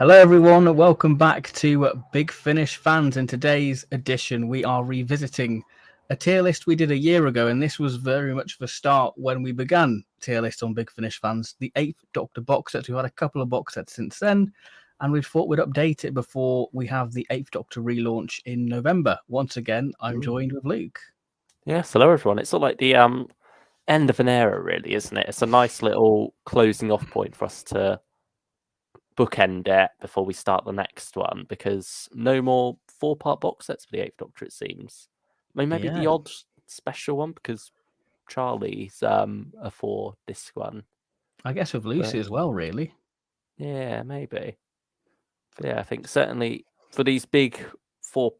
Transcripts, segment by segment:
Hello, everyone, and welcome back to Big Finish Fans. In today's edition, we are revisiting a tier list we did a year ago, and this was very much the start when we began tier list on Big Finish Fans, the 8th Doctor box set. We've had a couple of box sets since then, and we thought we'd update it before we have the 8th Doctor relaunch in November. Once again, I'm joined with Luke. Yes, hello everyone. It's sort of like the end of an era, really, isn't it? It's a nice little closing off point for us to bookend it before we start the next one, because no more 4-part box sets for the 8th Doctor, it seems. I mean, maybe the odd special one, because Charley's a 4-disc one. I guess with Lucy as well, really. Yeah, maybe. But yeah, I think certainly for these big 4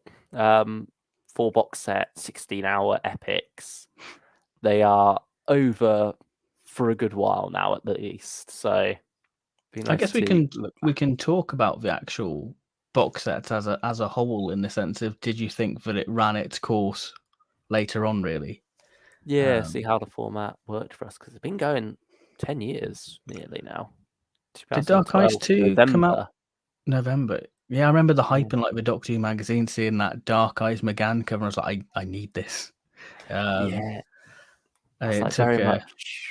box set 16-hour epics, they are over for a good while now at least. So nice, I guess we can talk about the actual box sets as a whole, in the sense of, did you think that it ran its course later on, really? Yeah, see how the format worked for us, because it's been going 10 years nearly now. Did Dark Eyes 2 come out November? Yeah, I remember the hype in like the Doctor Who magazine, seeing that Dark Eyes McGann cover. I was like, I need this. Yeah, it's like very much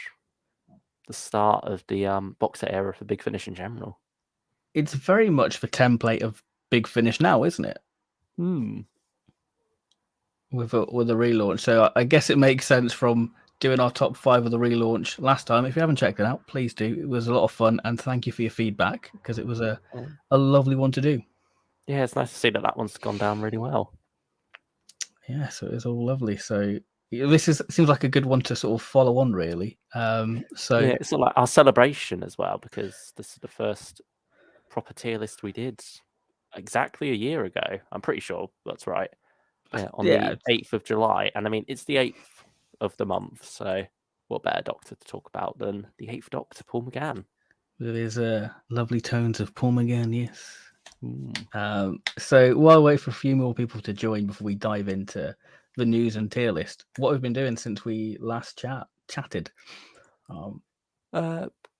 the start of the box set era for Big Finish in general. It's very much the template of Big Finish now, isn't it? With a relaunch. So I guess it makes sense from doing our top 5 of the relaunch last time. If you haven't checked it out, please do. It was a lot of fun, and thank you for your feedback, because it was a lovely one to do. Yeah, it's nice to see that one's gone down really well. Yeah, so it was all lovely. So this seems like a good one to sort of follow on, really. Yeah, it's sort of like our celebration as well, because this is the first proper tier list we did exactly a year ago. I'm pretty sure that's right. Yeah, on the 8th of July. And I mean, it's the 8th of the month, so what better Doctor to talk about than the 8th Doctor, Paul McGann? With his lovely tones of Paul McGann, yes. So while I wait for a few more people to join before we dive into the news and tier list, what we've been doing since we last chatted?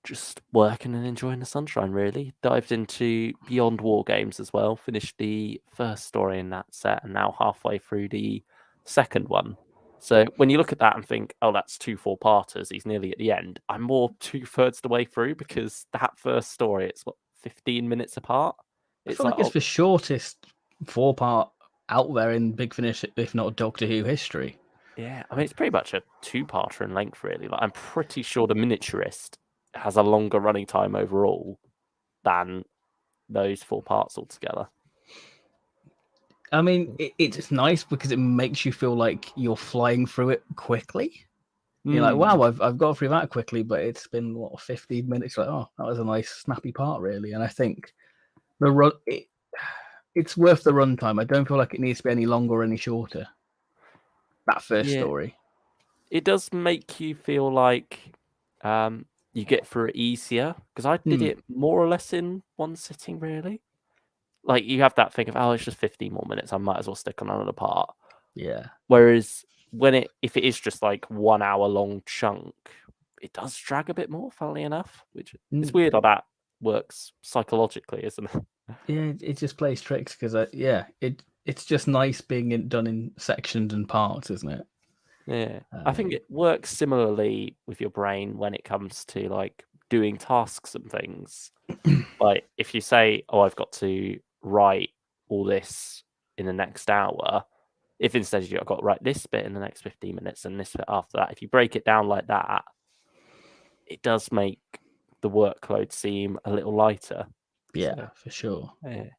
Just working and enjoying the sunshine, really. Dived into Beyond War Games as well. Finished the first story in that set, and now halfway through the second one. So when you look at that and think, oh, that's 2 4-parters, he's nearly at the end, I'm more 2/3 the way through, because that first story, it's what, 15 minutes apart? I feel like it's the shortest 4-part out there in Big Finish, if not Doctor Who history. Yeah, I mean, it's pretty much a 2-parter in length, really. Like, I'm pretty sure the Miniaturist has a longer running time overall than those 4 parts altogether. I mean, it's nice because it makes you feel like you're flying through it quickly. You're like, wow, I've got through that quickly, but it's been 15 minutes. Like, oh, that was a nice snappy part, really. And I think the run, it's worth the runtime. I don't feel like it needs to be any longer or any shorter. That first story. It does make you feel like you get through it easier, because I did it more or less in one sitting, really. Like, you have that thing of, oh, it's just 15 more minutes, I might as well stick on another part. Yeah. Whereas if it is just like 1 hour long chunk, it does drag a bit more, funnily enough, which it's weird how that works psychologically, isn't it? Yeah, it just plays tricks, because it's just nice being done in sections and parts, isn't it? Yeah, I think it works similarly with your brain when it comes to like doing tasks and things. Like, if you say, oh, I've got to write all this in the next hour, if instead you've got to write this bit in the next 15 minutes and this bit after that, if you break it down like that, it does make the workload seem a little lighter. Yeah, for sure. Yeah.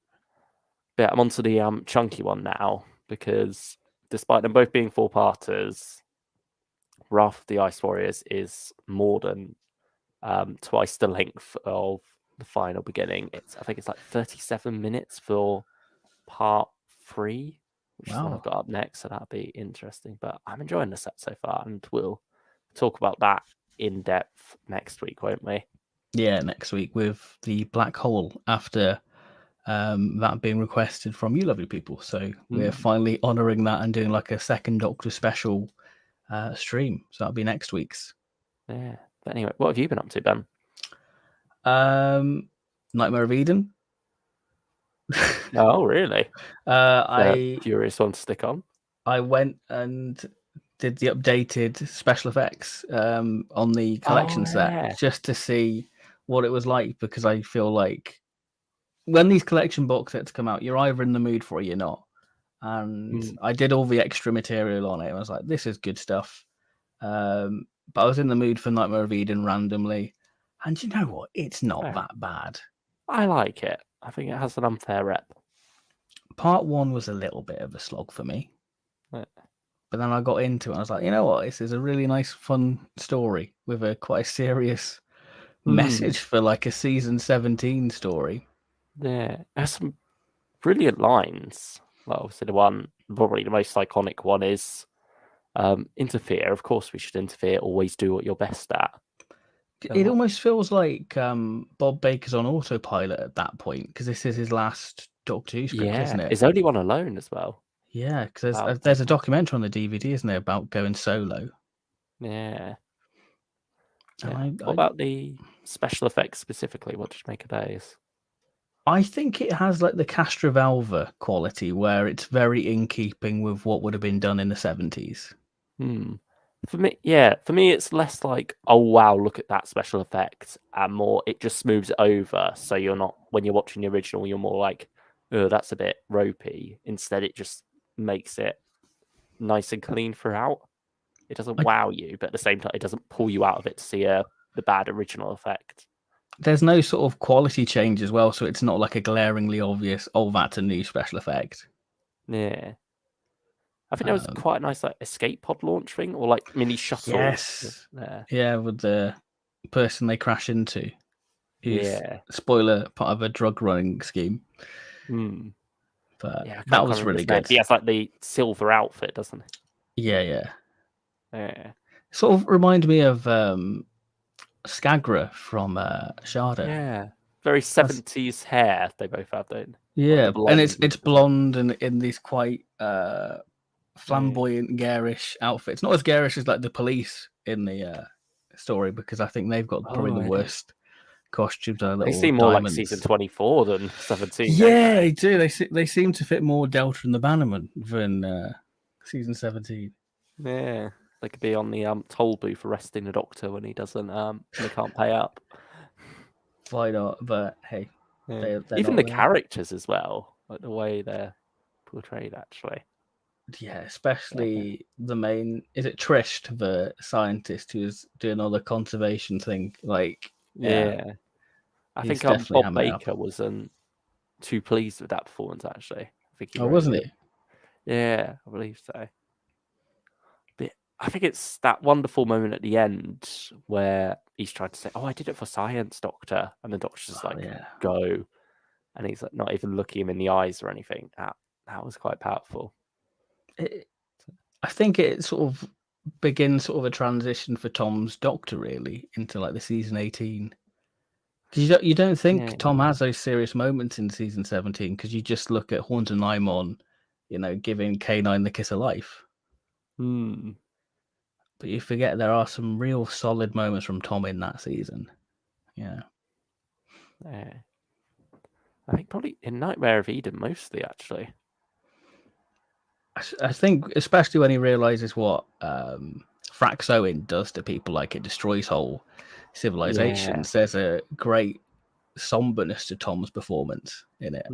But I'm onto the chunky one now, because despite them both being 4-parters, Wrath of the Ice Warriors is more than twice the length of the final beginning. I think it's like 37 minutes for part 3, which is what I've got up next, so that'll be interesting. But I'm enjoying the set so far, and we'll talk about that in depth next week, won't we? Yeah, next week with the Black Hole, after that being requested from you lovely people. So we're finally honouring that and doing like a second Doctor special stream. So that'll be next week's. Yeah. But anyway, what have you been up to, Ben? Nightmare of Eden. Oh, really? I Curious one to stick on. I went and did the updated special effects on the collection set yeah. just to see what it was like, because I feel like when these collection box sets come out, you're either in the mood for it or you're not. And I did all the extra material on it. I was like, this is good stuff. But I was in the mood for Nightmare of Eden randomly. And you know what? It's not that bad. I like it. I think it has an unfair rep. Part 1 was a little bit of a slog for me. Yeah. But then I got into it. I was like, you know what? This is a really nice, fun story with a quite serious message for like a season 17 story. Yeah, it has some brilliant lines. Like, obviously, probably the most iconic one is interfere. Of course, we should interfere. Always do what you're best at. It almost feels like Bob Baker's on autopilot at that point, because this is his last Doctor Who script, isn't it? His only one alone as well. Yeah, because there's a documentary on the DVD, isn't there, about going solo? Yeah. And what about the special effects specifically? What did you make of those? I think it has like the Castrovalva quality, where it's very in keeping with what would have been done in the 70s. For me, it's less like, oh wow, look at that special effect, and more it just smooths it over. So you're not, when you're watching the original, you're more like, oh, that's a bit ropey. Instead, it just makes it nice and clean throughout. It doesn't wow you, but at the same time, it doesn't pull you out of it to see the bad original effect. There's no sort of quality change as well, so it's not like a glaringly obvious, oh, that's a new special effect. Yeah. I think there was quite a nice like escape pod launch thing, or like mini shuttle. Yes. Yeah, with the person they crash into. Who's, spoiler, part of a drug running scheme. But that was really good. He has like the silver outfit, doesn't he? Yeah. Sort of reminded me of Skagra from Sharda. Yeah. Very 70s hair they both have, don't they? Yeah, and it's blonde and in these quite flamboyant, garish outfits. Not as garish as like the police in the story, because I think they've got probably the worst costumes. They seem more like season 24 than 17. Yeah, they do. They seem to fit more Delta and the Bannerman than season 17. Yeah, they could be on the toll booth arresting the Doctor when he doesn't they can't pay up. Why not? But hey, they're even the characters as well, like the way they're portrayed, actually. Yeah, especially the main. Is it Trish, the scientist who's doing all the conservation thing? Like, I think Bob Baker wasn't too pleased with that performance. Actually, I think wasn't he? Yeah, I believe so. But I think it's that wonderful moment at the end where he's trying to say, "Oh, I did it for science, Doctor," and the Doctor's just like, "Go," and he's like not even looking him in the eyes or anything. That was quite powerful. I think it sort of begins sort of a transition for Tom's Doctor, really, into like the season 18. Because you don't think Tom has those serious moments in season 17, because you just look at Horns and Nymon, giving K9 the kiss of life. But you forget there are some real solid moments from Tom in that season. Yeah. I think probably in Nightmare of Eden mostly, actually. I think especially when he realizes what Fraxoin does to people, like it destroys whole civilizations. There's a great somberness to Tom's performance in it.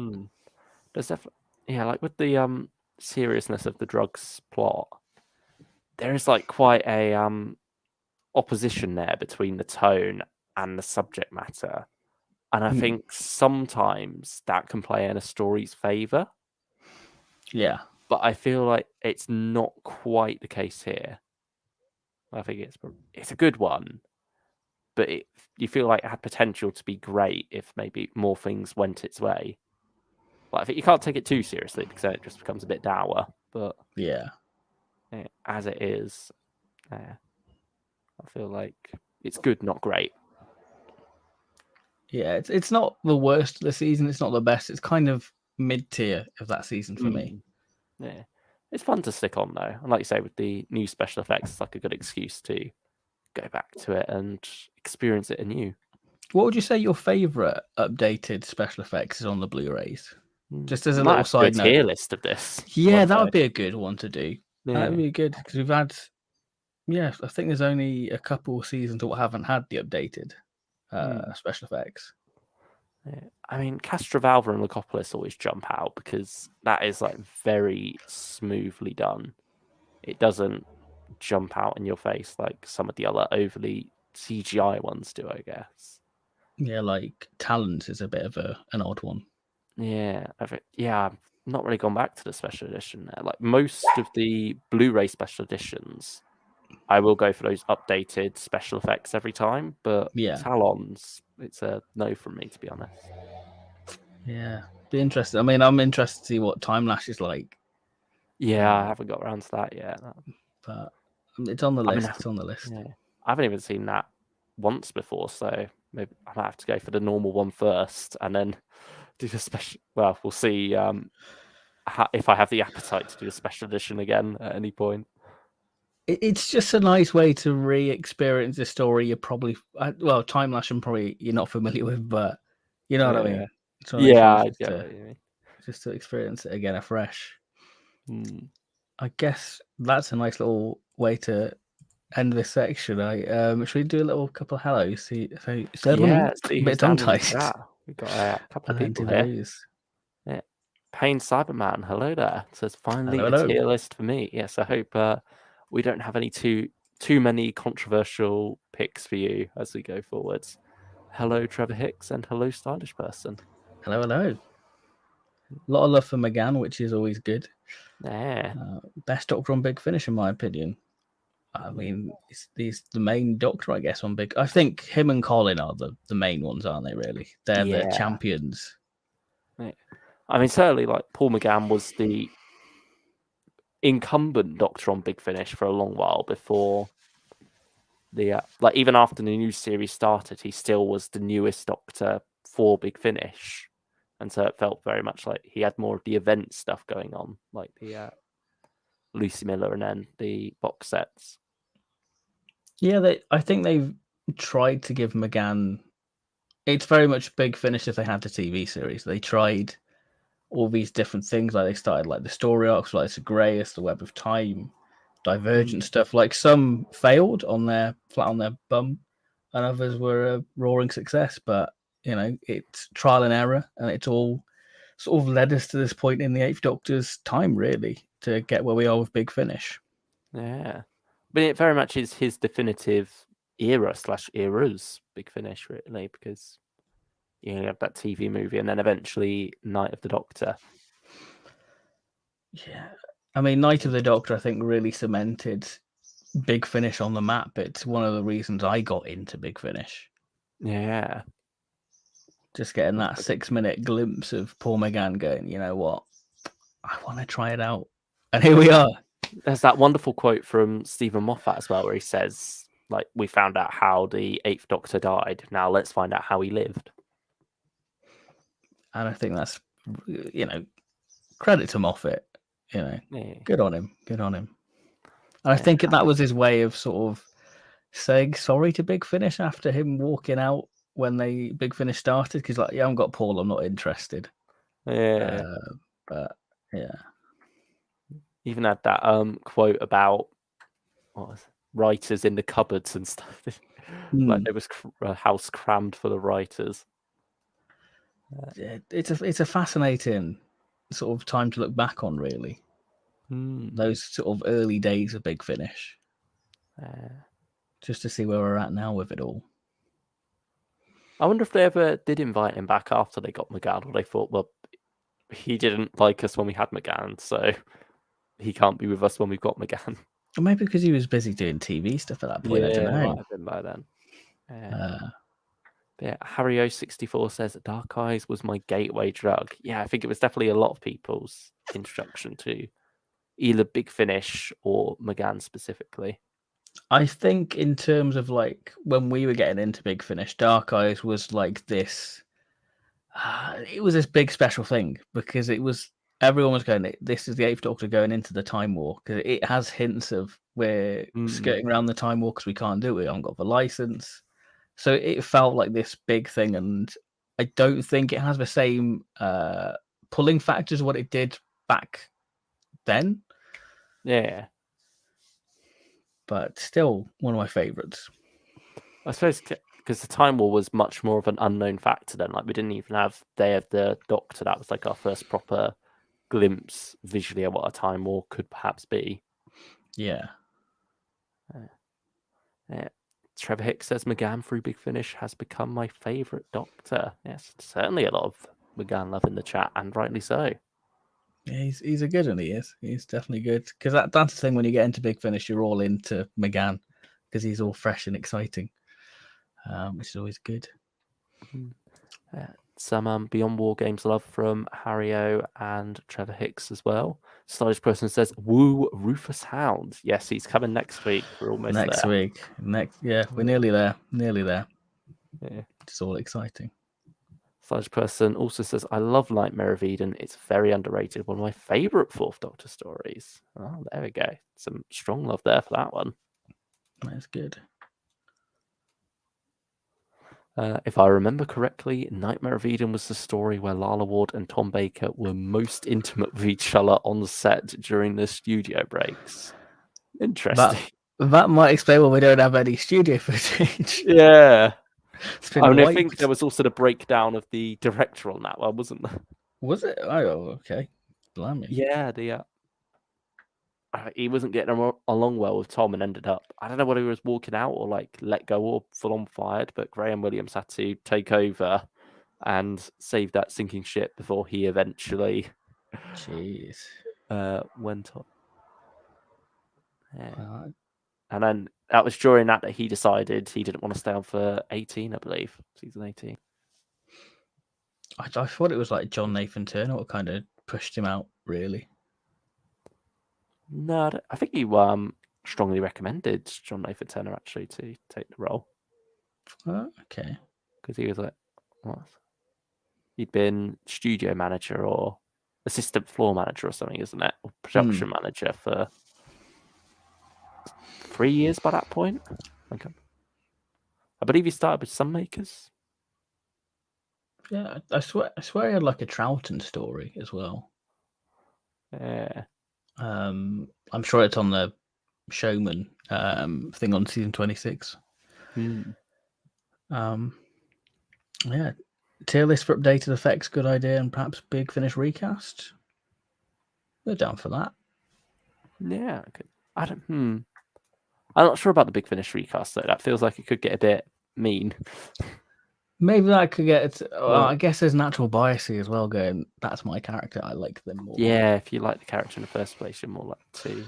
There's definitely, like with the seriousness of the drugs plot, there is like quite a opposition there between the tone and the subject matter, and I think sometimes that can play in a story's favor. Yeah. But I feel like it's not quite the case here. I think it's a good one, but you feel like it had potential to be great if maybe more things went its way. Like, I think you can't take it too seriously because then it just becomes a bit dour. But as it is, I feel like it's good, not great. Yeah, it's not the worst of the season. It's not the best. It's kind of mid-tier of that season for me. Yeah, it's fun to stick on though, and like you say, with the new special effects, it's like a good excuse to go back to it and experience it anew. What would you say your favorite updated special effects is on the Blu-rays? Just as a Might little have to do side a tier note. list of this. Yeah, that would be a good one to do. That Yeah. would be good because we've had, I think there's only a couple seasons that haven't had the updated special effects. Yeah. I mean, Castrovalva and Locopolis always jump out because that is like very smoothly done. It doesn't jump out in your face like some of the other overly CGI ones do, I guess. Yeah, like Talons is a bit of an odd one. Yeah, I've not really gone back to the special edition there. Like most of the Blu-ray special editions, I will go for those updated special effects every time, but Talons, it's a no from me, to be honest. Yeah, be interested. I mean, I'm interested to see what Time Lash is like. Yeah, I haven't got around to that yet. But it's on the list. It's on the list. Yeah. I haven't even seen that once before, so maybe I might have to go for the normal one first and then do the special. Well, we'll see if I have the appetite to do a special edition again at any point. It's just a nice way to re-experience a story you're probably Time Lash and probably you're not familiar with, but you know what I mean. I get what you mean. Just to experience it again afresh. I guess that's a nice little way to end this section. Should we do a little couple of hellos? See a bit tongue-tied. We've got a couple of people here. Yeah. Payne Cyberman, hello there. It says finally a tier list for me. Yes, I hope we don't have any too many controversial picks for you as we go forwards. Hello, Trevor Hicks, and hello, Stylish Person. Hello. A lot of love for McGann, which is always good. Yeah. Best Doctor on Big Finish, in my opinion. I mean, he's the main Doctor, I guess, on Big. I think him and Colin are the main ones, aren't they? Really, they're the champions. Yeah. I mean, certainly, like Paul McGann was the incumbent Doctor on Big Finish for a long while before the even after the new series started, he still was the newest Doctor for Big Finish, and so it felt very much like he had more of the event stuff going on, like the Lucy Miller and then the box sets. Yeah, I think they've tried to give McGann. It's very much Big Finish if they had the TV series. They tried all these different things. Like they started like the story arcs, like the Greyest, the Web of Time, Divergent stuff. Like some failed flat on their bum, and others were a roaring success. But it's trial and error, and it's all sort of led us to this point in the Eighth Doctor's time, really, to get where we are with Big Finish. Yeah, but it very much is his definitive era/eras Big Finish, really, because you have that TV movie and then eventually Night of the Doctor. Yeah, I mean, Night of the Doctor, I think, really cemented Big Finish on the map. It's one of the reasons I got into Big Finish. Yeah. Just getting that 6-minute glimpse of Paul McGann going, you know what, I want to try it out. And here we are. There's that wonderful quote from Stephen Moffat as well, where he says, like, we found out how the Eighth Doctor died. Now let's find out how he lived. And I think that's, credit to Moffat. Good on him. And I think that was his way of sort of saying sorry to Big Finish after him walking out when Big Finish started, because like, I haven't got Paul, I'm not interested. Yeah. But yeah. Even had that quote about writers in the cupboards and stuff. Like there was a house crammed full of writers. It's a fascinating sort of time to look back on, really. Those sort of early days of Big Finish. Just to see where we're at now with it all. I wonder if they ever did invite him back after they got McGann, or they thought, well, he didn't like us when we had McGann, so he can't be with us when we've got McGann. Or maybe because he was busy doing TV stuff at that point. I don't know. Might have been by then. Harry O64 says Dark Eyes was my gateway drug. Yeah, I think it was definitely a lot of people's introduction to either Big Finish or McGann specifically. I think in terms of like when we were getting into Big Finish, Dark Eyes was like this. It was this big special thing because everyone was going, this is the Eighth Doctor going into the Time War, because it has hints of we're skirting around the Time War because we can't do it. We haven't got the license. So it felt like this big thing, and I don't think it has the same pulling factor as what it did back then, Yeah. but still one of my favorites. I suppose because the Time War was much more of an unknown factor then. Like we didn't even have Day of the Doctor. That was like our first proper glimpse visually at what a Time War could perhaps be. Yeah. Trevor Hicks says McGann through Big Finish has become my favourite Doctor. Yes, certainly a lot of McGann love in the chat, and rightly so. Yeah, he's a good one. He is. He's definitely good. Because that's the thing, when you get into Big Finish, you're all into McGann because he's all fresh and exciting, which is always good. Some Beyond War Games love from Harrio and Trevor Hicks as well. Stylish Person says, woo Rufus Hound. Yes, he's coming next week. We're almost next there. week. We're nearly there. Nearly there. Yeah. It's all exciting. Stylish Person also says, I love Nightmare of Eden. It's very underrated. One of my favourite Fourth Doctor stories. Oh, there we go. Some strong love there for that one. That's good. If I remember correctly, Nightmare of Eden was the story where Lala Ward and Tom Baker were most intimate with each other on set during the studio breaks. Interesting. That might explain why we don't have any studio footage. Yeah. I think there was also the breakdown of the director on that one, wasn't there? Was it? Oh, okay. Blimey. Yeah, he wasn't getting along well with Tom and ended up, I don't know whether he was walking out or like let go or full on fired, but Graham Williams had to take over and save that sinking ship before he eventually went on. Yeah. And then that was during that he decided he didn't want to stay on for 18, I believe, season 18. I thought it was like John Nathan Turner what kind of pushed him out, really. No, I think he strongly recommended John Nathan Turner actually to take the role. Oh, okay. Because he was like, what? He'd been studio manager or assistant floor manager or something, isn't it? Or production manager for 3 years by that point. Okay. I believe he started with Sunmakers. Yeah, I swear he had like a Troughton story as well. Yeah. I'm sure it's on the Showman thing on season 26. Yeah. Tier list for updated effects, good idea, and perhaps Big Finish recast. We're down for that. Yeah. Okay. I'm not sure about the Big Finish recast though. That feels like it could get a bit mean. Maybe that could get. Well, I guess there's natural biases as well. Going, that's my character. I like them more. Yeah, if you like the character in the first place, you're more likely to.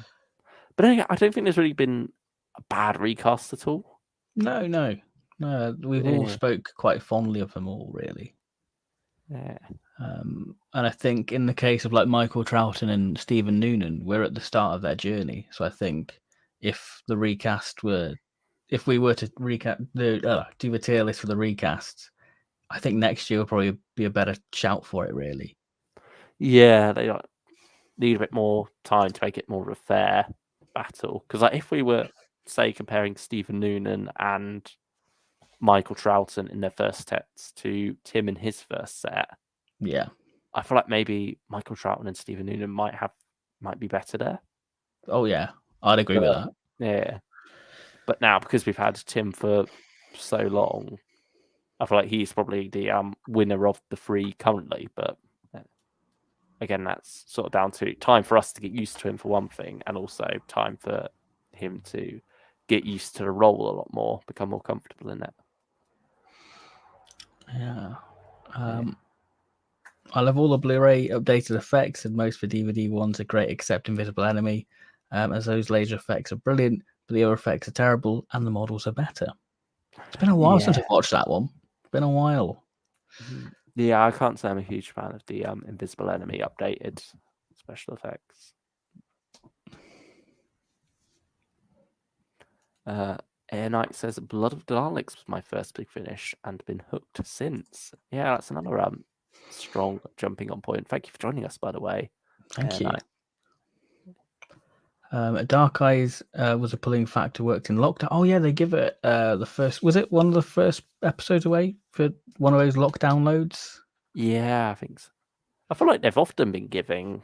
But I don't think there's really been a bad recast at all. No. We've all spoke quite fondly of them all, really. Yeah. And I think in the case of like Michael Troughton and Stephen Noonan, we're at the start of their journey. So I think if we were to do a tier list for the recasts, I think next year will probably be a better shout for it, really. Yeah, they need a bit more time to make it more of a fair battle. Because like, if we were, say, comparing Stephen Noonan and Michael Troughton in their first sets to Tim in his first set, yeah, I feel like maybe Michael Troughton and Stephen Noonan might be better there. Oh yeah, I'd agree with that. Yeah, but now because we've had Tim for so long, I feel like he's probably the winner of the three currently. But again, that's sort of down to time for us to get used to him for one thing, and also time for him to get used to the role a lot more, become more comfortable in it. Yeah. I love all the Blu-ray updated effects, and most for DVD ones are great except Invisible Enemy, as those laser effects are brilliant, but the other effects are terrible and the models are better. It's been a while since I've watched that one. It's been a while. Yeah, I can't say I'm a huge fan of the Invisible Enemy updated special effects. Air Knight says, Blood of Daleks was my first Big Finish and been hooked since. Yeah, that's another strong jumping on point. Thank you for joining us, by the way. Thank you. Dark Eyes was a pulling factor, worked in lockdown. Oh yeah, they give it the first. Was it one of the first episodes away for one of those lockdown loads? Yeah, I think so. I feel like they've often been giving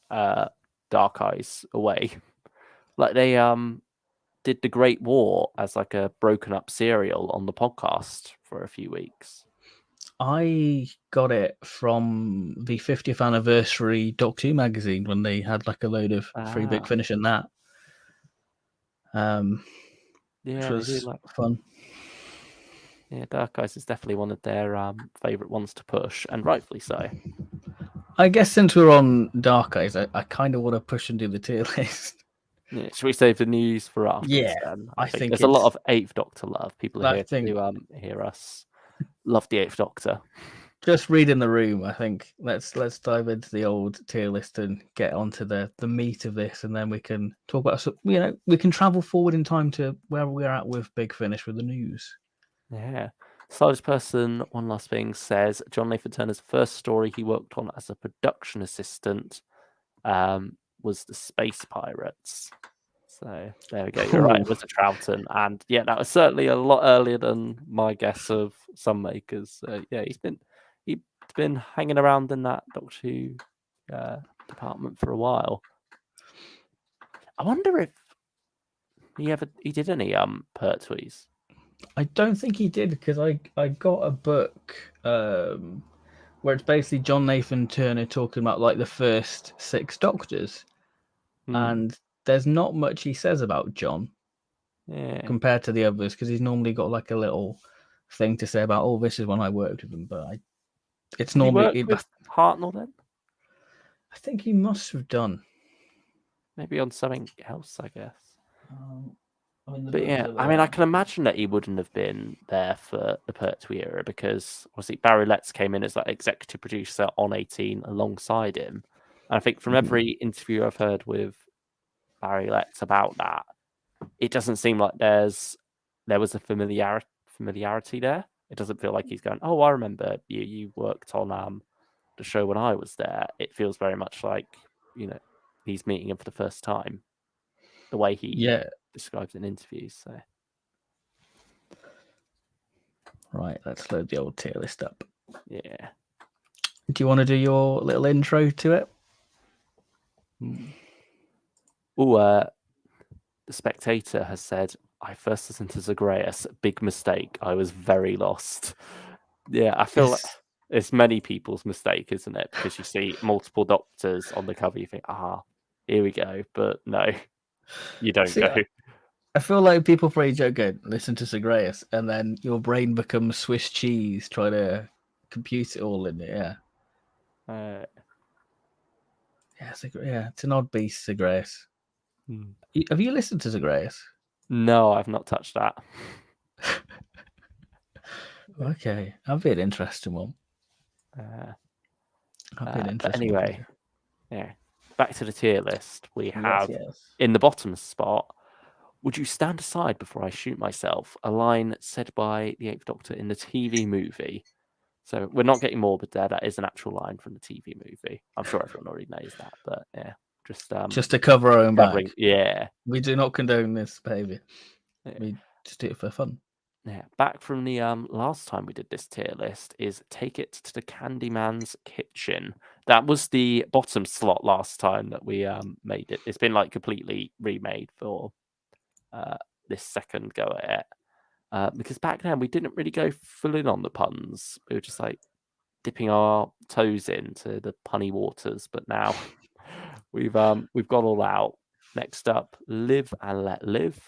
Dark Eyes away. Like they did the Great War as like a broken up serial on the podcast for a few weeks. I got it from the 50th anniversary Doctor Who magazine when they had like a load of free Big Finish in that. Which was fun. Yeah, Dark Eyes is definitely one of their favourite ones to push, and rightfully so. I guess since we're on Dark Eyes, I kind of want to push and do the tier list. Yeah, should we save the news for afterwards then? I think there's a lot of Eighth Doctor love. People are here to hear us love the Eighth Doctor. Just reading the room, I think let's dive into the old tier list and get onto the meat of this, and then we can talk about, we can travel forward in time to where we're at with Big Finish with the news. Yeah. Stylish Person, one last thing, says John Nathan Turner's first story he worked on as a production assistant was The Space Pirates. So there we go. You're right. It was a Troughton. And yeah, that was certainly a lot earlier than my guess of some makers. Yeah, he's been hanging around in that Doctor Who department for a while. I wonder if he did any Pertwees. I don't think he did, because I got a book where it's basically John Nathan Turner talking about like the first 6 Doctors, and there's not much he says about John compared to the others, because he's normally got like a little thing to say about, oh, this is when I worked with him, but it's normally he with Hartnell then. I think he must have done, maybe on something else, I guess. But yeah, I can imagine that he wouldn't have been there for the Pertwee era, because obviously Barry Letts came in as like executive producer on 18 alongside him. And I think from every interview I've heard with Barry Letts about that, it doesn't seem like there was a familiarity there. It doesn't feel like he's going, oh, I remember you worked on the show when I was there. It feels very much like, he's meeting him for the first time, the way he describes in interviews. So right, let's load the old tier list up. Yeah. Do you want to do your little intro to it? The Spectator has said, I first listened to Zagreus, big mistake. I was very lost. Yeah, I feel like it's many people's mistake, isn't it? Because you see multiple Doctors on the cover, you think, here we go. But no, you don't go. I feel like people probably joke, go, listen to Zagreus, and then your brain becomes Swiss cheese trying to compute it all in it. Yeah. It's an odd beast, Zagreus. Have you listened to Zagreus? No, I've not touched that. Okay, that'd be an interesting one. Anyway, back to the tier list. We have in the bottom spot, would you stand aside before I shoot myself? A line said by the 8th Doctor in the TV movie. So we're not getting morbid there. That is an actual line from the TV movie. I'm sure everyone already knows that, but yeah. Just to cover our own back. Yeah. We do not condone this behavior. We just do it for fun. Yeah. Back from the last time we did this tier list is Take It to the Candyman's Kitchen. That was the bottom slot last time that we made it. It's been like completely remade for this second go at it. Because back then we didn't really go full in on the puns. We were just like dipping our toes into the punny waters, but now we've gone all out. Next up, Live and Let Live,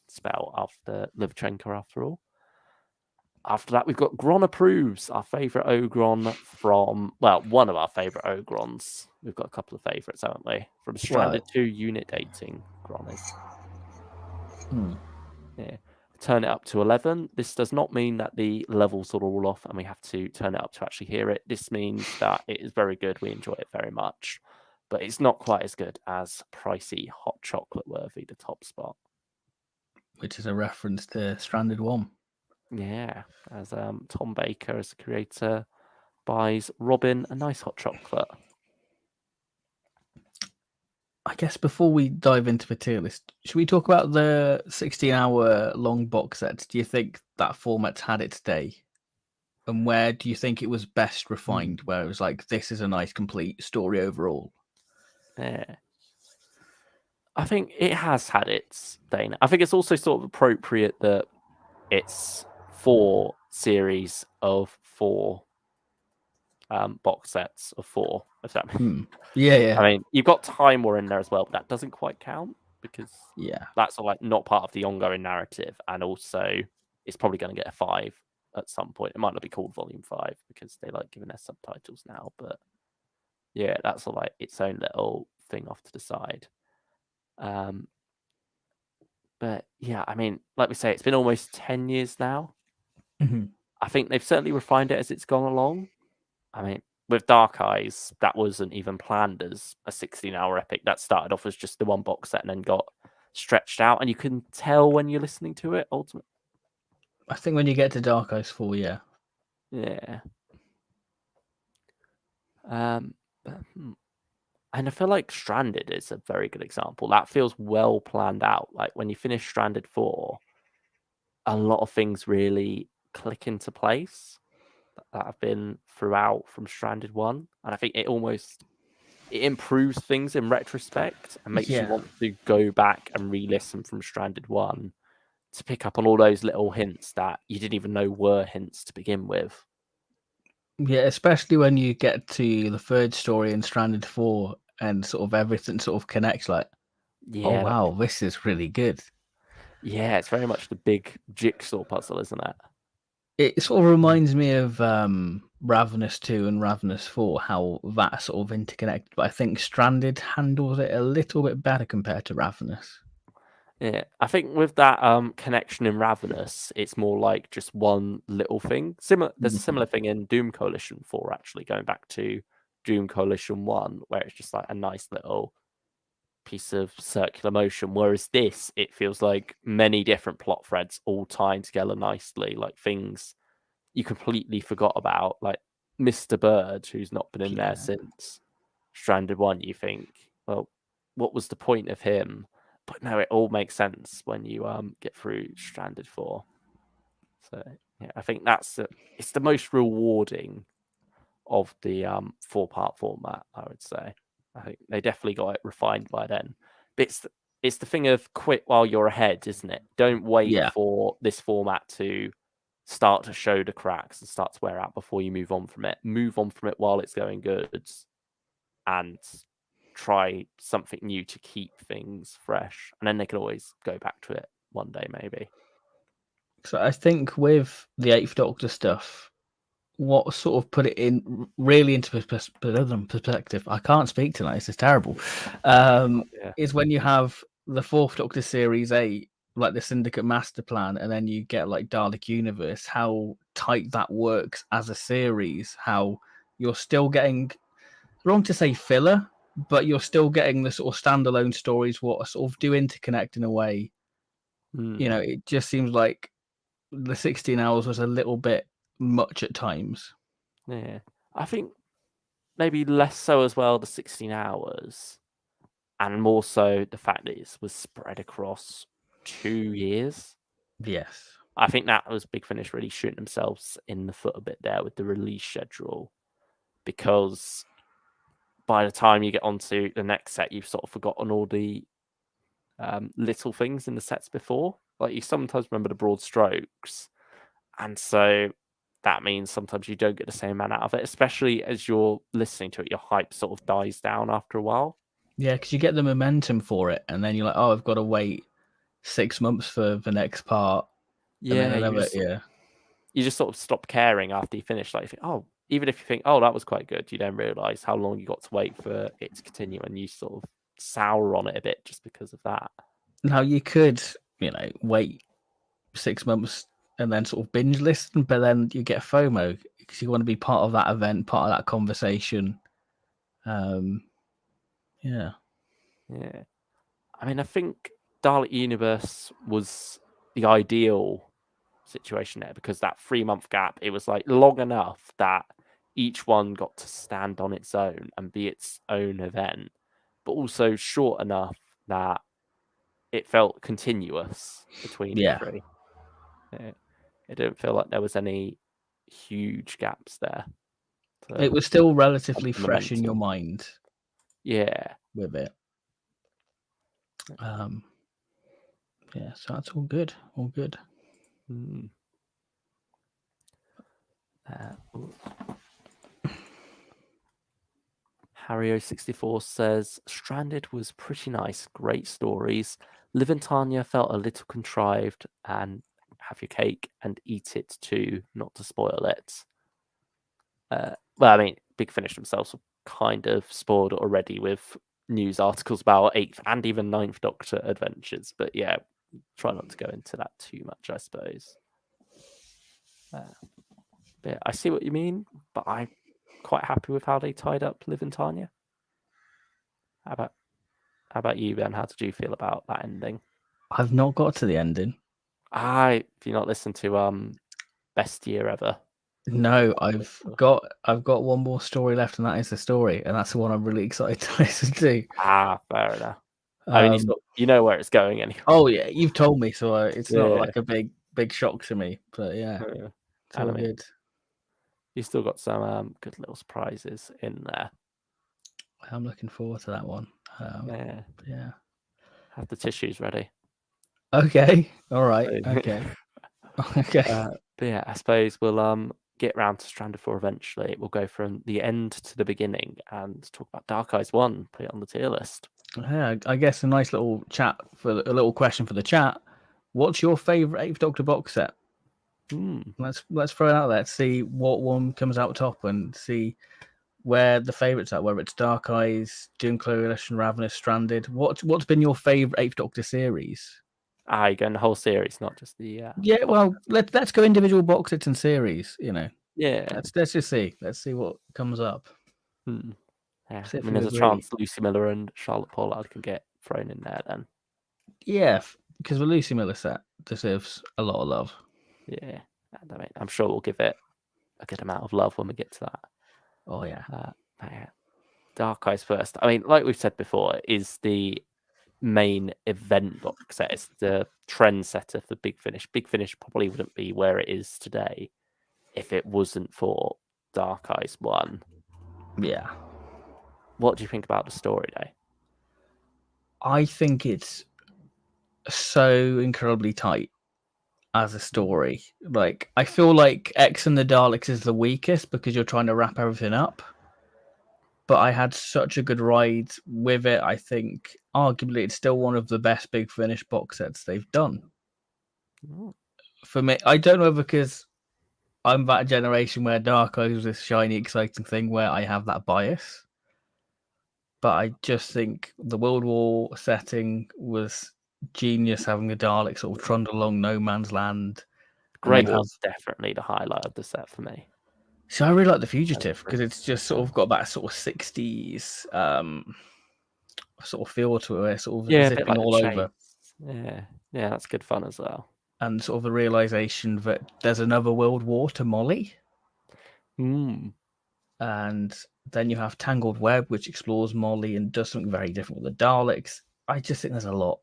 spelled after Livchenko after all. After that, we've got Gron Approves, our favourite Ogron from, one of our favourite Ogrons. We've got a couple of favourites, haven't we? From Stranded 2 Unit Dating, Gron is. Yeah. Turn it up to 11. This does not mean that the levels are all off and we have to turn it up to actually hear it. This means that it is very good. We enjoy it very much. But it's not quite as good as Pricey Hot Chocolate Worthy, the top spot. Which is a reference to Stranded 1. Yeah, as Tom Baker, as the creator, buys Robin a nice hot chocolate. I guess before we dive into the tier list, should we talk about the 16-hour long box set? Do you think that format's had its day? And where do you think it was best refined? Where it was like, this is a nice, complete story overall. Yeah. I think it has had its thing. I think it's also sort of appropriate that it's 4 series of 4 box sets of 4. If that Yeah. I mean, you've got Time War in there as well, but that doesn't quite count because Yeah. that's like not part of the ongoing narrative, and also it's probably going to get a 5 at some point. It might not be called Volume 5 because they like giving their subtitles now, but yeah, that's like its own little thing off to the side. But yeah, I mean, like we say, it's been almost 10 years now. I think they've certainly refined it as it's gone along. I mean, with Dark Eyes, that wasn't even planned as a 16-hour epic. That started off as just the one box set and then got stretched out, and you can tell when you're listening to it, ultimately. I think when you get to Dark Eyes 4, yeah. Yeah. And I feel like Stranded is a very good example. That feels well planned out. Like when you finish Stranded 4, a lot of things really click into place that have been throughout from Stranded 1. And I think it improves things in retrospect and makes you want to go back and re-listen from Stranded 1 to pick up on all those little hints that you didn't even know were hints to begin with. Yeah, especially when you get to the third story in Stranded 4 and sort of everything sort of connects, like, oh wow, this is really good. Yeah, it's very much the big jigsaw puzzle, isn't it? It sort of reminds me of Ravenous 2 and Ravenous 4, how that sort of interconnected, but I think Stranded handles it a little bit better compared to Ravenous. Yeah, I think with that connection in Ravenous, it's more like just one little thing. There's a similar thing in Doom Coalition 4, actually, going back to Doom Coalition 1, where it's just like a nice little piece of circular motion. Whereas this, it feels like many different plot threads all tying together nicely, like things you completely forgot about, like Mr. Bird, who's not been in there since Stranded 1. You think, well, what was the point of him? But no, it all makes sense when you get through Stranded 4. So yeah, I think it's the most rewarding of the 4-part format, I would say. I think they definitely got it refined by then. But it's the thing of quit while you're ahead, isn't it? Don't wait for this format to start to show the cracks and start to wear out before you move on from it. Move on from it while it's going good and try something new to keep things fresh. And then they can always go back to it one day, maybe. So I think with the Eighth Doctor stuff, what sort of put it in really into perspective, I can't speak tonight, this is terrible, is when you have the Fourth Doctor Series 8, like the Syndicate Master Plan, and then you get like Dalek Universe, how tight that works as a series, how you're still getting, wrong to say filler, but you're still getting the sort of standalone stories, what sort of do interconnect in a way. You know, it just seems like the 16 hours was a little bit much at times. Yeah. I think maybe less so as well, the 16 hours, and more so the fact that it was spread across 2 years. Yes. I think that was Big Finish really shooting themselves in the foot a bit there with the release schedule, because by the time you get onto the next set, you've sort of forgotten all the little things in the sets before. Like you sometimes remember the broad strokes, and so that means sometimes you don't get the same amount out of it, especially as you're listening to it. Your hype sort of dies down after a while. Yeah, because you get the momentum for it, and then you're like, oh, I've got to wait 6 months for the next part. And then You just sort of stop caring after you finish. Like, you think, oh, even if you think, oh, that was quite good, you then realize how long you got to wait for it to continue, and you sort of sour on it a bit just because of that. Now you could, wait 6 months and then sort of binge listen, but then you get FOMO because you want to be part of that event, part of that conversation. Yeah. I mean, I think Dalek Universe was the ideal situation there because that 3-month gap, it was like long enough that each one got to stand on its own and be its own event, but also short enough that it felt continuous between the three. It didn't feel like there was any huge gaps there. So, It was still relatively fresh in your mind. Yeah. With it. Yeah, so that's all good. All good. Harry064 says Stranded was pretty nice, great stories. Liv and Tanya felt a little contrived, and have your cake and eat it too, not to spoil it. Well, I mean, Big Finish themselves were kind of spoiled already with news articles about 8th and even 9th Doctor adventures, but yeah, try not to go into that too much, I suppose. But I see what you mean, but I'm quite happy with how they tied up Liv and Tanya. How about you, Ben? How did you feel about that ending? I've not got to the ending. If you not listened to Best Year Ever. No, I've got one more story left, and that is the story, and that's the one I'm really excited to listen to. Fair enough. I mean, you know where it's going anyway. Oh yeah, you've told me, so it's not like a big shock to me. But yeah, it's all good. You still got some good little surprises in there. I'm looking forward to that one. Yeah. Have the tissues ready. Okay. All right. Okay. Okay. But yeah, I suppose we'll get round to Stranded 4 eventually. We'll go from the end to the beginning and talk about Dark Eyes 1, put it on the tier list. Yeah, I guess a nice little chat for a little question for the chat. What's your favourite 8th Doctor box set? Let's throw it out there. See what one comes out top and see where the favourites are. Whether it's Dark Eyes, Doom Coalition, Ravenous, Stranded. What's been your favourite 8th Doctor series? You're going the whole series, not just the. Yeah, well, let's go individual box sets and series. You know. Yeah. Let's just see. Let's see what comes up. Yeah, I mean, there's a chance Lucy Miller and Charlotte Pollard can get thrown in there then. Yeah, because the Lucy Miller set deserves a lot of love. Yeah, and I mean, I'm sure we'll give it a good amount of love when we get to that. Oh yeah. Dark Eyes first. I mean, like we've said before, is the main event box set. It's the trendsetter for Big Finish. Big Finish probably wouldn't be where it is today if it wasn't for Dark Eyes 1. Yeah. What do you think about the story, though? I think it's so incredibly tight as a story. Like, I feel like X and the Daleks is the weakest because you're trying to wrap everything up. But I had such a good ride with it. I think arguably it's still one of the best Big Finish box sets they've done. For me, I don't know, because I'm that generation where Dark Eyes was this shiny, exciting thing where I have that bias. But I just think the World War setting was genius, having the Daleks sort of trundle along no man's land. Great War's definitely the highlight of the set for me. So I really like The Fugitive because it's just sort of got that sort of 60s sort of feel to it, sort of zipping like all over. Yeah, that's good fun as well. And sort of the realization that there's another world war to Molly. And then you have Tangled Web, which explores Molly and does something very different with the Daleks. I just think there's a lot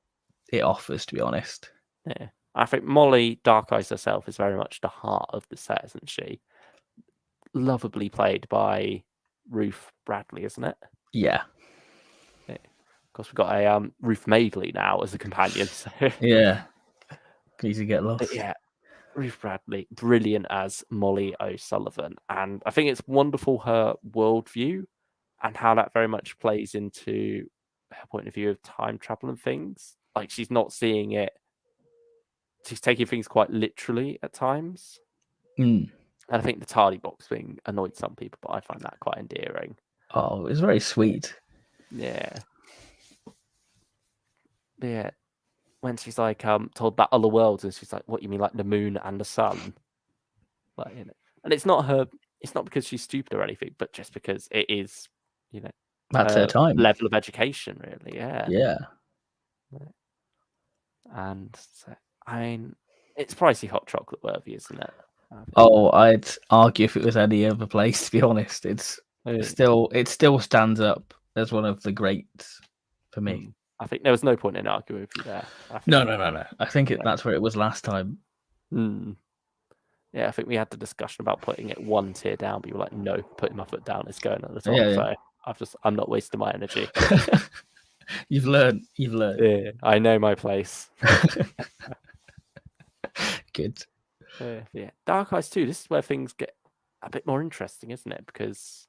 it offers, to be honest. Yeah, I think Molly Dark Eyes herself is very much the heart of the set, isn't she? Lovably played by Ruth Bradley, isn't it? Yeah. Of course, we've got a Ruth Madeley now as a companion. So. Yeah. Easy to get lost. But yeah, Ruth Bradley, brilliant as Molly O'Sullivan. And I think it's wonderful her worldview and how that very much plays into her point of view of time travel and things. Like, she's not seeing it. She's taking things quite literally at times. And I think the tardy box thing annoyed some people, but I find that quite endearing. Oh, it's very sweet. Yeah. Yeah. When she's like told that other world, and she's like, "What, you mean like the moon and the sun?" Like, you know, and it's not her. It's not because she's stupid or anything, but just because it is, you know, that's her time level of education, really. Yeah. Yeah. And so, I mean, it's pricey hot chocolate worthy, isn't it? Oh, I'd argue if it was any other place, to be honest. It still stands up as one of the greats for me. I think there was no point in arguing with you there. No. I think that's where it was last time. Yeah, I think we had the discussion about putting it one tier down, but you were like, no, putting my foot down, it's going at the top. Yeah. So I'm not wasting my energy. You've learned. Yeah, I know my place. Good. Yeah, Dark Eyes 2, this is where things get a bit more interesting, isn't it? Because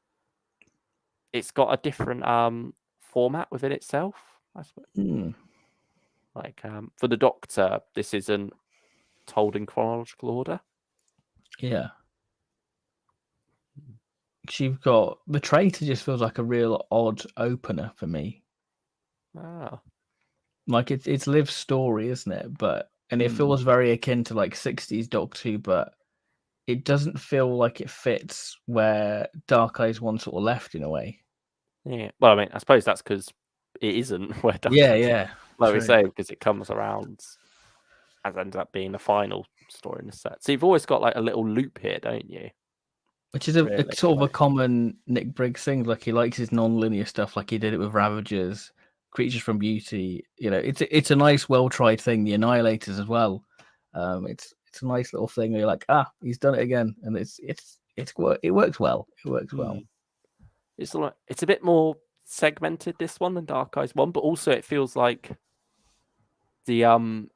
it's got a different format within itself, I suppose. Like for the Doctor, this isn't told in chronological order. Yeah. You've got the Traitor just feels like a real odd opener for me. Ah. Like it's Liv's story, isn't it? And it feels very akin to like 60s Doctor Who, but it doesn't feel like it fits where Dark Eyes 1 sort of left in a way. Yeah. Well, I mean, I suppose that's because it isn't where Dark Eyes. Yeah. Like we say, because it comes around as ends up being the final story in the set. So you've always got like a little loop here, don't you? Which is a sort of a common Nick Briggs thing. Like he likes his non-linear stuff, like he did it with Ravagers, Creatures from Beauty. You know, it's a nice, well-tried thing. The Annihilators as well. It's a nice little thing where you're like, he's done it again, and it works well. It works well. It's a bit more segmented, this one, than Dark Eyes 1, but also it feels like the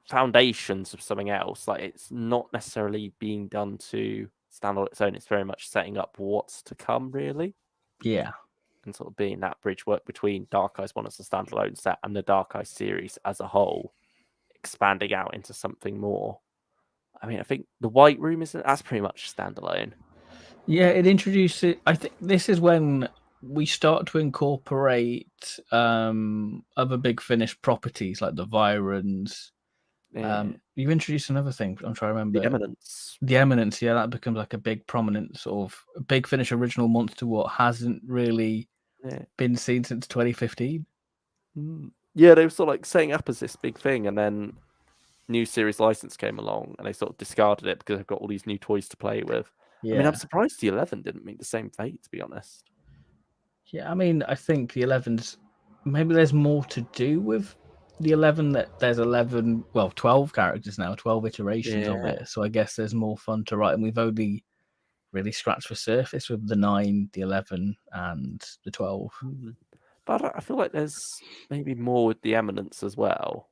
foundations of something else. Like it's not necessarily being done to stand on its own. It's very much setting up what's to come, really. Yeah. And sort of being that bridge work between Dark Eyes 1 as a standalone set and the Dark Eyes series as a whole, expanding out into something more. I mean, I think the White Room that's pretty much standalone. Yeah, it introduces. I think this is when we start to incorporate other Big Finish properties like the Virons. You introduced another thing. I'm trying to remember. The Eminence. The Eminence, yeah, that becomes like a big prominent sort of Big Finish original monster. What hasn't really been seen since 2015. Yeah, they were sort of like setting up as this big thing, and then new series license came along, and they sort of discarded it because they've got all these new toys to play with. Yeah. I mean, I'm surprised the 11 didn't meet the same fate, to be honest. Yeah, I mean, I think the 11's maybe there's more to do with the 11 that there's 12 characters now, 12 iterations of it. So I guess there's more fun to write, and we've only really scratched the surface with the 9, the 11, and the 12. But I feel like there's maybe more with the Eminence as well.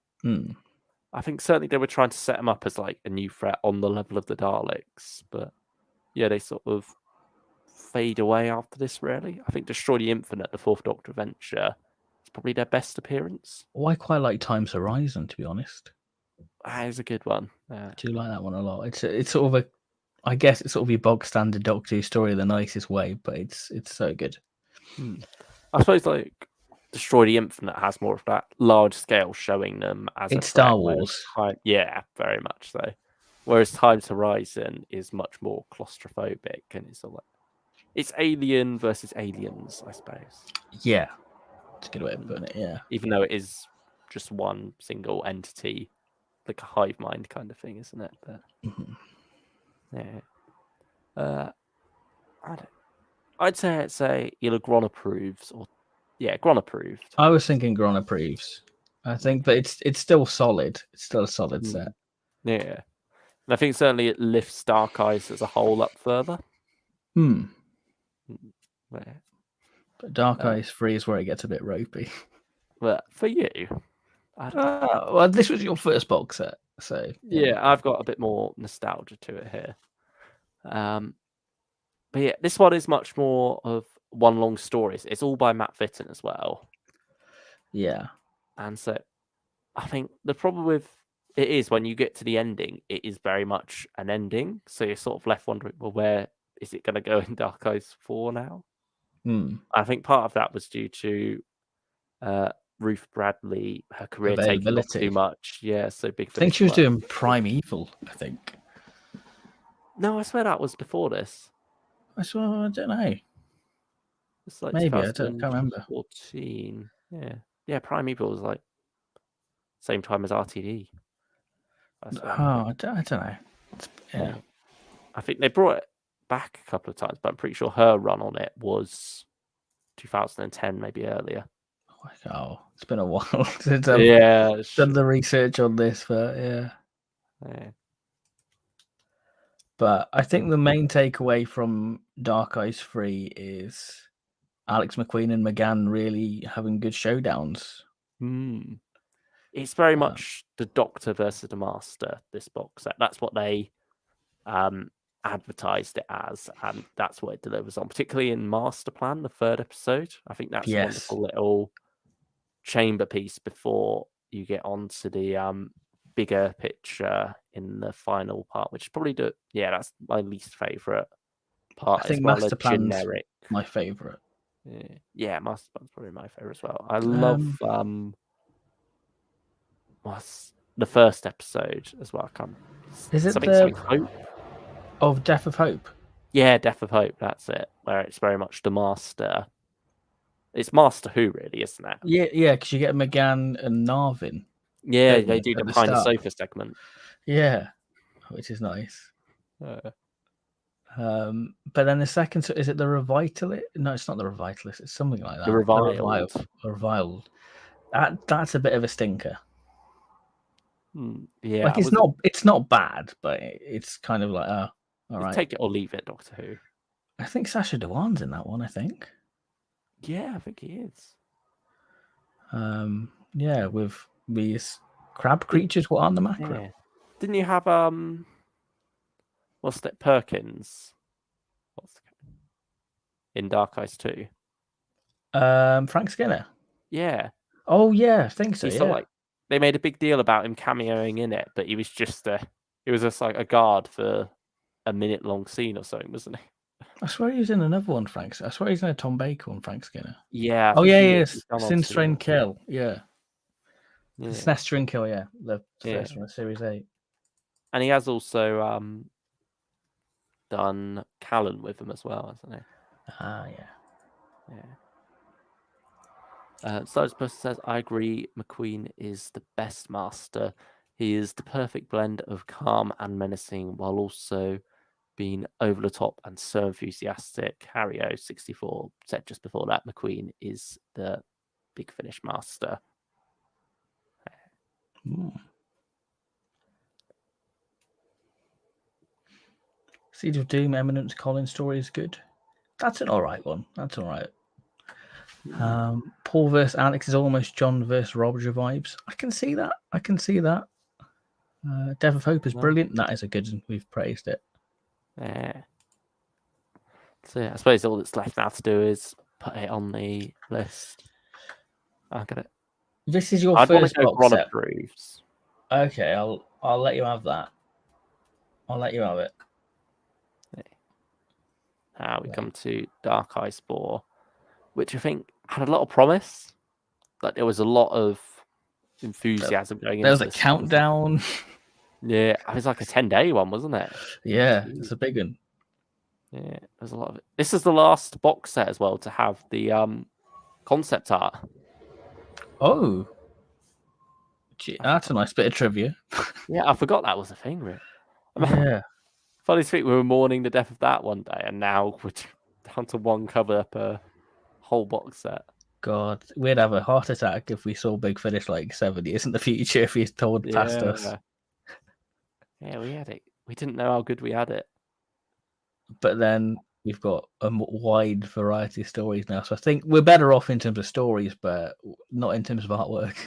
I think certainly they were trying to set them up as like a new threat on the level of the Daleks, but yeah, they sort of fade away after this, really. I think Destroy the Infinite, the Fourth Doctor adventure, is probably their best appearance. Oh, I quite like Time's Horizon, to be honest. That is a good one. I do like that one a lot. It's sort of I guess it's sort of your bog standard Doctor Who story in the nicest way, but it's so good. I suppose like Destroy the Infinite has more of that large scale showing them as it's Star Wars. Yeah, very much so. Whereas Time's Horizon is much more claustrophobic, and it's like it's alien versus aliens, I suppose. Yeah, it's a good way of putting it. Yeah, even though it is just one single entity, like a hive mind kind of thing, isn't it? But yeah, I'd say it's either Gron approves or Gron approved. I was thinking Gron approves. I think, but it's still solid. It's still a solid set. Yeah, and I think certainly it lifts Dark Eyes as a whole up further. Yeah. But Dark Eyes 3 is where it gets a bit ropey. But for you, well, this was your first box set, so yeah, I've got a bit more nostalgia to it here. But yeah, this one is much more of one long story. It's all by Matt Fitton as well. Yeah. And so I think the problem with it is when you get to the ending, it is very much an ending. So you're sort of left wondering, well, where is it going to go in Dark Eyes 4 now? I think part of that was due to Ruth Bradley, her career taking off too much. Yeah, so big. I think she was doing Primeval, I think. No, I swear that was before this. I don't know. It's like maybe I can't remember. 14. Yeah. Primeval was like same time as RTD. I don't know. Yeah, I think they brought it back a couple of times, but I'm pretty sure her run on it was 2010, maybe earlier. Oh, it's been a while since I've done the research on this, but yeah. But I think the main takeaway from Dark Eyes 3 is Alex McQueen and McGann really having good showdowns. It's very much the Doctor versus the Master, this box set. That's what they advertised it as, and that's what it delivers on, particularly in Master Plan, the 3rd episode. I think that's a wonderful little chamber piece before you get on to the bigger picture in the final part, which is probably that's my least favourite part. I think as well, Master Plan's generic. my favourite. Yeah, Master Plan's probably my favourite as well. I love what's the 1st episode as well. Is it something Hope? Of Death of Hope? Yeah, Death of Hope, that's it. Where it's very much the Master. It's Master Who, really, isn't it? Yeah, because you get McGann and Narvin. Yeah, they do the behind the sofa segment. Yeah, which is nice. But then the second, is it the Revitalist? No, it's not the Revitalist. It's something like that. The Reviled. That's a bit of a stinker. Yeah, like it's not bad, but it's kind of like, all right. Take it or leave it, Doctor Who. I think Sacha Dhawan's in that one. I think. Yeah, I think he is. Yeah, with these crab creatures. What on the macro? Yeah. Didn't you have what's that? Perkins. In Dark Eyes 2? Frank Skinner. Yeah. Oh yeah, I think so. Yeah. They made a big deal about him cameoing in it, but he was just like a guard for a minute-long scene or something, wasn't he? I swear he was in another one, Frank. I swear he's in a Tom Baker one, Frank Skinner. Yeah. Sinister and Kill. Yeah. Sinister and Kill. Yeah, the first one, Series 8. And he has also done Callan with him as well, hasn't he? Yeah. Sergeant Person says, I agree, McQueen is the best Master. He is the perfect blend of calm and menacing while also being over the top and so enthusiastic. Harry O64 said just before that, McQueen is the Big Finish Master. Seed of Doom, Eminence, Collins story is good. That's an alright one. That's alright. Paul versus Alex is almost John versus Roger vibes. I can see that. Death of Hope is brilliant. That is a good one. We've praised it. Yeah. So I suppose all that's left now to do is put it on the list. I'll get it. This is your first box set. Approves. Okay, I'll let you have that. I'll let you have it. Now we come to Dark Eyes 4, which I think had a lot of promise. Like there was a lot of enthusiasm going into it. There was a countdown. Yeah, it was like a 10-day one, wasn't it? Yeah, it's a big one. Yeah, there's a lot of it. This is the last box set as well to have the concept art. Oh. Gee, that's a nice bit of trivia. Yeah, I forgot that was a thing, really. Yeah. Funny speak, we were mourning the death of that one day, and now we're down to one cover per whole box set. God, we'd have a heart attack if we saw Big Finish like 7 years in the future if he's told past us. Yeah, we had it. We didn't know how good we had it. But then we've got a wide variety of stories now. So I think we're better off in terms of stories, but not in terms of artwork.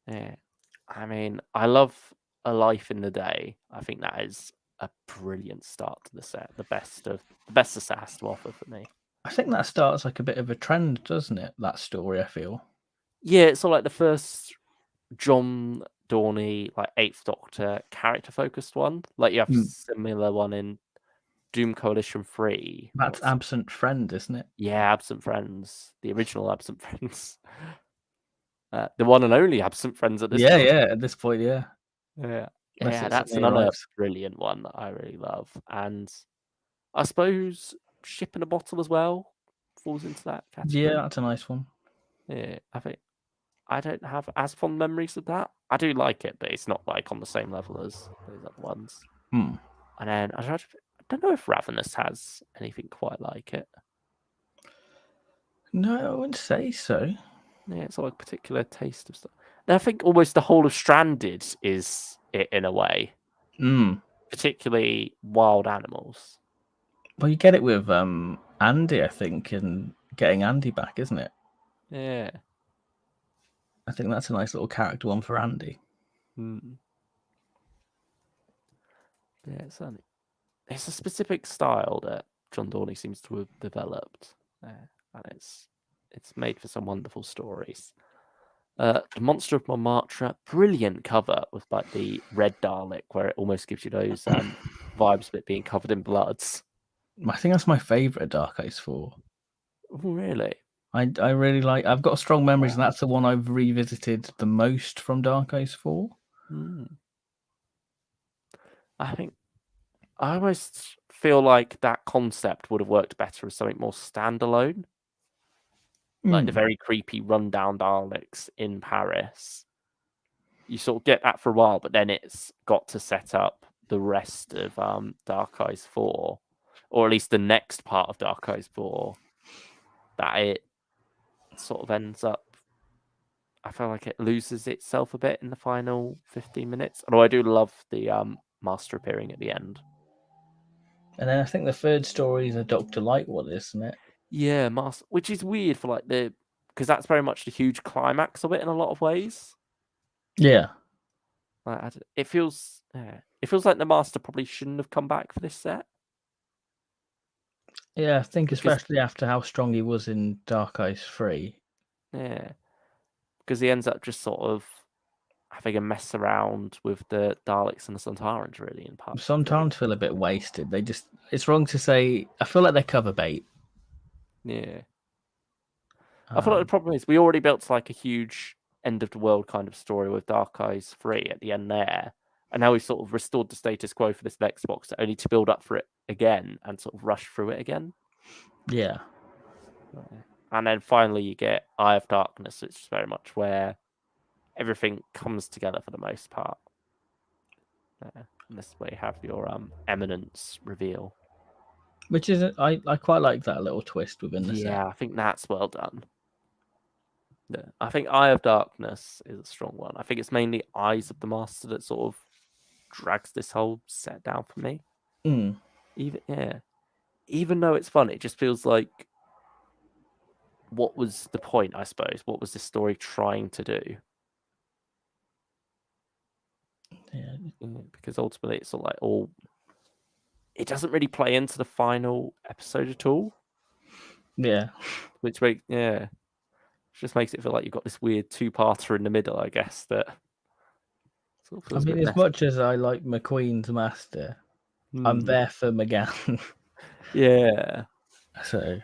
Yeah. I mean, I love A Life in the Day. I think that is a brilliant start to the set. The best the set has to offer for me. I think that starts like a bit of a trend, doesn't it? That story, I feel. Yeah, it's all like the first John Dorney, like 8th Doctor character focused one. Like you have a similar one in Doom Coalition 3. That's Absent Friend, isn't it? Yeah, Absent Friends. The original Absent Friends. The one and only Absent Friends at this point. Yeah, at this point, yeah. Yeah, that's another brilliant one that I really love. And I suppose Ship in a Bottle as well falls into that category. Yeah, that's a nice one. Yeah, I think I don't have as fond memories of that. I do like it, but it's not like on the same level as those other ones. And then I don't know if Ravenous has anything quite like it. No, I wouldn't say so. Yeah, it's like a particular taste of stuff. And I think almost the whole of Stranded is it in a way. particularly wild animals. Well, you get it with Andy, I think, and getting Andy back, isn't it? Yeah. I think that's a nice little character one for Andy. Yeah, it's a specific style that John Dorney seems to have developed, and it's made for some wonderful stories. The Monster of Montmartre, brilliant cover with like the red Dalek, where it almost gives you those vibes of it being covered in bloods. I think that's my favourite Dark Ice 4. Oh, really? I really like. I've got strong memories, and that's the one I've revisited the most from Dark Ice 4. I think I almost feel like that concept would have worked better as something more standalone. Like the very creepy rundown Daleks in Paris. You sort of get that for a while, but then it's got to set up the rest of Dark Eyes 4, or at least the next part of Dark Eyes 4, that it sort of ends up, I feel like it loses itself a bit in the final 15 minutes. Although I do love the Master appearing at the end. And then I think the third story is a Dr. Light one, isn't it? Yeah, Master, which is weird for like because that's very much the huge climax of it in a lot of ways. Yeah. Like, it feels like the Master probably shouldn't have come back for this set. Yeah, I think especially after how strong he was in Dark Ice 3. Yeah, because he ends up just sort of having a mess around with the Daleks and the Sontarans really in part. Sometimes feel a bit wasted. It's wrong to say. I feel like they're cover bait. Yeah. I feel like the problem is we already built like a huge end of the world kind of story with Dark Eyes 3 at the end there. And now we've sort of restored the status quo for this next box, only to build up for it again and sort of rush through it again. Yeah. And then finally you get Eye of Darkness, which is very much where everything comes together for the most part. And this is where you have your Eminence reveal. Which is, I quite like that little twist within the set. Yeah, I think that's well done. Yeah, I think Eye of Darkness is a strong one. I think it's mainly Eyes of the Master that sort of drags this whole set down for me. Even though it's fun, it just feels like, what was the point, I suppose? What was this story trying to do? Yeah. Because ultimately it's sort of like it doesn't really play into the final episode at all. Yeah. Which just makes it feel like you've got this weird two-parter in the middle, I guess, that sort of feels I mean, as much as I like McQueen's Master, I'm there for McGann. Yeah. So.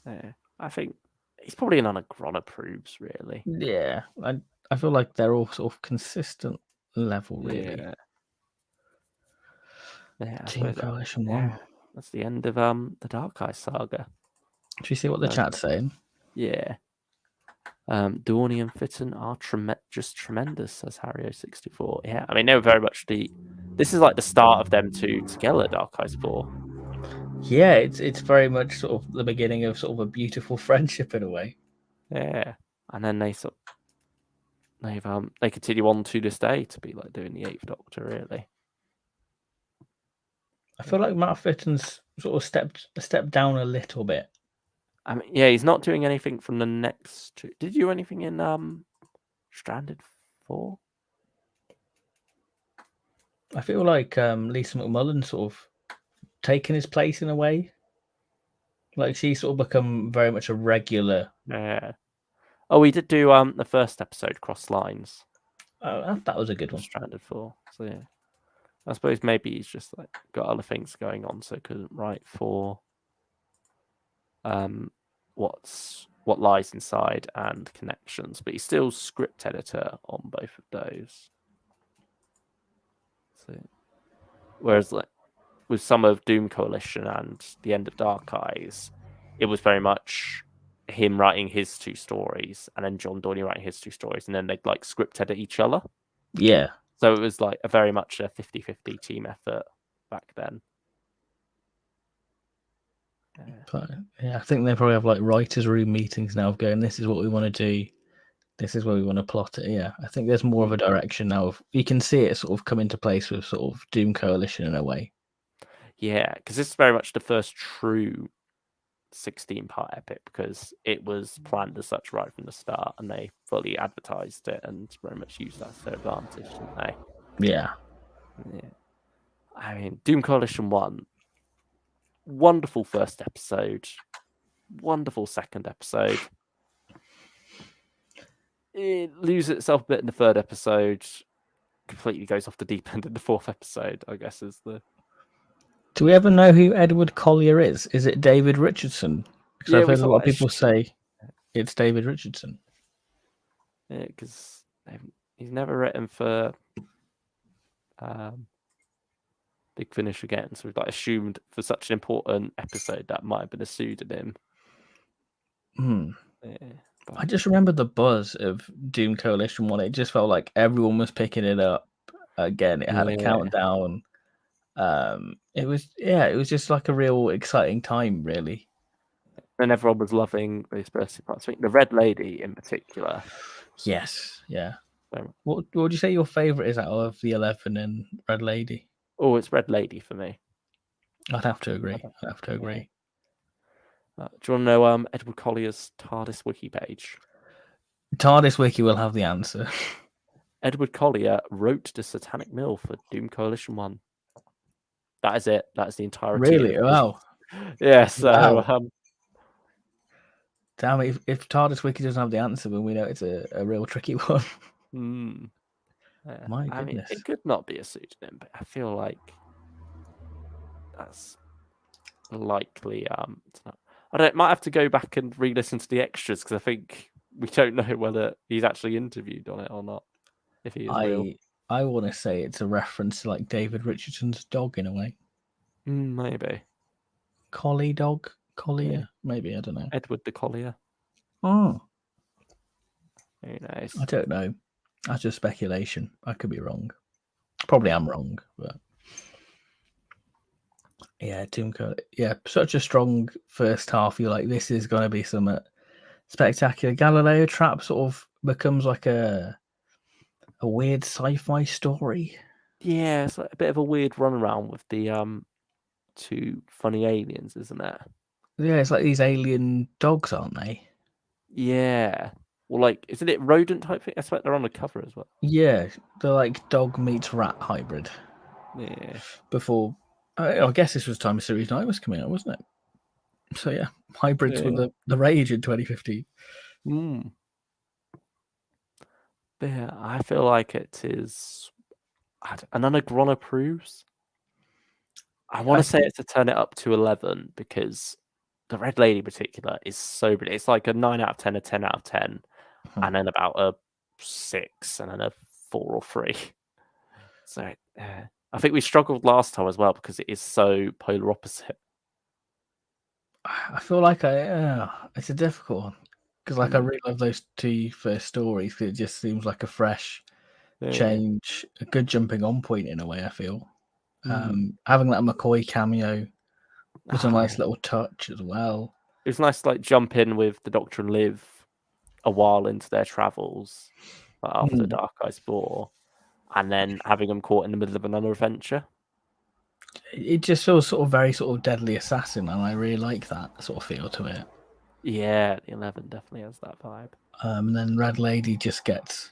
Yeah. I think he's probably an Anagron approves, really. Yeah. I feel like they're all sort of consistent level, really. Yeah. Team Coalition 1. That's the end of the Dark Eye saga. Do you see what the chat's saying? Yeah. Dorney and Fitton are just tremendous, says Harry064. Yeah, I mean, they were very much this is like the start of them two together, Dark Eyes 4. Yeah, it's very much sort of the beginning of sort of a beautiful friendship in a way. Yeah, and then they continue on to this day to be like doing the 8th Doctor, really. I feel like Matt Fitton's sort of stepped down a little bit. I mean, yeah, he's not doing anything from the next two. Did you do anything in Stranded 4? I feel like Lisa McMullen sort of taken his place in a way. Like she's sort of become very much a regular. Yeah. Oh, we did do the first episode, Cross Lines. That was a good one. Stranded 4. So yeah, I suppose maybe he's just like got other things going on, so couldn't write for what lies inside and Connections, but he's still script editor on both of those. So, whereas like with some of Doom Coalition and the End of Dark Eyes, it was very much him writing his 2 stories and then John Dorney writing his 2 stories, and then they'd like script edit each other. Yeah. So it was like a very much a 50-50 team effort back then. But, yeah, I think they probably have like writers' room meetings now of going, this is what we want to do. this is where we want to plot it. Yeah, I think there's more of a direction now. You can see it sort of come into place with sort of Doom Coalition in a way. Yeah, because this is very much the first true 16-part epic, because it was planned as such right from the start, and they fully advertised it and very much used that to their advantage, didn't they? Yeah. I mean, Doom Coalition 1, wonderful first episode, wonderful second episode. It loses itself a bit in the third episode, completely goes off the deep end in the fourth episode, I guess is the... Do we ever know who Edward Collier is? Is it David Richardson? Because I've heard a lot of people say it's David Richardson. Yeah, because he's never written for Big Finish again, so we've like assumed for such an important episode that might have been a pseudonym. Yeah, I just remember the buzz of Doom Coalition 1. It just felt like everyone was picking it up again. It had a countdown. It was just like a real exciting time, really. And everyone was loving those first parts. I think the Red Lady in particular. Yes, yeah. What would you say your favourite is out of the 11 and Red Lady? Oh, it's Red Lady for me. I'd have to agree. Do you want to know Edward Collier's TARDIS wiki page? TARDIS wiki will have the answer. Edward Collier wrote the Satanic Mill for Doom Coalition 1. That is it. That is the entirety. Really? Wow. Yeah, so... Wow. Damn it, if TARDIS wiki doesn't have the answer, then we know it's a real tricky one. My goodness. I mean, it could not be a pseudonym, but I feel like that's likely. It's not. I don't. Might have to go back and re-listen to the extras, because I think we don't know whether he's actually interviewed on it or not. If he is real. I want to say it's a reference to like David Richardson's dog in a way. Maybe. Collie dog? Collier? Yeah. Maybe, I don't know. Edward the Collier. Oh. Who knows? I don't know. That's just speculation. I could be wrong. Probably am wrong, but yeah, such a strong first half. You're like, this is going to be some spectacular. Galileo Trap sort of becomes like a weird sci-fi story. Yeah, it's like a bit of a weird runaround with the two funny aliens, isn't it? Yeah, it's like these alien dogs, aren't they? Yeah. Well, like, isn't it rodent type thing? I expect they're on the cover as well. Yeah, they're like dog meets rat hybrid. Yeah. Before, I guess this was the time Series 9 was coming out, wasn't it? So yeah, hybrids were the rage in 2015. But yeah, I feel like it is an Anagrona proves. I want to say it's to turn it up to 11, because the Red Lady in particular is so brilliant. It's like a 9 out of 10, a 10 out of 10, and then about a 6, and then a 4 or 3. So I think we struggled last time as well, because it is so polar opposite. I feel like it's a difficult one, because like I really love those two first stories, because it just seems like a fresh change, a good jumping on point in a way, I feel. Having that McCoy cameo was a nice little touch as well. It was nice to like jump in with the Doctor and Liv a while into their travels after Dark Eyes 4, and then having them caught in the middle of another adventure. It just feels sort of very sort of Deadly Assassin, and I really like that sort of feel to it. Yeah, the 11 definitely has that vibe. And then Red Lady just gets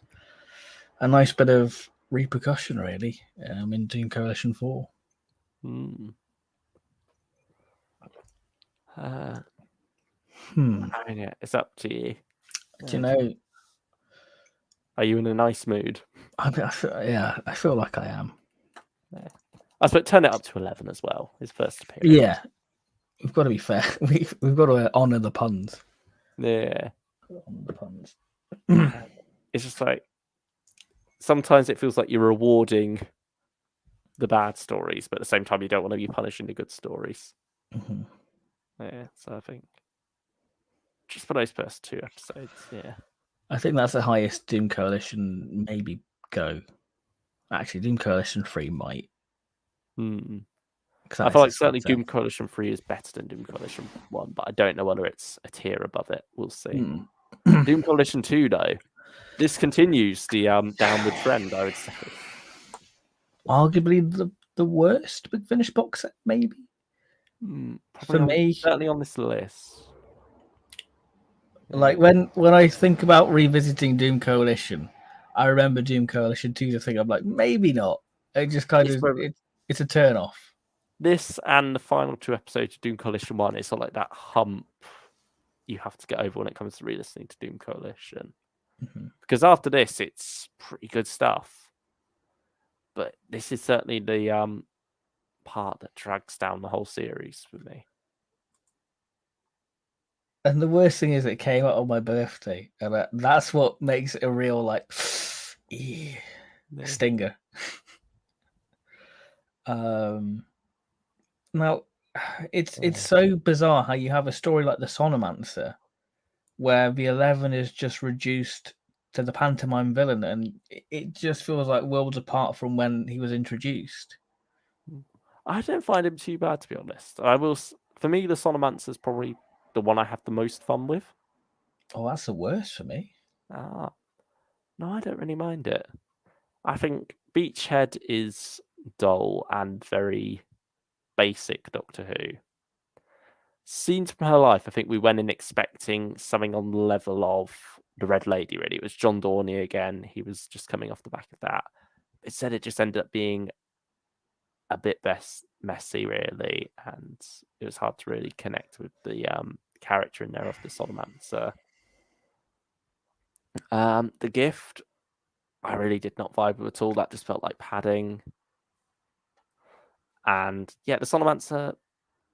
a nice bit of repercussion, really, in Doom Coalition 4. I mean, yeah, it's up to you. Do you know? Are you in a nice mood? I feel like I am. Yeah. I suppose turn it up to 11 as well. His first appearance. Yeah, we've got to be fair. We've got to honour the puns. Yeah, honour the puns. It's just like sometimes it feels like you're rewarding the bad stories, but at the same time you don't want to be punishing the good stories. Yeah, so I think just for those first 2 episodes, yeah. I think that's the highest Doom Coalition maybe go. Actually, Doom Coalition 3 might. I feel like certainly Doom Coalition 3 is better than Doom Coalition 1, but I don't know whether it's a tier above it. We'll see. Doom Coalition 2, though, This continues the downward trend, I would say. Arguably the worst Big Finish box set, maybe. For me, certainly on this list. Like when I think about revisiting Doom Coalition, I remember Doom Coalition 2 to think I'm like, maybe not. It just kind of it's a turn off. This and the final 2 episodes of Doom Coalition 1, it's not like that hump you have to get over when it comes to re-listening to Doom Coalition. Because after this, it's pretty good stuff. But this is certainly the part that drags down the whole series for me. And the worst thing is it came out on my birthday. And that's what makes it a real, like, stinger. Now, it's so bizarre how you have a story like the Sonomancer, where the 11 is just reduced to the pantomime villain, and it just feels like worlds apart from when he was introduced. I don't find him too bad, to be honest. For me, the Sonomancer is probably the one I have the most fun with. Oh, that's the worst for me. No, I don't really mind it. I think Beachhead is dull and very basic Doctor Who. Scenes from Her Life, I think we went in expecting something on the level of the Red Lady, really. It was John Dorney again. He was just coming off the back of that. Instead, it just ended up being a bit messy, really, and it was hard to really connect with the character in there of the Sonomancer. The Gift, I really did not vibe with at all. That just felt like padding. And yeah, the Sonomancer,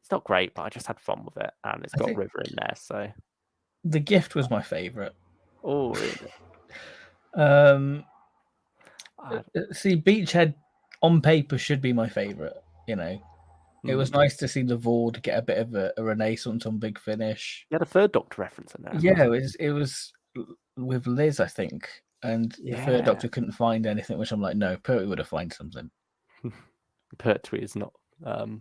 it's not great, but I just had fun with it, and it's got River in there, so. The Gift was my favourite. Oh, really? See, Beachhead on paper should be my favourite, you know. It was nice to see the Vord get a bit of a renaissance on Big Finish. You had a third Doctor reference in there. Yeah, it was with Liz, I think, and the third Doctor couldn't find anything, which I'm like, no, Pertwee would have found something. Pertwee is not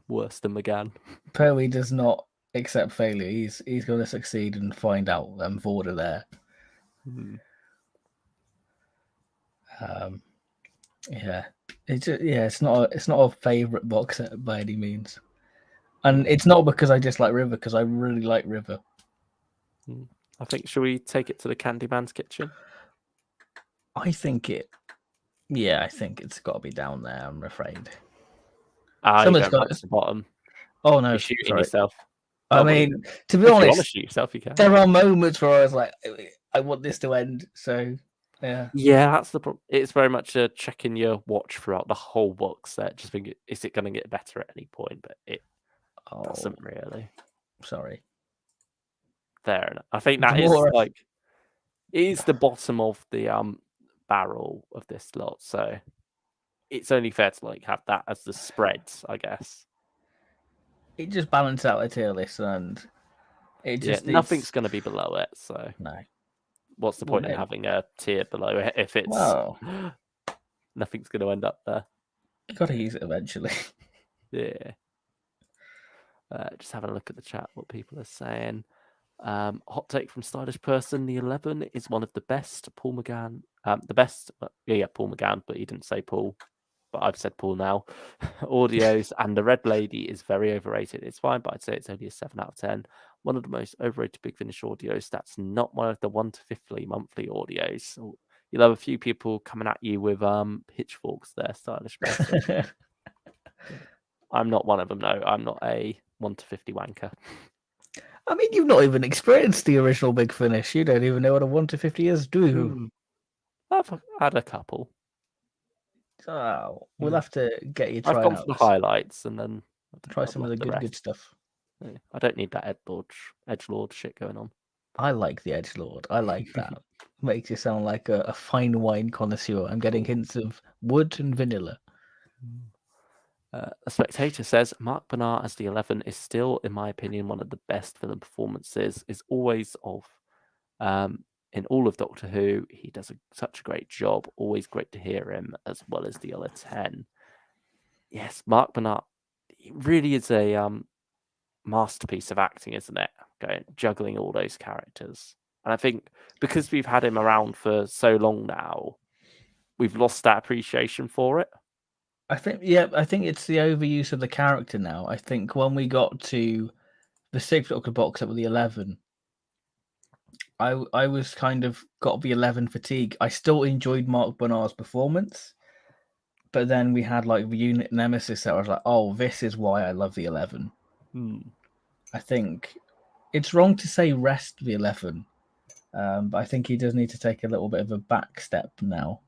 worse than McGann. Pertwee does not accept failure. He's going to succeed and find out Vord are there. Yeah, it's not a favorite box set by any means, and it's not because I dislike River, because I really like River. I think, shall we take it to the Candyman's kitchen? I think it's got to be down there, I'm afraid. Someone's got it to the bottom. Oh no, you're shooting yourself. I mean, to be honest, if you want to shoot yourself, you can. There are moments where I was like, I want this to end. So yeah, that's the problem. It's very much a checking your watch throughout the whole box set. Just think, is it going to get better at any point? But it doesn't really. Sorry. Fair enough. I think that is the bottom of the barrel of this lot. So it's only fair to have that as the spreads, I guess. It just balances out a tier list, and it just nothing's going to be below it. So no. What's the point in having a tier below it if it's nothing's going to end up there? You got to use it eventually. Yeah. Just having a look at the chat, what people are saying. Hot take from Stylish Person: the 11 is one of the best. Paul McGann, the best. Paul McGann, but he didn't say Paul. But I've said Paul now. Audios and the Red Lady is very overrated. It's fine, but I'd say it's only a 7 out of 10. One of the most overrated Big Finish audios. That's not one of the 1 to 50 monthly audios. So you'll have a few people coming at you with pitchforks there, Stylish Person. I'm not one of them, no. I'm not a 1 to 50 wanker. I mean, you've not even experienced the original Big Finish. You don't even know what a 1 to 50 is, do you? I've had a couple. Oh, we'll have to get you trying. I've gone for the highlights and then try some of the good stuff. I don't need that edgelord shit going on. I like the edgelord. I like that. Makes you sound like a fine wine connoisseur. I'm getting hints of wood and vanilla. A spectator says Mark Bernard as the 11 is still, in my opinion, one of the best villain performances. Is always in all of Doctor Who. He does such a great job. Always great to hear him, as well as the other 10. Yes, Mark Bernard, he really is a masterpiece of acting, isn't it? Juggling all those characters. And I think because we've had him around for so long now, we've lost that appreciation for it. I think it's the overuse of the character now. I think when we got to the 6th Doctor box set with the 11, I was kind of got the 11 fatigue. I still enjoyed Mark Bernard's performance, but then we had like the unit Nemesis that I was like, oh, this is why I love the 11. I think it's wrong to say rest the 11, but I think he does need to take a little bit of a back step now.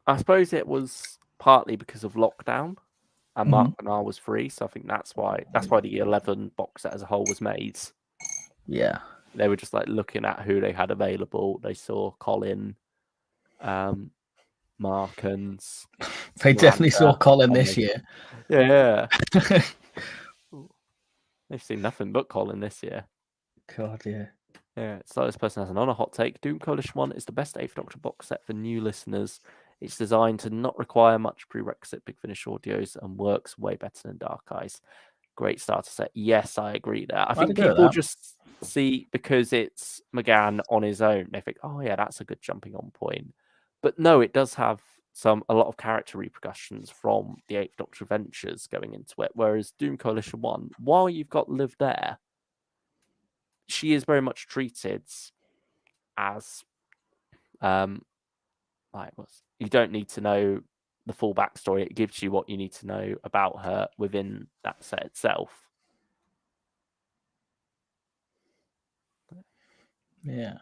I suppose it was partly because of lockdown, and Mark Bernard was free, so I think that's why the 11 box set as a whole was made. Yeah, they were just like looking at who they had available. They saw Colin, Markins. They definitely saw Colin this year. Yeah. They've seen nothing but Colin this year. God, yeah. Yeah, so this person has another hot take. Doom Coalition 1 is the best 8th Doctor box set for new listeners. It's designed to not require much prerequisite Big Finish audios and works way better than Dark Eyes. Great starter set. Yes, I agree there. I think people just see, because it's McGann on his own, they think, oh yeah, that's a good jumping on point. But no, it does have a lot of character repercussions from the 8th Doctor adventures going into it. Whereas Doom Coalition 1, while you've got Liv there, she is very much treated as you don't need to know the full backstory. It gives you what you need to know about her within that set itself. Yeah.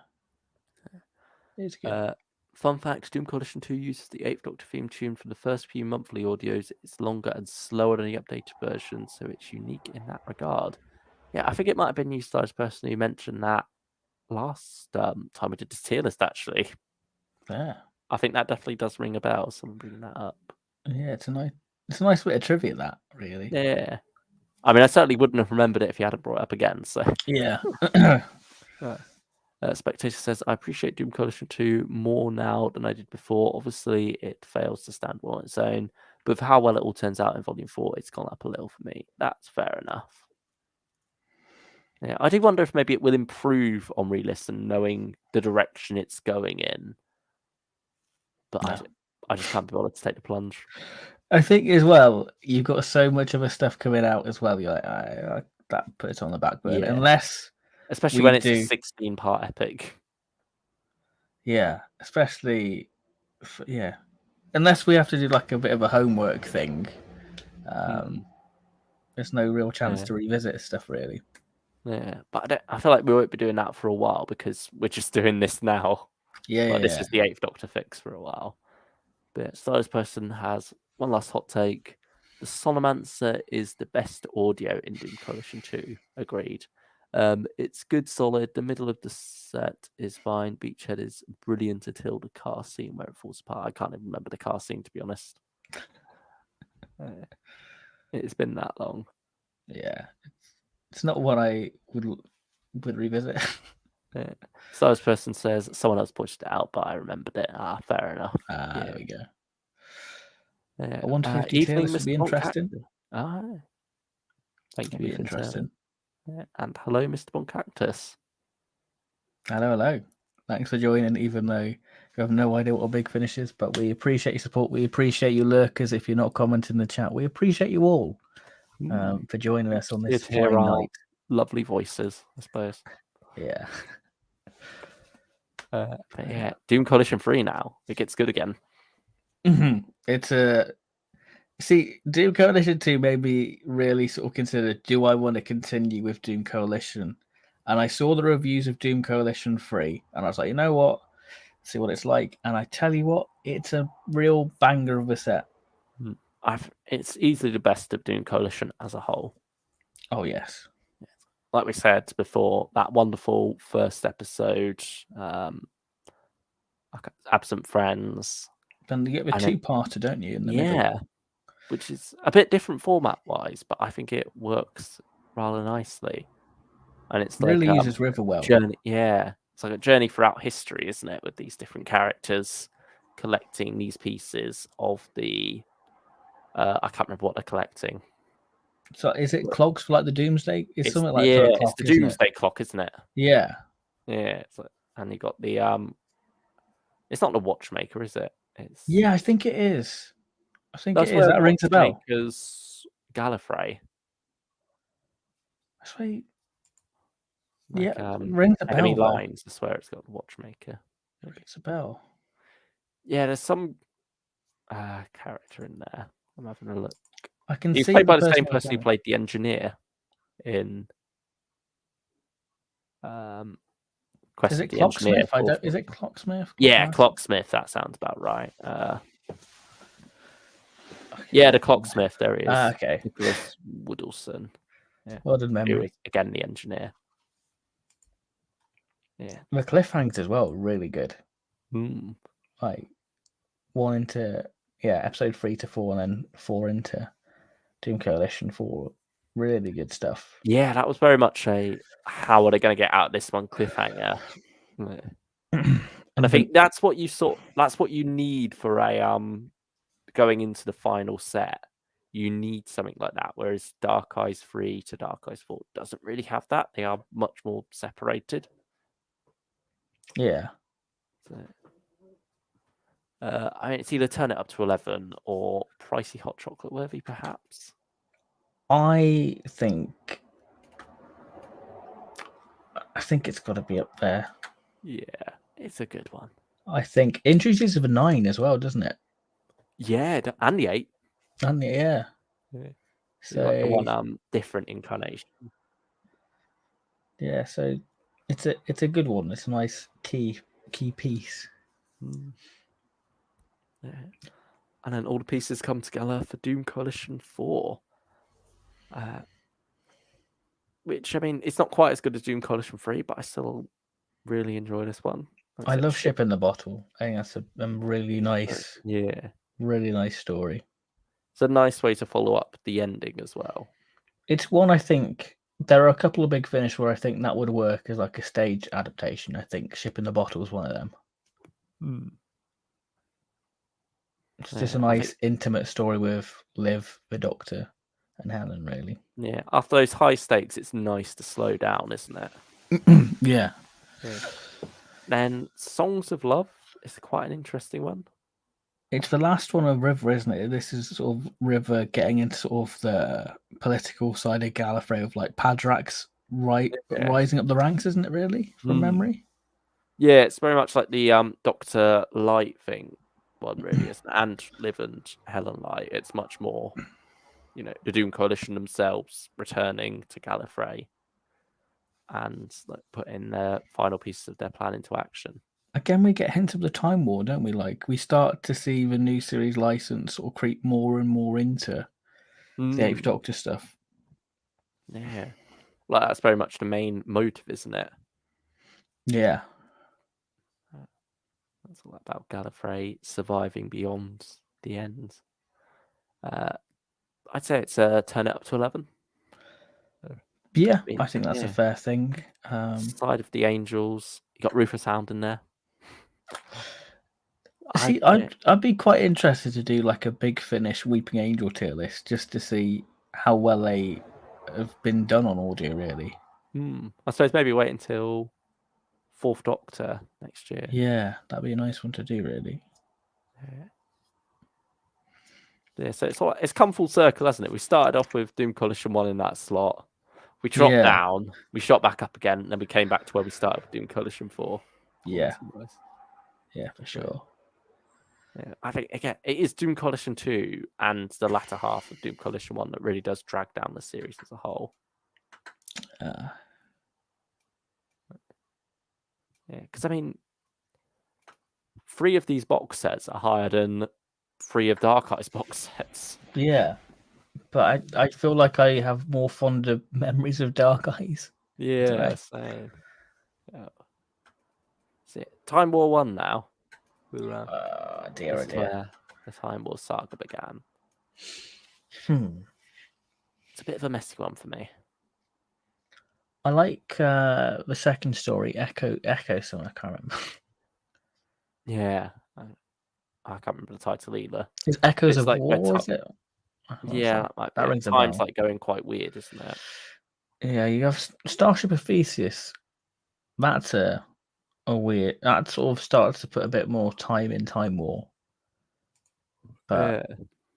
It's good. Fun fact, Doom Coalition 2 uses the 8th Doctor theme tune for the first few monthly audios. It's longer and slower than the updated version, so it's unique in that regard. Yeah, I think it might have been you, Stars, person who mentioned that last time we did this tier list, actually. Yeah. I think that definitely does ring a bell, someone bringing that up. Yeah, it's a nice bit of trivia, that, really. Yeah. I mean, I certainly wouldn't have remembered it if you hadn't brought it up again, so... Yeah. Spectator says, I appreciate Doom Coalition 2 more now than I did before. Obviously, it fails to stand well on its own, but for how well it all turns out in Volume 4, it's gone up a little for me. That's fair enough. Yeah, I do wonder if maybe it will improve on re-listen, knowing the direction it's going in. But no. I just can't be bothered to take the plunge. I think as well, you've got so much other stuff coming out as well. You're like, that puts it on the back burner. Yeah. Unless... Especially when it's a 16-part epic. Yeah, especially... Yeah. Unless we have to do like a bit of a homework thing. There's no real chance to revisit stuff, really. Yeah, but I feel like we won't be doing that for a while because we're just doing this now. Yeah, This is the 8th Doctor fix for a while. But Stars person has one last hot take. The Solomancer is the best audio in Doom Coalition 2. Agreed. It's good, solid. The middle of the set is fine. Beachhead is brilliant until the car scene where it falls apart. I can't even remember the car scene, to be honest. It's been that long. Yeah. It's not what I would revisit. Yeah. Stars person says, someone else pushed it out, but I remembered it. Fair enough. There we go. Yeah. A 150 tier list would be interesting. Thank you. Interesting. Yeah. And hello, Mr. Boncactus. Hello. Thanks for joining, even though you have no idea what a Big Finish is, but we appreciate your support. We appreciate you lurkers. If you're not commenting in the chat, we appreciate you all for joining us on this fine night. Lovely voices, I suppose. Yeah. But yeah, Doom Coalition 3 now. It gets good again. It's See, Doom Coalition 2 made me really sort of consider, do I want to continue with Doom Coalition? And I saw the reviews of Doom Coalition 3, and I was like, you know what? See what it's like. And I tell you what, it's a real banger of a set. It's easily the best of Doom Coalition as a whole. Oh, yes. Like we said before, that wonderful first episode, Absent Friends. Then you get the two-parter, don't you? In the middle. Which is a bit different format-wise, but I think it works rather nicely. And it's really like uses River well. Journey, it's like a journey throughout history, isn't it? With these different characters collecting these pieces of the. I can't remember what they're collecting. So is it clocks for like the Doomsday? It's something like it's clock, the Doomsday clock, isn't it? Yeah. Yeah, and you got the it's not the watchmaker, is it? It's Yeah, I think it is. I think it that's is. where That rings a bell. watchmakers Gallifrey. That's why. Like Yeah, rings a enemy bell though. lines, I swear it's got the watchmaker. Rings a bell. Yeah, there's some character in there. I'm having a look. I can He's see played the by the same person person who played the engineer in Quest Is of it the Engineer. Clocksmith? Is it Clocksmith? Yeah, Clocksmith. That sounds about right. Yeah, the Clocksmith. There he is. Okay. Nicholas Woodleston. Yeah. Well done, Who memory. is again the engineer. Yeah. The cliffhangers as well, really good. Mm. Like 1 into episode 3 to 4, and then 4 into Doom Coalition 4. Really good stuff. Yeah, that was very much a how are they going to get out of this one cliffhanger. And I think that's what you need for a going into the final set. You need something like that. Whereas Dark Eyes 3 to Dark Eyes 4 doesn't really have that. They are much more separated. Yeah. So, I mean, it's either turn it up to 11 or pricey hot chocolate worthy, perhaps. I think it's got to be up there. Yeah, it's a good one. I think introduces a 9 as well, doesn't it? Yeah, and the 8. And yeah. So like the one different incarnation. Yeah, so it's a good one. It's a nice key piece. Yeah. And then all the pieces come together for Doom Coalition 4. Which, I mean, it's not quite as good as Doom Coalition 3, but I still really enjoy this one. I love Ship in the Bottle. I think that's a really nice, really nice story. It's a nice way to follow up the ending as well. It's one I think there are a couple of Big Finish where I think that would work as like a stage adaptation. I think Ship in the Bottle is one of them. It's just a nice, intimate story with Liv, the Doctor, and Helen, really. Yeah, after those high stakes, it's nice to slow down, isn't it? Yeah. Then Songs of Love is quite an interesting one. It's the last one of River, isn't it? This is sort of River getting into sort of the political side of Gallifrey of like Padrak's rising up the ranks, isn't it, really, from memory? Yeah, it's very much like the Dr. Light thing one, really, isn't it? And Liv and Helen Light. It's much more, the Doom Coalition themselves returning to Gallifrey and like putting their final pieces of their plan into action. Again, we get hints of the Time War, don't we? Like, we start to see the new series license or creep more and more into the Eighth Doctor stuff. Yeah. Like, that's very much the main motive, isn't it? Yeah. That's all about Gallifrey surviving beyond the end. I'd say it's turn it up to 11. Yeah, I think that's a fair thing. Side of the Angels. You got Rufus Hound in there. See, I'd be quite interested to do like a Big Finish Weeping Angel tier list just to see how well they have been done on audio, really. I suppose maybe wait until 4th Doctor next year. Yeah, that'd be a nice one to do, really. Yeah, so it's come full circle, hasn't it? We started off with Doom Coalition 1 in that slot. We dropped down, we shot back up again, and then we came back to where we started with Doom Coalition 4. Yeah. Yeah, for sure. Yeah, I think, again, it is Doom Coalition 2 and the latter half of Doom Coalition 1 that really does drag down the series as a whole. Yeah, because, I mean, 3 of these box sets are higher than 3 of Dark Eyes box sets. Yeah. But I feel like I have more fonder memories of Dark Eyes. Yeah, same. See, Time War 1 now. Dear. Where the Time War saga began. It's a bit of a messy one for me. I like the second story, Echo something, I can't remember. Yeah. I can't remember the title either. It's Echoes of War, is it? Yeah, that rings a bell. Time's like going quite weird, isn't it? Yeah, you have Starship of Theseus That's a weird. That sort of starts to put a bit more time in Time War, but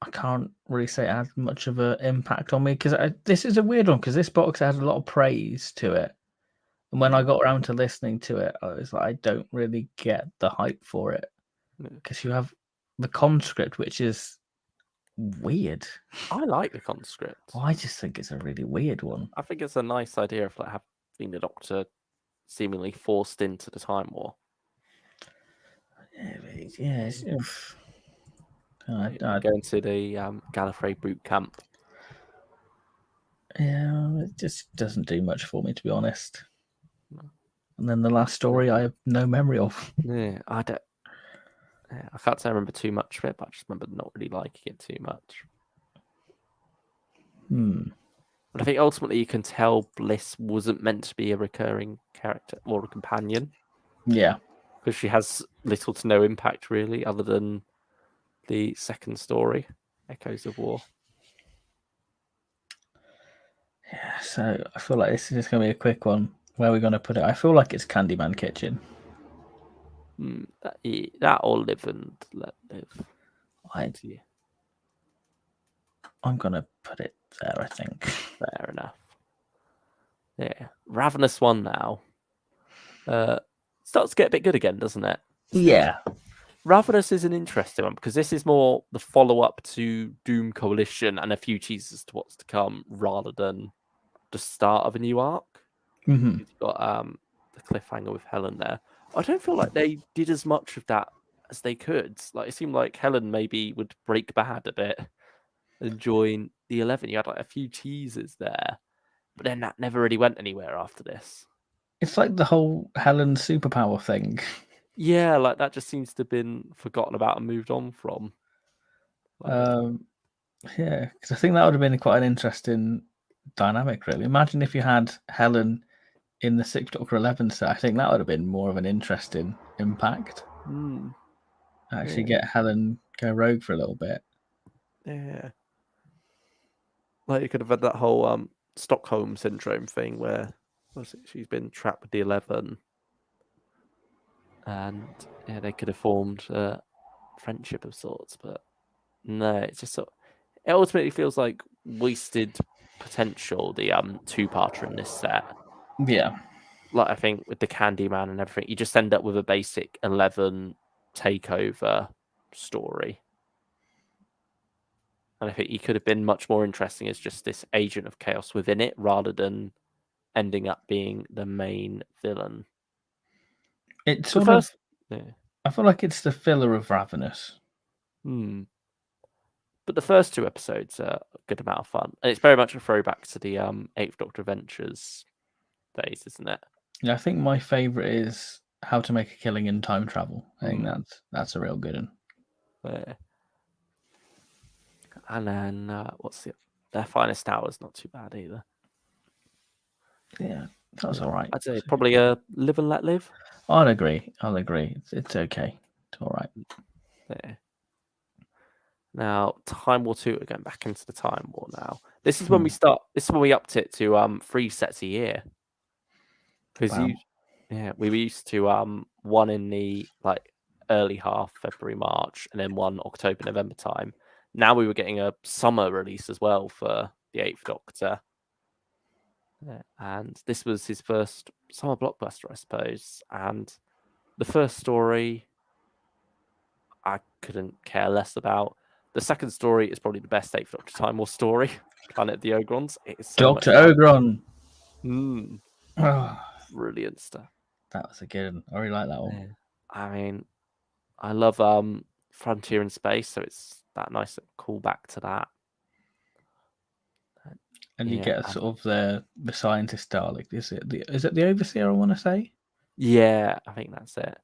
I can't really say it had much of an impact on me because this is a weird one because this box has a lot of praise to it, and when I got around to listening to it, I was like, I don't really get the hype for it because you have the conscript, which is weird. I like the conscript. I just think it's a really weird one. I think it's a nice idea of like having the Doctor seemingly forced into the Time War. Yeah, Going to the Gallifrey boot camp. Yeah, it just doesn't do much for me, to be honest. No. And then the last story, I have no memory of. Yeah, I don't. Yeah, I can't say I remember too much of it, but I just remember not really liking it too much. But I think ultimately you can tell Bliss wasn't meant to be a recurring character or a companion. Yeah. Because she has little to no impact, really, other than the second story, Echoes of War. Yeah, so I feel like this is just going to be a quick one. Where are we going to put it? I feel like it's Candyman Kitchen. That or Live and Let Live. I'm going to put it there, I think. Fair enough. Yeah. Ravenous one now. Starts to get a bit good again, doesn't it? Yeah. Ravenous is an interesting one because this is more the follow-up to Doom Coalition and a few teasers to what's to come rather than the start of a new arc. Mm-hmm. You've got the cliffhanger with Helen there. I don't feel like they did as much of that as they could. Like it seemed like Helen maybe would break bad a bit and join the 11. You had like a few teasers there, but then that never really went anywhere after this. It's like the whole Helen superpower thing. Yeah, like that just seems to have been forgotten about and moved on from. Yeah, because I think that would have been quite an interesting dynamic, really. Imagine if you had Helen in the 6th Doctor 11 set. I think that would have been more of an interesting impact. Actually get Helen go rogue for a little bit. Yeah. Like you could have had that whole Stockholm syndrome thing where she's been trapped with the 11. And yeah, they could have formed a friendship of sorts, but no, it's just it ultimately feels like wasted potential, the two-parter in this set. Yeah. Like I think with the Candyman and everything, you just end up with a basic 11 takeover story. And I think he could have been much more interesting as just this agent of chaos within it rather than ending up being the main villain. It's sort of. I feel like it's the filler of Ravenous. But the first two episodes are a good amount of fun. And it's very much a throwback to the 8th Doctor Adventures days, isn't it? Yeah, I think my favourite is How to Make a Killing in Time Travel. I think that's a real good one. Yeah. And then what's Their Finest Hour is not too bad either. Yeah, that was all right. I'd say probably a Live and Let Live. I'll agree. It's okay. It's all right. Yeah. Now, Time War 2, we're going back into the Time War now. This is when we start. This is when we upped it to 3 sets a year. Because we were used to one in the early half, February, March, and then one October, November time. Now we were getting a summer release as well for the 8th Doctor. And this was his first summer blockbuster, I suppose. And the first story, I couldn't care less about. The second story is probably the best 8th Doctor Time War story, Planet of the Ogrons. It is so Dr. Ogron. Brilliant stuff. That was a good one. I really like that one. Yeah. I mean, I love Frontier in Space, so it's that nice callback to that. And you get sort of the scientist Dalek. Is it the Overseer? I want to say. Yeah, I think that's it.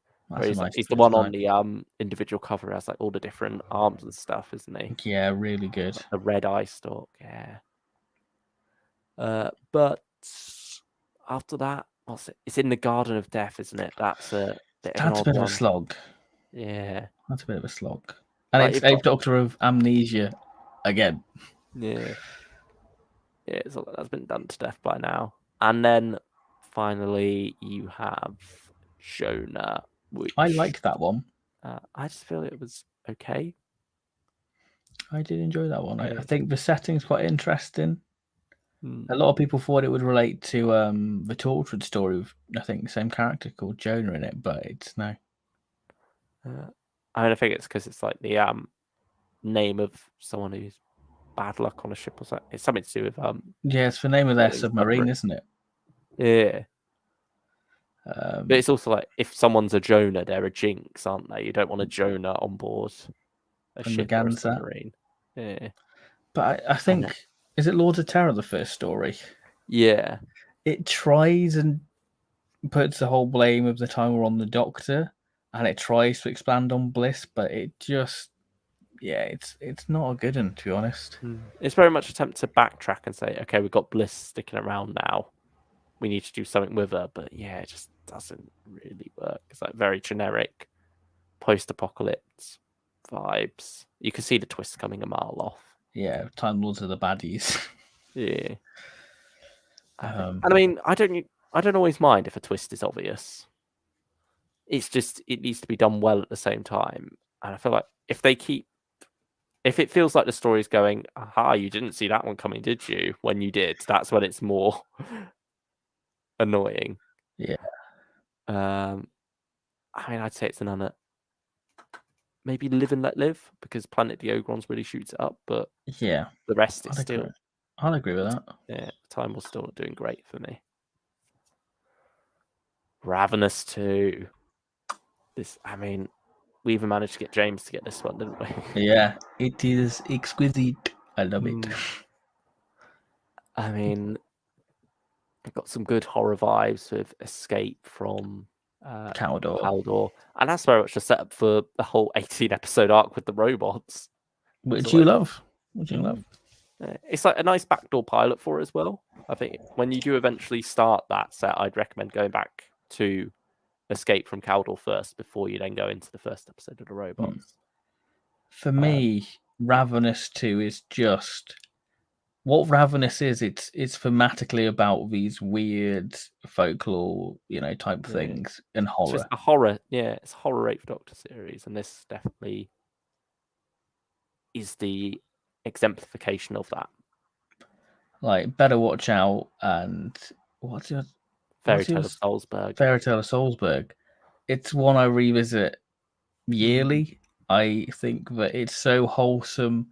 He's the one on the individual cover, has all the different arms and stuff, isn't he? Yeah, really good. The red eye stalk, yeah. But after that, what's it? It's in the Garden of Death, isn't it? That's a bit of a slog. Yeah, that's a bit of a slog. And it's 8th Doctor of Amnesia again. Yeah, that's been done to death by now. And then finally, you have Jonah, which I like that one. I just feel it was okay. I did enjoy that one. I Yeah. think the setting's quite interesting. Hmm. A lot of people thought it would relate to the Torchwood story with, I think, the same character called Jonah in it, but it's no. I think it's because it's like the name of someone who's bad luck on a ship or something. It's something to do with Yeah, it's the name of their sailing submarine, isn't it? Yeah. But it's also like if someone's a Jonah, they're a jinx, aren't they? You don't want a Jonah on board a And ship or a McGann's that. submarine. Yeah. But I think, is it Lords of Terror, the first story? Yeah. It tries and puts the whole blame of the timer on the Doctor, and it tries to expand on Bliss, but it just, yeah, it's not a good one, to be honest. It's very much an attempt to backtrack and say, okay, we've got Bliss sticking around now. We need to do something with her. But yeah, it just doesn't really work. It's like very generic post-apocalypse vibes. You can see the twist coming a mile off. Yeah, Time Lords are the baddies. Yeah. And I mean, I don't always mind if a twist is obvious. It's just it needs to be done well at the same time. And I feel like if it feels like the story's going, aha, you didn't see that one coming, did you? When you did, that's when it's more annoying. Yeah. I mean, I'd say it's an maybe Live and Let Live, because Planet of the Ogrons really shoots it up, but Yeah, the rest is still. I'll agree with that. Yeah, Time was still not doing great for me. Ravenous 2. I mean, we even managed to get James to get this one, didn't we? Yeah, it is exquisite. I love it. I mean, I got some good horror vibes with Escape from Caldor. And that's very much a setup for the whole 18-episode arc with the robots. Which you love. It's like a nice backdoor pilot for it as well. I think when you do eventually start that set, I'd recommend going back to Escape from Caldor first before you then go into the first episode of the robots. For me, Ravenous 2 is just what Ravenous is. It's thematically about these weird folklore, type things and horror. It's just a horror, it's a horror Eighth Doctor series, and this definitely is the exemplification of that. Like Better Watch Out and what's your Fairy Tale of Salzburg. Fairy Tale of Salzburg. It's one I revisit yearly. I think that it's so wholesome.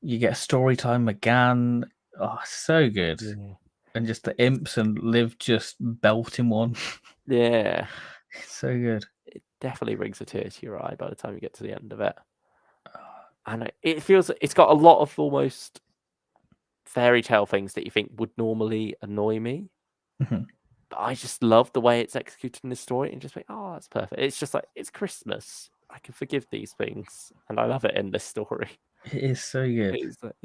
You get story time McGann. Oh, so good. Yeah. And just the imps and Liv just belting one. Yeah. It's so good. It definitely brings a tear to your eye by the time you get to the end of it. And it feels it's got a lot of almost fairy tale things that you think would normally annoy me. But I just love the way it's executed in this story and just think, oh, that's perfect. It's just like, it's Christmas. I can forgive these things. And I love it in this story. It is so good. It's like,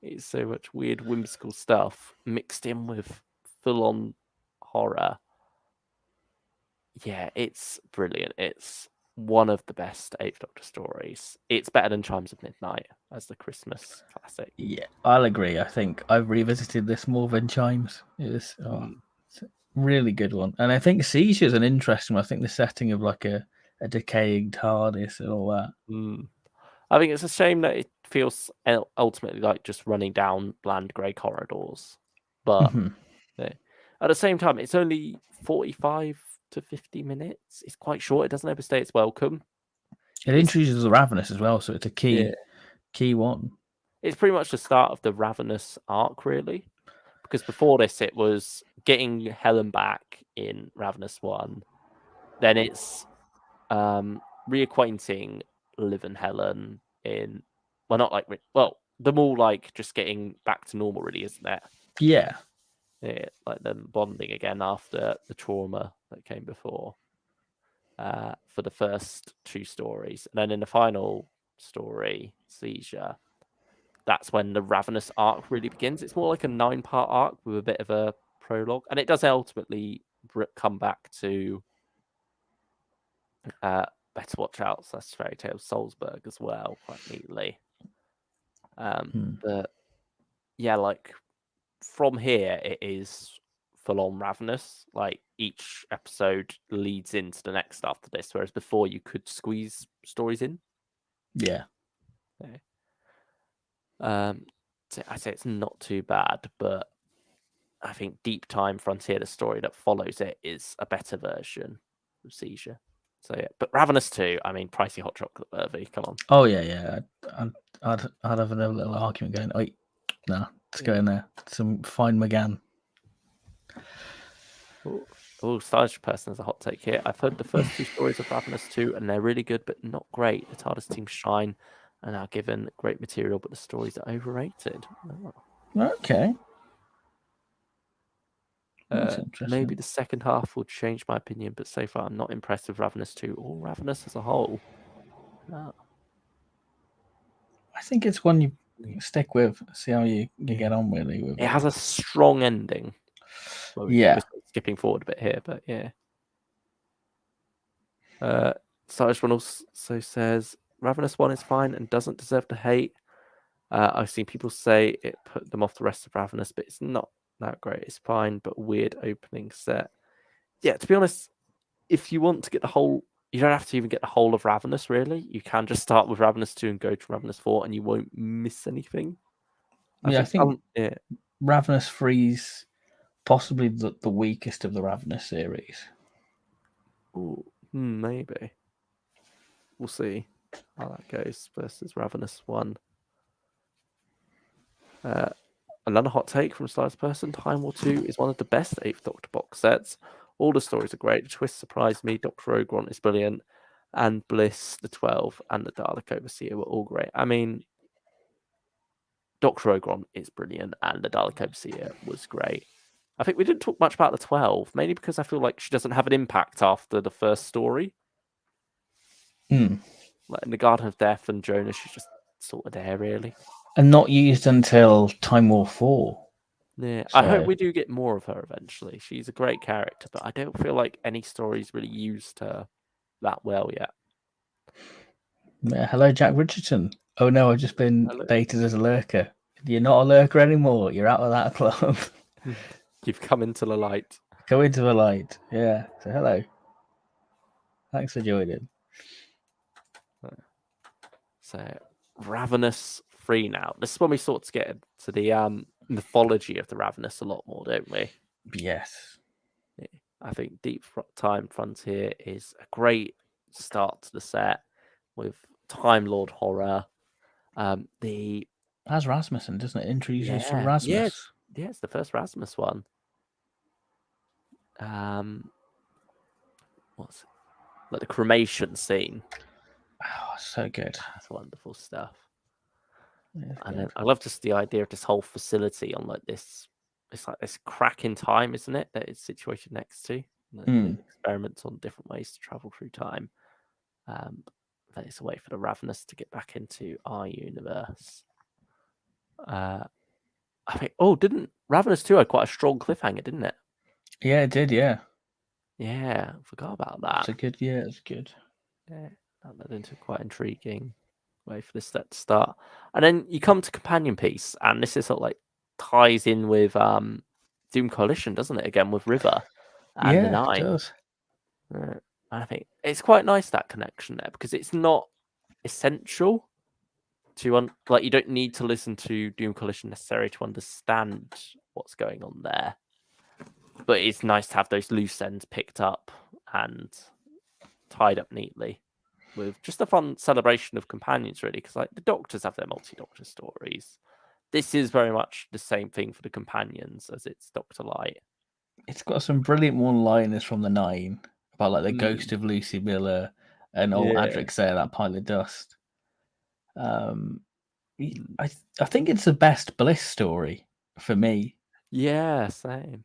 it's so much weird, whimsical stuff mixed in with full-on horror. Yeah, it's brilliant. It's one of the best Eighth Doctor stories. It's better than Chimes of Midnight as the Christmas classic. Yeah, I'll agree. I think I've revisited this more than Chimes. It's a really good one. And I think Seizure's an interesting one. I think the setting of like a decaying TARDIS and all that. I think it's a shame that it feels ultimately like just running down bland grey corridors. But at the same time, it's only 45 to 50 minutes. It's quite short. It doesn't overstay its welcome. It introduces the Ravenous as well, so it's a key one. It's pretty much the start of the Ravenous arc, really. Because before this, it was getting Helen back in Ravenous 1. Then it's reacquainting Liv and Helen in... Well, not like... Well, them all like just getting back to normal, really, isn't it? Yeah. Yeah, like them bonding again after the trauma that came before for the first two stories. And then in the final story, Seizure, that's when the Ravenous arc really begins. It's more like a 9-part arc with a bit of a prologue. And it does ultimately come back to Better Watch Out. So that's Fairy Tale of Salzburg as well, quite neatly. But yeah, like from here, it is full on Ravenous. Like each episode leads into the next after this, whereas before you could squeeze stories in. Yeah. So I say it's not too bad, but I think Deep Time Frontier, the story that follows it, is a better version of Seizure. So yeah, but Ravenous 2, I mean, pricey hot chocolate worthy. Come on. Oh yeah. I'd have another little argument going. Wait, no, let's go in there. Some fine McGann. Oh, Stylish Person has a hot take here. I've heard the first 2 stories of Ravenous 2, and they're really good, but not great. The TARDIS team shine and are given great material, but the stories are overrated. Oh. Okay. That's interesting. Maybe the second half will change my opinion, but so far I'm not impressed with Ravenous 2 or Ravenous as a whole. I think it's one you stick with, see how you get on really with it. Has a strong ending. Well, we're skipping forward a bit here, but yeah. Stylish One also says Ravenous 1 is fine and doesn't deserve to hate. I've seen people say it put them off the rest of Ravenous, but it's not that great. It's fine, but weird opening set. Yeah, to be honest, if you want to get the whole, you don't have to even get the whole of Ravenous, really. You can just start with Ravenous 2 and go to Ravenous 4, and you won't miss anything. I think Ravenous 3's possibly the weakest of the Ravenous series. Ooh, maybe. We'll see how that goes versus Ravenous 1. Another hot take from Slice Person, Time War 2 is one of the best 8th Doctor box sets. All the stories are great. The twist surprised me. Dr. Ogron is brilliant. And Bliss, the 12, and the Dalek Overseer were all great. I mean, Dr. Ogron is brilliant, and the Dalek Overseer was great. I think we didn't talk much about the 12, mainly because I feel like she doesn't have an impact after the first story. Like in the Garden of Death and Jonah, she's just sort of there, really. And not used until Time War 4. Yeah, so I hope we do get more of her eventually. She's a great character, but I don't feel like any stories really used her that well yet. Yeah, hello, Jack Richardson. Oh no, I've just been baited as a lurker. You're not a lurker anymore. You're out of that club. You've come into the light. Go into the light. Yeah. So hello. Thanks for joining. So Ravenous 3 now. This is when we sort of get to the mythology of the Ravenous a lot more, don't we? Yes. Yeah. I think Deep Time Frontier is a great start to the set with Time Lord horror. Has Rasmussen, doesn't it? Introduces Rasmus. Yeah, it's the first Rasmus one. What's it? Like the cremation scene. Oh, so good. That's wonderful stuff. And then I love just the idea of this whole facility on like this. It's like this crack in time, isn't it? That it's situated next to. Experiments on different ways to travel through time. That is a way for the Ravenous to get back into our universe. I think. Oh, didn't Ravenous 2 had quite a strong cliffhanger, didn't it? Yeah, it did. Yeah. Yeah, I forgot about that. It's a good. Yeah, it's good. Yeah, that led into quite intriguing way for this set to start. And then you come to Companion Piece, and this is sort of like ties in with Doom Coalition, doesn't it? Again with River and the Nine. It does. I think it's quite nice that connection there because it's not essential to like you don't need to listen to Doom Coalition necessarily to understand what's going on there. But it's nice to have those loose ends picked up and tied up neatly with just a fun celebration of companions, really, because like the Doctors have their multi-Doctor stories. This is very much the same thing for the companions as it's Dr. Light. It's got some brilliant one-liners from the Nine about like the ghost of Lucy Miller and old Adric saying that pile of dust. I think it's the best Bliss story for me. Yeah, same.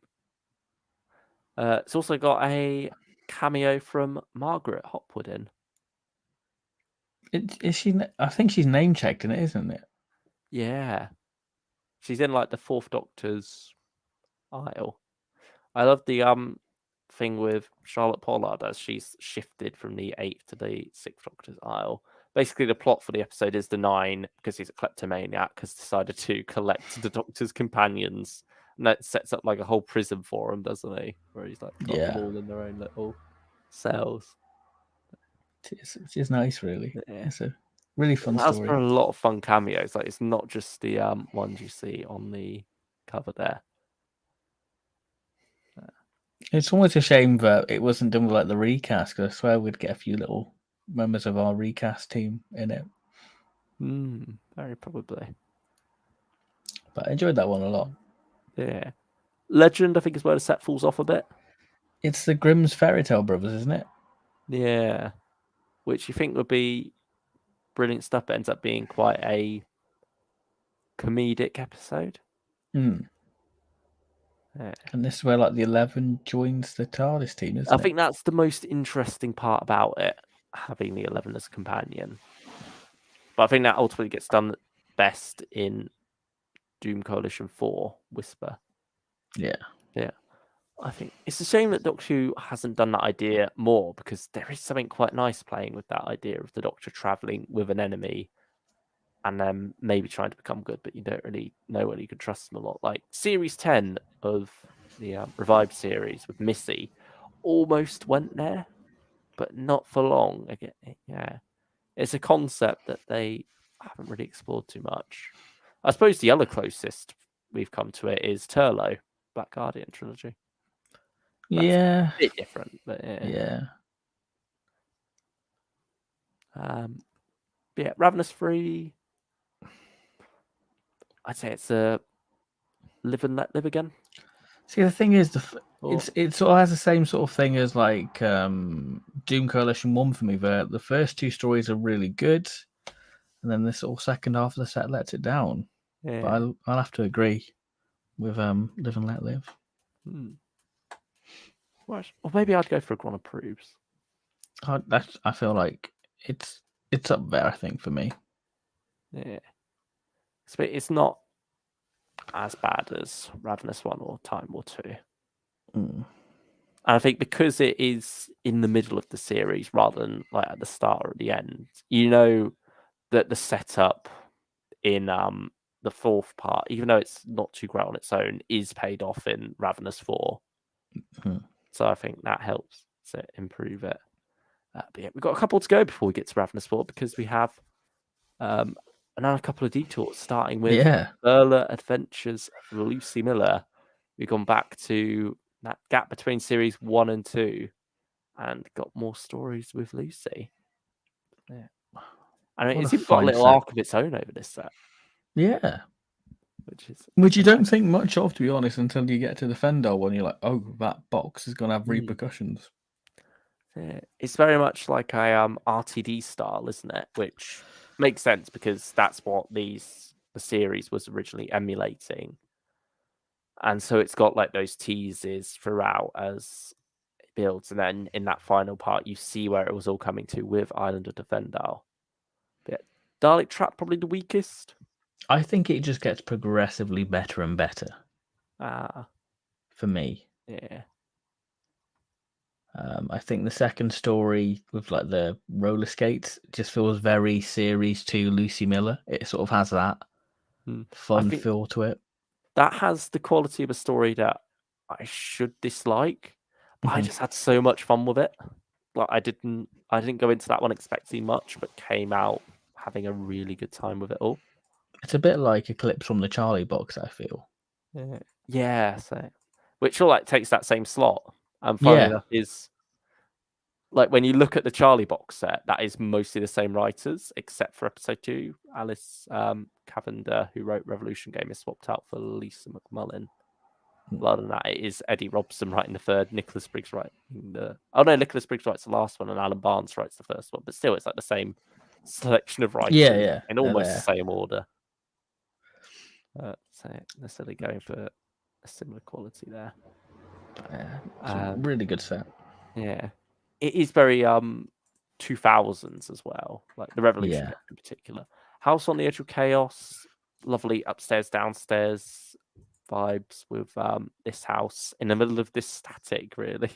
It's also got a cameo from Margaret Hopwood in. Is she? I think she's name checked in it, isn't it? Yeah, she's in like the Fourth Doctor's aisle. I love the thing with Charlotte Pollard as she's shifted from the 8th to the 6th Doctor's aisle. Basically, the plot for the episode is the Nine, because he's a kleptomaniac, has decided to collect the Doctor's companions And that sets up like a whole prison for them, doesn't he? Where he's like got them Yeah. all in their own little cells. It is nice, really. Yeah. It's a really fun That's story. for a lot of fun cameos. Like it's not just the ones you see on the cover there. It's almost a shame that it wasn't done with like the recast, because I swear we'd get a few little members of our recast team in it. Very probably. But I enjoyed that one a lot. Yeah. Legend, I think, is where the set falls off a bit. It's the Grimm's Fairy Tale Brothers, isn't it? Yeah. Which you think would be brilliant stuff, but ends up being quite a comedic episode. Yeah. And this is where like the 11 joins the TARDIS team, isn't it? I think that's the most interesting part about it, having the 11 as a companion. But I think that ultimately gets done best in Doom Coalition 4, Whisper. Yeah. I think it's a shame that Doctor Who hasn't done that idea more, because there is something quite nice playing with that idea of the Doctor traveling with an enemy and then maybe trying to become good, but you don't really know whether you can trust them a lot. Like Series 10 of the Revived series with Missy almost went there, but not for long. Again, yeah, it's a concept that they haven't really explored too much. I suppose the other closest we've come to it is Turlo, Black Guardian trilogy. That's Yeah. a bit different, but Yeah. yeah, Ravenous 3. I'd say it's a live and let live again. See, the thing is, it sort of has the same sort of thing as like Doom Coalition 1 for me, where the first two stories are really good, and then the sort of second half of the set lets it down. Yeah. But I'll have to agree with Live and Let Live. Well, maybe I'd go for Gron Approves. I feel like it's up there, I think, for me. Yeah. It's not as bad as Ravenous 1 or Time War 2. And I think because it is in the middle of the series rather than like at the start or at the end, you know that the setup in the fourth part, even though it's not too great on its own, is paid off in Ravenous 4. So I think that helps to improve it. But yeah, we've got a couple to go before we get to Ravenous 4, because we have another couple of detours, starting with Earlier Adventures of Lucy Miller. We've gone back to that gap between series 1 and 2 and got more stories with Lucy. Yeah. I mean, it's even got a little arc of its own over this set. Yeah. Which you don't think much of, to be honest, until you get to the Fendor one. You're like, oh, that box is going to have repercussions. Yeah. It's very much like a RTD style, isn't it? Which makes sense, because that's what the series was originally emulating. And so it's got like those teases throughout as it builds, and then in that final part you see where it was all coming to with Island of Defendal. But Dalek Trap probably the weakest. I think it just gets progressively better and better. For me. Yeah. I think the second story with like the roller skates just feels very series 2 Lucy Miller. It sort of has that fun feel to it. That has the quality of a story that I should dislike, but I just had so much fun with it. Like I didn't go into that one expecting much, but came out having a really good time with it all. It's a bit like Eclipse from the Charley box, I feel. Yeah, so which all like takes that same slot. And funny enough is, like when you look at the Charley box set, that is mostly the same writers, except for episode 2. Alice Cavender, who wrote Revolution Game, is swapped out for Lisa McMullen. Other than that, it is Eddie Robson writing the third, Nicholas Briggs writing the... Oh no, Nicholas Briggs writes the last one and Alan Barnes writes the first one. But still, it's like the same selection of writers in almost the same order. So necessarily going for a similar quality there. Yeah, it's a really good set. Yeah. It is very 2000s as well, like the Revolution Game in particular. House on the Edge of Chaos, lovely upstairs, downstairs vibes with this house in the middle of this static, really.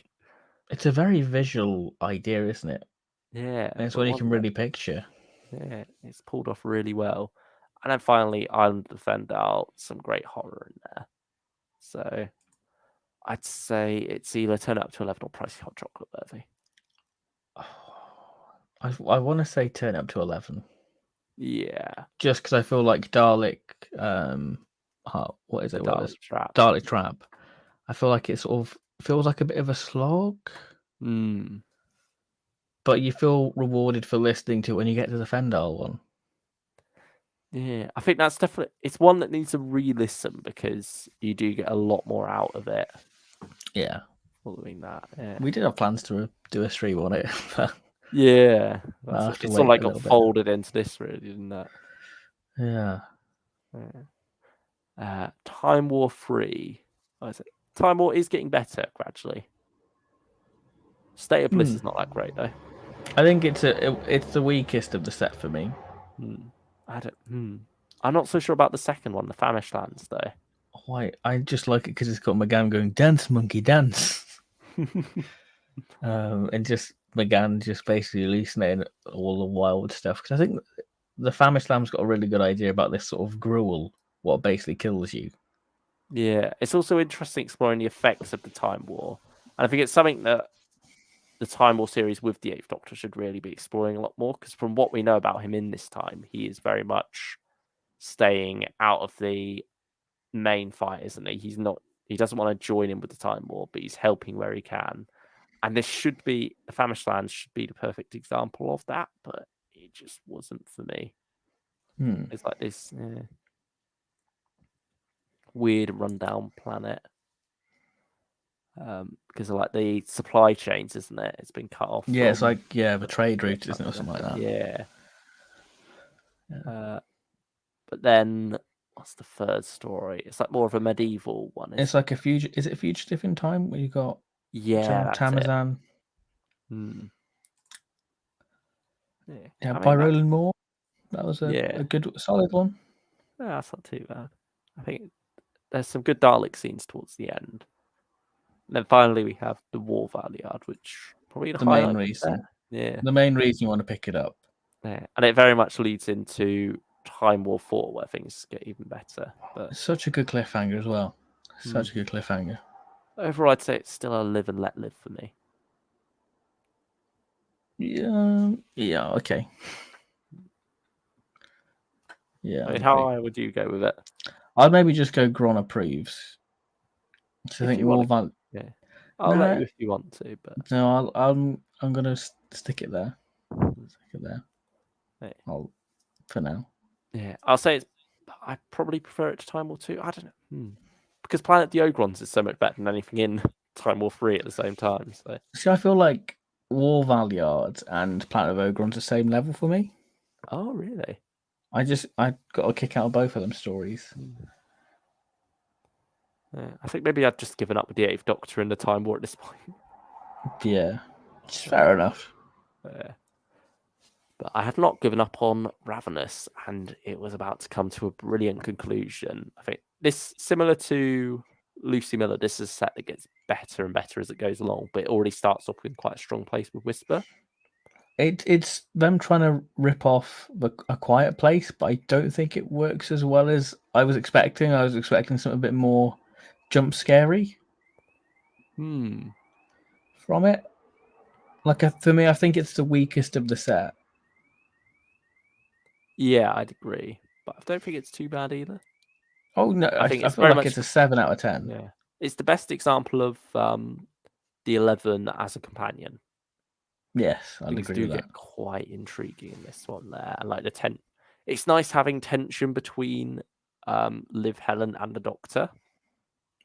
It's a very visual idea, isn't it? Yeah. And it's one you can really picture. Yeah, it's pulled off really well. And then finally, Island of Defendal, some great horror in there. So I'd say it's either Turn It Up to 11 or Pricey Hot Chocolate worthy. I want to say Turn It Up to 11. Yeah. Just because I feel like Dalek, what is The it? Dalek Trap. Dalek Trap. I feel like it sort of feels like a bit of a slog. But you feel rewarded for listening to it when you get to the Fendal one. Yeah, I think that's definitely, it's one that needs a re-listen because you do get a lot more out of it. Yeah. Following that, yeah. We did have plans to do a stream on it. Yeah. It sort of like got folded into this, really, didn't it? Yeah. Time War 3. What is it? Time War is getting better gradually. State of Bliss is not that great though. I think it's the weakest of the set for me. I'm not so sure about the second one, the Famished Lands, though. Why? I just like it because it's got McGann going, dance, monkey, dance. And just McGann just basically hallucinating all the wild stuff. Because I think the Famished Lamb's got a really good idea about this sort of gruel, what basically kills you. Yeah, it's also interesting exploring the effects of the Time War. And I think it's something that the Time War series with the Eighth Doctor should really be exploring a lot more. Because from what we know about him in this time, he is very much staying out of the main fight, isn't he? He doesn't want to join in with the Time War, but he's helping where he can. And this should be, the Famished Lands should be the perfect example of that, but it just wasn't for me. It's like this weird rundown planet. Because of like the supply chains, isn't it? It's been cut off. Yeah, it's like the trade route, isn't it, or something like that. Yeah. But then what's the third story? It's like more of a medieval one. It's like a fugitive. Is it Fugitive in Time where you got General Tamazan? Yeah, by Roland Moore. That was a good, solid one. Yeah, that's not too bad. I think there's some good Dalek scenes towards the end. And then finally we have the War Valiard, which probably the main reason. Yeah. The main reason you want to pick it up. Yeah. And it very much leads into Time War 4 where things get even better. But such a good cliffhanger as well. Such a good cliffhanger. Overall, I'd say it's still a live and let live for me. Yeah, okay. Yeah. I mean, how high would you go with it? I'd maybe just go Gron approves. So I think War Valiard. Yeah. I'll let you if you want to, but no, I'm gonna stick it there. Stick it there. Hey. For now. Yeah, I'll say I probably prefer it to Time War 2. I don't know. Because Planet of the Ogrons is so much better than anything in Time War 3 at the same time. So see, I feel like War Valiard and Planet of Ogrons the same level for me. Oh, really? I got a kick out of both of them stories. Yeah, I think maybe I'd just given up with the Eighth Doctor and the Time War at this point. Yeah, it's fair enough. Yeah. But I had not given up on Ravenous, and it was about to come to a brilliant conclusion. I think this, similar to Lucy Miller, this is a set that gets better and better as it goes along, but it already starts off in quite a strong place with Whisper. It's them trying to rip off A Quiet Place, but I don't think it works as well as I was expecting. I was expecting something a bit more jump scary from it. Like for me, I think it's the weakest of the set. Yeah, I'd agree, but I don't think it's too bad either. Oh no, I feel like it's a 7 out of 10. Yeah, it's the best example of the 11 as a companion. Yes, I'd agree with that. Get quite intriguing in this one there, and like it's nice having tension between Liv, Helen, and the Doctor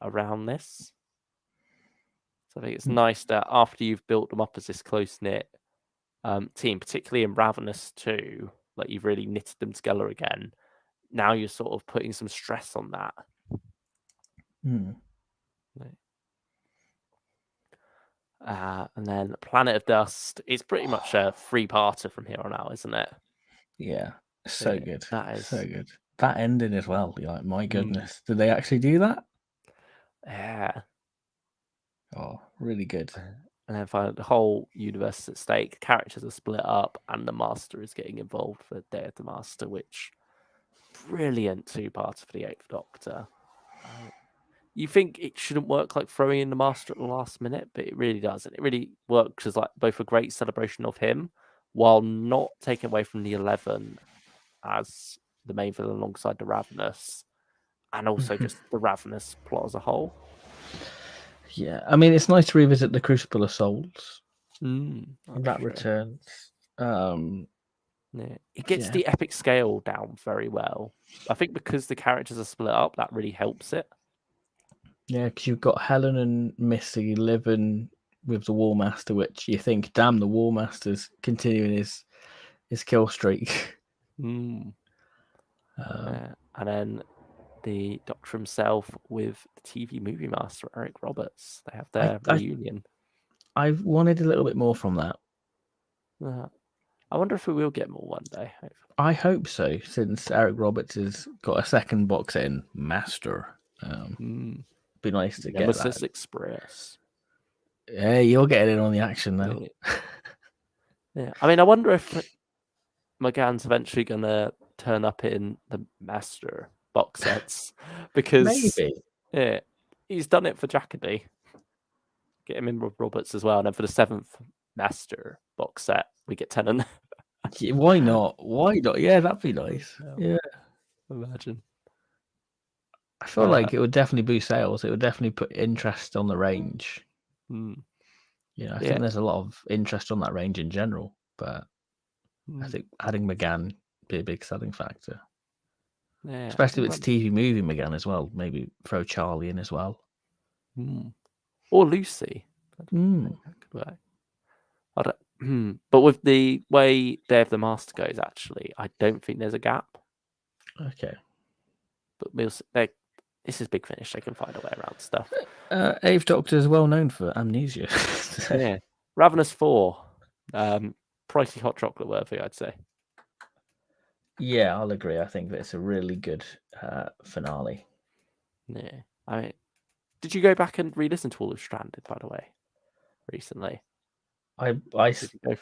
around this. So I think it's nice that after you've built them up as this close knit team, particularly in Ravenous too, like you've really knitted them together again. Now you're sort of putting some stress on that. And then Planet of Dust is pretty much a 3-parter from here on out, isn't it? Yeah, so good. That is so good. That ending as well. You're like, my goodness, did they actually do that? Yeah. Oh, really good. And then finally, the whole universe is at stake. Characters are split up, and the Master is getting involved for Day of the Master, which brilliant 2-parter for the Eighth Doctor. you think it shouldn't work like throwing in the master at the last minute, but it really does. And it really works as like both a great celebration of him while not taking away from the 11 as the main villain alongside the Ravenous, and also just the Ravenous plot as a whole. Yeah, I mean, it's nice to revisit the Crucible of Souls. That's true. Returns. Yeah. It gets the epic scale down very well. I think because the characters are split up, that really helps it. Yeah, because you've got Helen and Missy living with the War Master, which you think, damn, the War Master's continuing his kill streak. And then the Doctor himself with the TV movie master, Eric Roberts. They have their reunion. I wanted a little bit more from that. I wonder if we will get more one day. I hope so, since Eric Roberts has got a second box in Master. Be nice to get Nemesis that. Express. Yeah, you're getting in on the action now. Yeah, I mean, I wonder if McGann's eventually going to turn up in the Master box sets, because maybe he's done it for Jackady. Get him in with Roberts as well, and then for the 7th Master box set, we get Tennant. Why not? Why not? Yeah, that'd be nice. Yeah, imagine. I feel like it would definitely boost sales. It would definitely put interest on the range. I think there's a lot of interest on that range in general, but I think adding McGann be a big selling factor. Yeah, especially if it's TV movie McGann as well. Maybe throw Charley in as well. Or Lucy. But with the way Day of the Master goes, actually, I don't think there's a gap. Okay. But this is Big Finish. They can find a way around stuff. Eighth Doctor is well known for amnesia. Yeah. Ravenous 4. Pricey hot chocolate worthy, I'd say. Yeah, I'll agree. I think that it's a really good finale. Yeah. I mean, did you go back and re-listen to all of Stranded, by the way, recently? I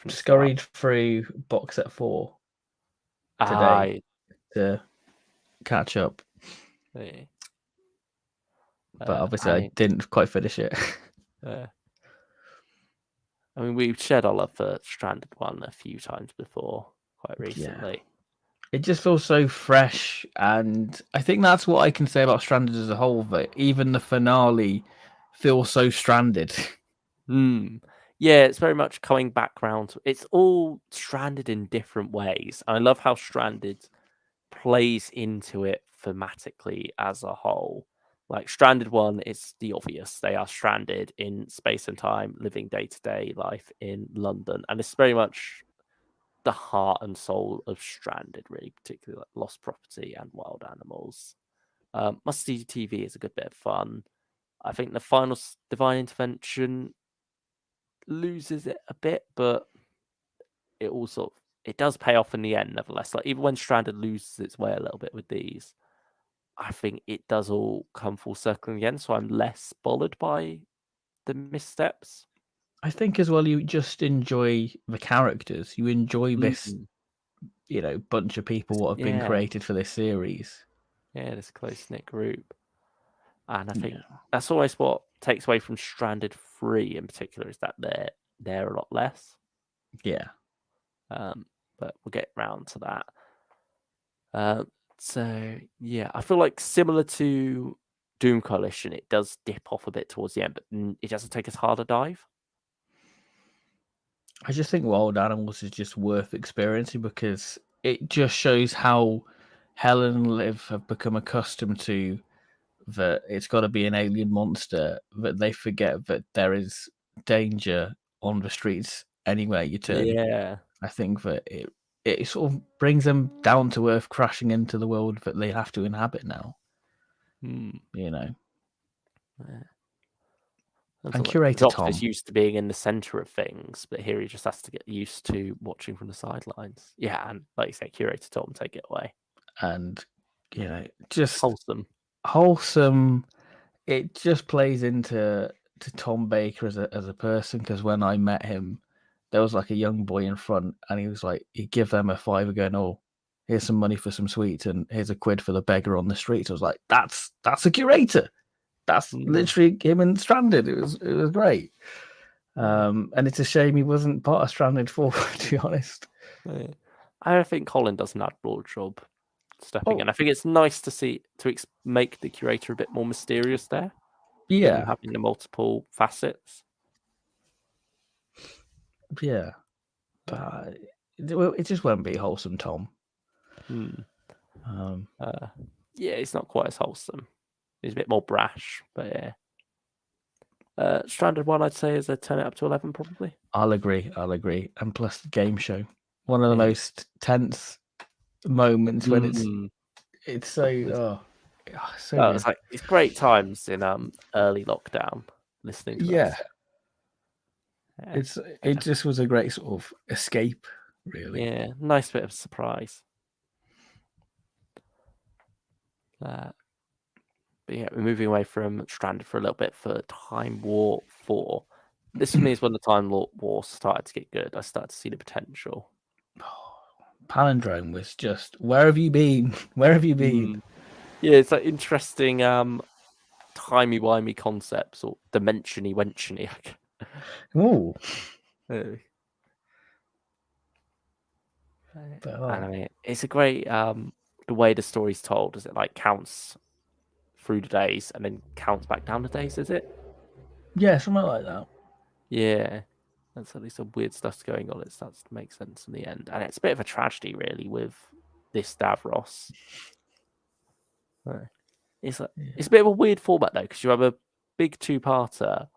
scurried through box set 4 today to catch up. Yeah. But obviously I didn't quite finish it. I mean, we've shared our love for Stranded 1 a few times before, quite recently. Yeah. It just feels so fresh, and I think that's what I can say about Stranded as a whole, that even the finale feels so Stranded. Yeah, it's very much coming back round. It's all Stranded in different ways. I love how Stranded plays into it thematically as a whole. Like Stranded 1 is the obvious. They are stranded in space and time, living day-to-day life in London. And it's very much the heart and soul of Stranded, really, particularly like lost property and wild animals. Must-see TV is a good bit of fun. I think the final Divine Intervention loses it a bit, but it also it does pay off in the end, nevertheless. Like even when Stranded loses its way a little bit with these, I think it does all come full circle again. So I'm less bothered by the missteps. I think as well, you just enjoy the characters. You enjoy this, bunch of people what have been created for this series. Yeah, this close-knit group. And I think that's always what takes away from Stranded 3 in particular, is that they're a lot less. Yeah. But we'll get round to that. So, yeah, I feel like similar to Doom Coalition, it does dip off a bit towards the end, but it doesn't take as hard a dive. I just think Wild Animals is just worth experiencing because it just shows how Helen and Liv have become accustomed to that it's got to be an alien monster, that they forget that there is danger on the streets anywhere you turn. Yeah. I think that it sort of brings them down to earth, crashing into the world that they have to inhabit now. Yeah. And Curator Tom is used to being in the center of things, but here he just has to get used to watching from the sidelines. Yeah, and like you say, Curator Tom, take it away. And just wholesome. It just plays into Tom Baker as a person, because when I met him, there was like a young boy in front, and he was like, he'd give them a $5 going, "Oh, here's some money for some sweets, and here's a £1 for the beggar on the street." So I was like, that's a curator. That's literally him in Stranded. It was great. And it's a shame he wasn't part of Stranded 4, to be honest. I think Colin does an admirable job stepping in. I think it's nice to see make the curator a bit more mysterious there. Yeah, having the multiple facets. Yeah, but it just won't be wholesome, Tom. Yeah, it's not quite as wholesome. He's a bit more brash, but yeah. Stranded 1, I'd say, is a turn it up to 11, probably. I'll agree. And plus the game show, one of the most tense moments when it's so good. It's like it's great times in early lockdown listening to that. It just was a great sort of escape, really. Yeah, nice bit of surprise. But yeah, we're moving away from Stranded for a little bit for Time War 4. This for me is when the Time War started to get good. I started to see the potential. Palindrome was just, where have you been? Where have you been? Yeah, it's like interesting timey-wimey concepts, or dimensiony wensiony. Ooh. I mean, it's a great the way the story's told. Is it like counts through the days and then counts back down the days? Is it? Yeah, something like that. Yeah, that's at least some weird stuff's going on. It starts to make sense in the end, and it's a bit of a tragedy, really, with this Davros. It's a bit of a weird format though, because you have a big two-parter,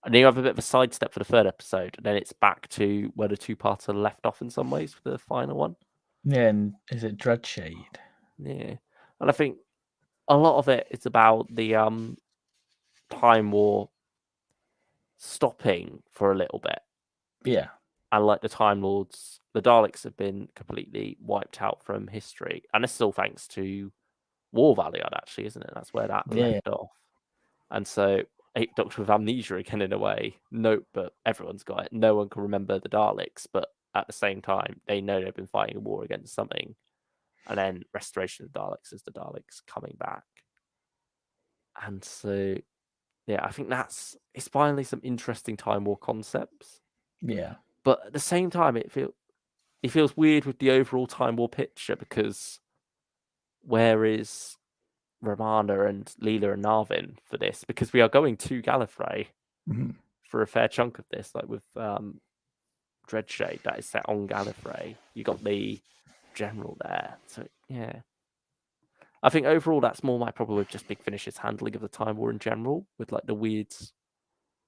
and then you have a bit of a sidestep for the third episode, and then it's back to where the two-parter left off in some ways for the final one. Yeah, and is it Dreadshade? Yeah, and I think a lot of it is about the Time War stopping for a little bit. Yeah. And like the Time Lords, the Daleks have been completely wiped out from history. And it's still thanks to War Valiant, actually, isn't it? That's where that left off. And so Eighth Doctor with amnesia again, in a way. Note, but everyone's got it. No one can remember the Daleks, but at the same time, they know they've been fighting a war against something. And then Restoration of the Daleks is the Daleks coming back. And so, yeah, I think it's finally some interesting Time War concepts. Yeah. But at the same time, it feels weird with the overall Time War picture, because where is Romana and Leela and Narvin for this? Because we are going to Gallifrey for a fair chunk of this, like with Dreadshade, that is set on Gallifrey. You got the General there. So, yeah. I think overall that's more my problem with just Big Finish's handling of the Time War in general, with like the weird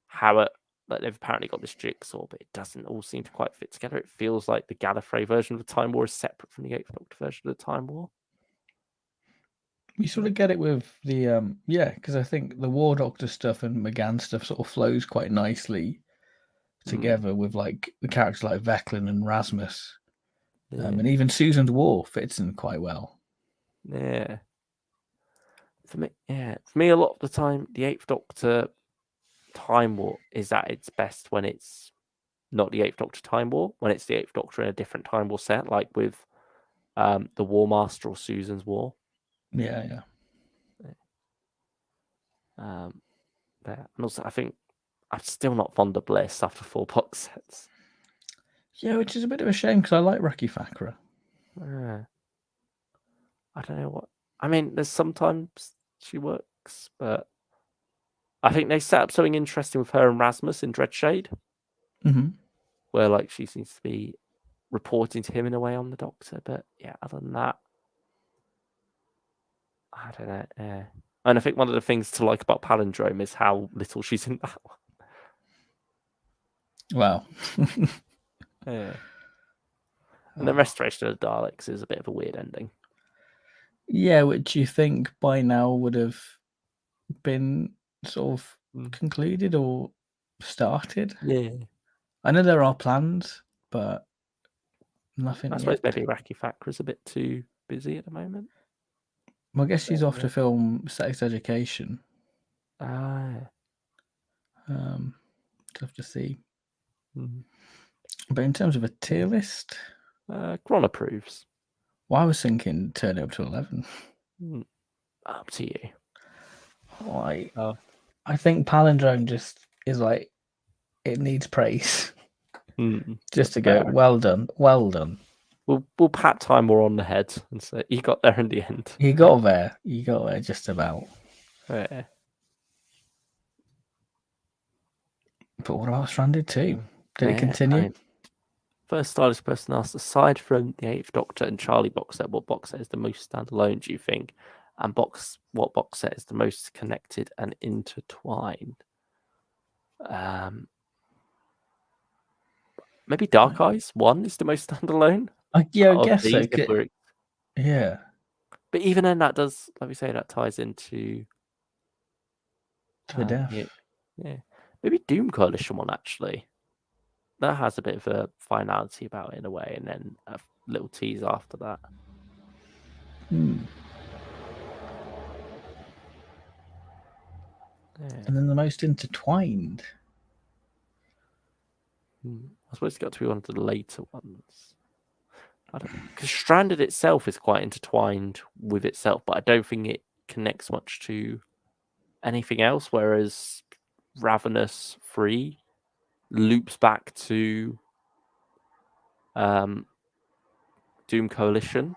how it, like they've apparently got this jigsaw, but it doesn't all seem to quite fit together. It feels like the Gallifrey version of the Time War is separate from the Eighth Doctor version of the Time War. We sort of get it with the because I think the War Doctor stuff and McGann stuff sort of flows quite nicely together with like the characters like Veclin and Rasmus, and even Susan's War fits in quite well. Yeah. For me, a lot of the time, the Eighth Doctor Time War is at its best when it's not the Eighth Doctor Time War, when it's the Eighth Doctor in a different Time War set, like with the War Master or Susan's War. Yeah. And also, I think I'm still not fond of Bliss after 4 box sets. Yeah, which is a bit of a shame, because I like Raki Thakra. I don't know what. I mean, there's sometimes she works, but I think they set up something interesting with her and Rasmus in Dreadshade, where like she seems to be reporting to him in a way on the Doctor. But yeah, other than that, I don't know. Yeah. And I think one of the things to like about Palindrome is how little she's in that one. Wow. Yeah. And the Restoration of the Daleks is a bit of a weird ending. Yeah, which you think by now would have been sort of concluded or started. Yeah. I know there are plans, but nothing I suppose maybe Raki Thakra is a bit too busy at the moment. Well, I guess she's off to film Sex Education. Ah. Tough to see. But in terms of a tier list, Gron approves. Well, I was thinking turn it up to 11. Up to you. Why? I think Palindrome just is like, it needs praise. Just to go, well done, well done. We'll pat Time War on the head and say he got there in the end. You got there just about. Yeah. But what about Stranded 2? Did it continue? I mean, first stylish person asked, aside from the Eighth Doctor and Charley box set, what box set is the most standalone, do you think? And what box set is the most connected and intertwined? Maybe Dark Eyes 1 is the most standalone. I guess so. Yeah. But even then, that does, like we say, that ties into to the death. Yeah. Maybe Doom Coalition 1, actually. That has a bit of a finality about it in a way, and then a little tease after that. And then the most intertwined. I suppose it's got to be one of the later ones. I don't know, because Stranded itself is quite intertwined with itself, but I don't think it connects much to anything else. Whereas Ravenous 3 loops back to Doom Coalition,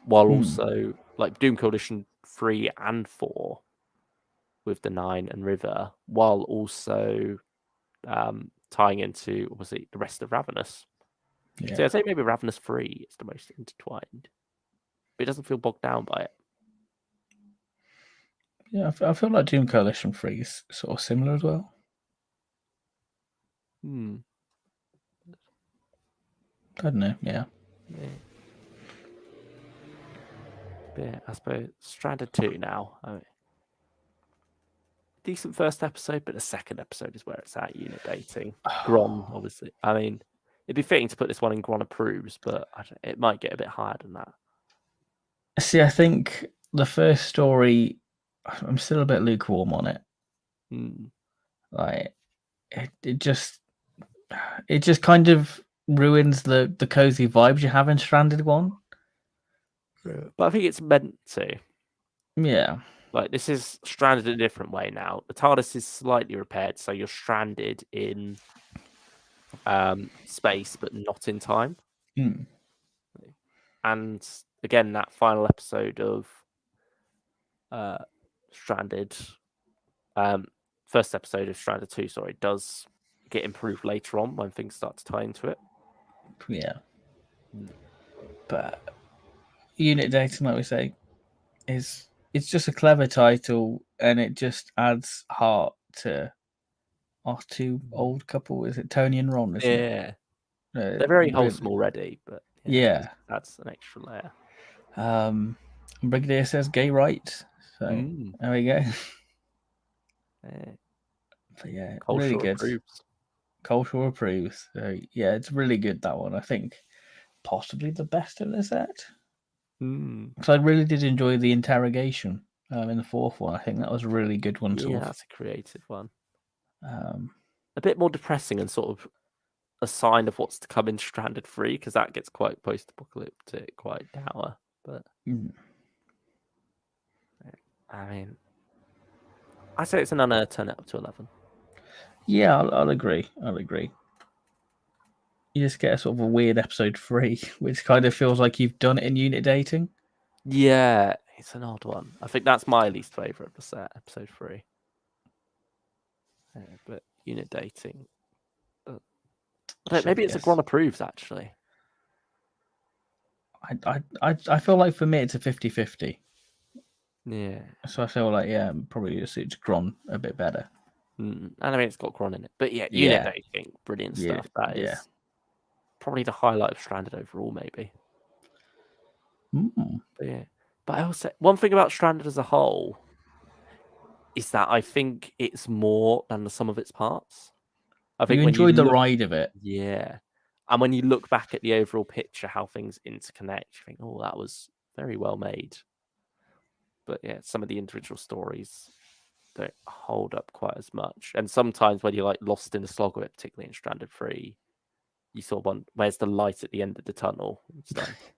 while also like Doom Coalition 3 and 4 with the 9 and River, while also tying into obviously the rest of Ravenous. Yeah. So I'd say maybe Ravenous 3 is the most intertwined, but it doesn't feel bogged down by it. Yeah, I feel like Doom Coalition 3 is sort of similar as well. I don't know, yeah. Yeah, I suppose Stranded 2 now. I mean, decent first episode, but the second episode is where it's at, unit dating. Gron, obviously. I mean, it'd be fitting to put this one in Gron approves, but it might get a bit higher than that. See, I think the first story, I'm still a bit lukewarm on it. Like, it just kind of ruins the cozy vibes you have in Stranded 1. But I think it's meant to. Yeah. Like, this is stranded in a different way now. The TARDIS is slightly repaired, so you're stranded in space, but not in time. And again, that final episode of Stranded, first episode of Stranded 2, sorry, does get improved later on when things start to tie into it. Yeah. But unit dating, like we say, it's just a clever title, and it just adds heart to our two old couple. Is it Tony and Ron? Isn't it? They're very wholesome already, but that's an extra layer. Brigadier says gay rights, so there we go. But yeah, really good. Cultural approves. So yeah, it's really good, that one. I think possibly the best in the set. Because I really did enjoy the interrogation in the fourth one. I think that was a really good one. Yeah, that's a creative one. A bit more depressing and sort of a sign of what's to come in Stranded 3, because that gets quite post-apocalyptic, quite dour. But I mean, I say it's an unearned turn it up to 11. Yeah, I'll agree. You just get a sort of a weird episode 3, which kind of feels like you've done it in unit dating. Yeah, it's an odd one. I think that's my least favourite of the set, episode 3. But unit dating. Maybe it's a Gron approves, actually. I feel like for me it's a 50-50. Yeah. So I feel like, probably it suits Gron a bit better. And I mean, it's got Gron in it. But yeah, unit dating, brilliant stuff. That is probably the highlight of Stranded overall, maybe. But yeah. But I also, one thing about Stranded as a whole is that I think it's more than the sum of its parts. I think you enjoyed the ride of it. Yeah. And when you look back at the overall picture, how things interconnect, you think, oh, that was very well made. But yeah, some of the individual stories don't hold up quite as much. And sometimes when you're like lost in the slog of it, particularly in Stranded 3, you sort of want, where's the light at the end of the tunnel and stuff.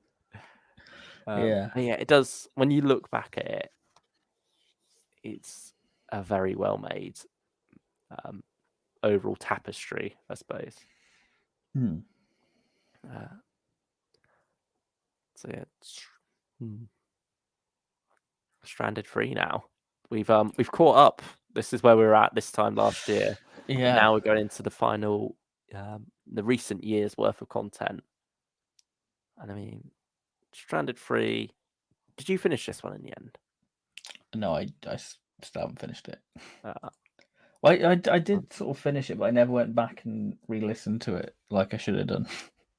Yeah, it does. When you look back at it, it's a very well made overall tapestry, I suppose. Hmm. So yeah, Stranded 3 now. We've caught up. This is where we were at this time last year. Yeah. Now we're going into the final, the recent year's worth of content. And I mean, Stranded 3. Did you finish this one in the end? No, I still haven't finished it. Uh, I did sort of finish it, but I never went back and re-listened to it like I should have done.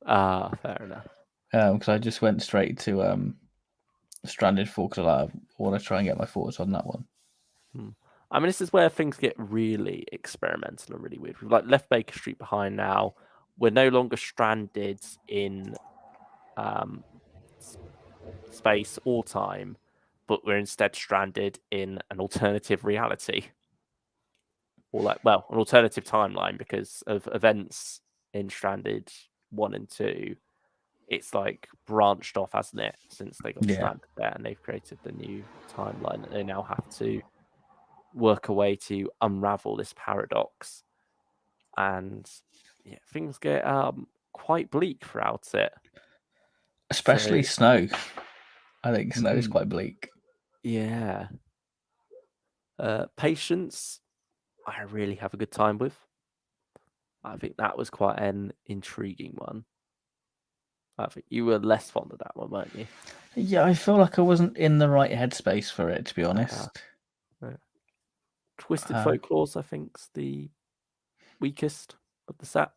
Fair enough. Because I just went straight to Stranded 4 because I want to try and get my thoughts on that one. I mean, this is where things get really experimental and really weird. We've like left Baker Street behind now. We're no longer stranded in space or time, but we're instead stranded in an alternative reality. Or like, well, an alternative timeline because of events in Stranded 1 and 2. It's like branched off, hasn't it, since they got stranded there, and they've created the new timeline that they now have to work a way to unravel this paradox. And yeah, things get quite bleak throughout it. Especially snow. I think snow is quite bleak. Yeah. Patience, I really have a good time with. I think that was quite an intriguing one. I think you were less fond of that one, weren't you? Yeah, I feel like I wasn't in the right headspace for it, to be honest. Twisted Folklores, I think, is the weakest of the set.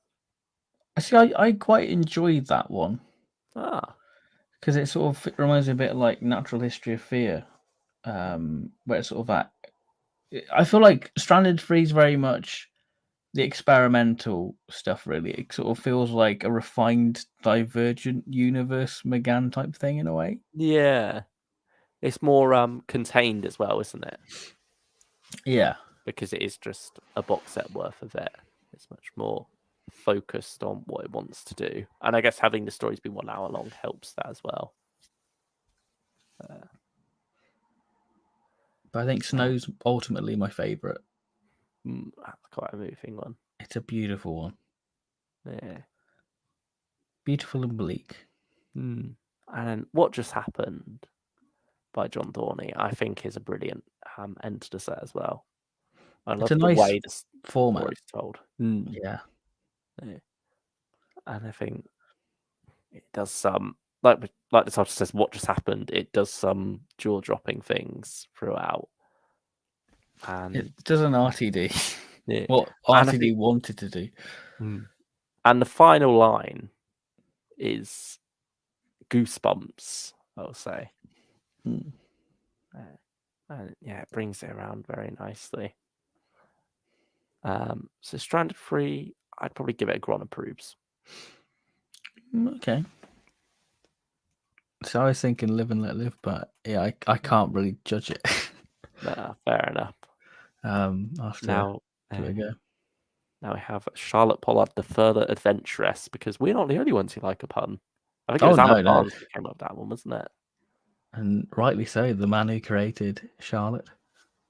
See, I quite enjoyed that one. Because it sort of reminds me a bit of like Natural History of Fear, where it's sort of that. I feel like Stranded 3 is very much the experimental stuff, really. It sort of feels like a refined Divergent Universe McGann type thing in a way. Yeah. It's more contained as well, isn't it? Yeah. Because it is just a box set worth of it. It's much more focused on what it wants to do. And I guess having the stories be 1 hour long helps that as well. But I think Snow's ultimately my favourite. That's quite a moving one. It's a beautiful one. Yeah. Beautiful and bleak. And then What Just Happened by John Dorney, I think, is a brilliant end to the set as well. I love the way the format is told. Yeah. And I think it does some, like the title says, What Just Happened, it does some jaw-dropping things throughout. And it does an RTD. Yeah. What RTD wanted to do. And the final line is goosebumps, I'll say. And yeah, it brings it around very nicely. So Stranded 3, I'd probably give it a Gron approves. Okay. So I was thinking Live and Let Live, but yeah, I can't really judge it. Fair enough. After now, give it a go. Now we have Charlotte Pollard, the Further Adventuress, because we're not the only ones who like a pun. I think it was Alan Barnes who came up with that one, wasn't it? And rightly so, the man who created Charlotte.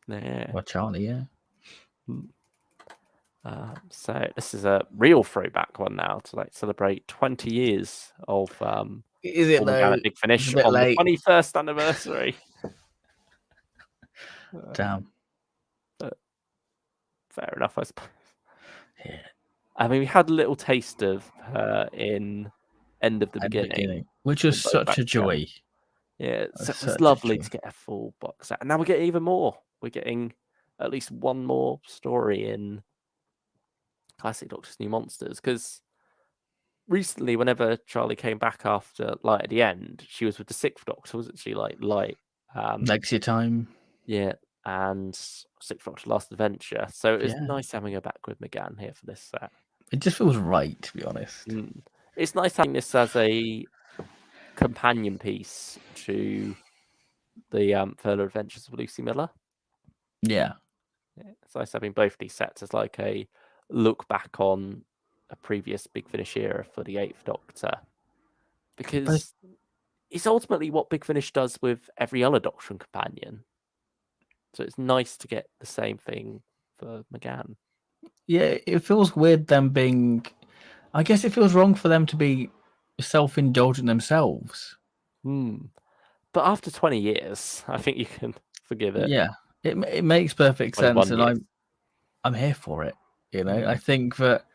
Yeah. Or Charley, yeah. So this is a real throwback one now to like celebrate 20 years of Is it though? Big Finish on the 21st anniversary. Damn. But fair enough, I suppose. Yeah. I mean, we had a little taste of her in End of the Beginning, which was such a joy. Yeah, it was lovely to get a full box set. And now we're getting even more. We're getting at least one more story in Classic Doctor's New Monsters. Because recently, whenever Charley came back after Light at the End, she was with the 6th Doctor, wasn't she? Like Light. Legacy Time. Yeah, and 6th Doctor Last Adventure. So it was nice having her back with McGann here for this set. It just feels right, to be honest. It's nice having this as a companion piece to the Further Adventures of Lucy Miller. Yeah. It's nice having both these sets as like a look back on a previous Big Finish era for the 8th Doctor. Because it's ultimately what Big Finish does with every other Doctor and companion. So it's nice to get the same thing for McGann. Yeah, it feels weird them being. I guess it feels wrong for them to be self-indulgent themselves. But after 20 years, I think you can forgive it. Yeah, it makes perfect sense, 21 and years. I'm here for it. I think that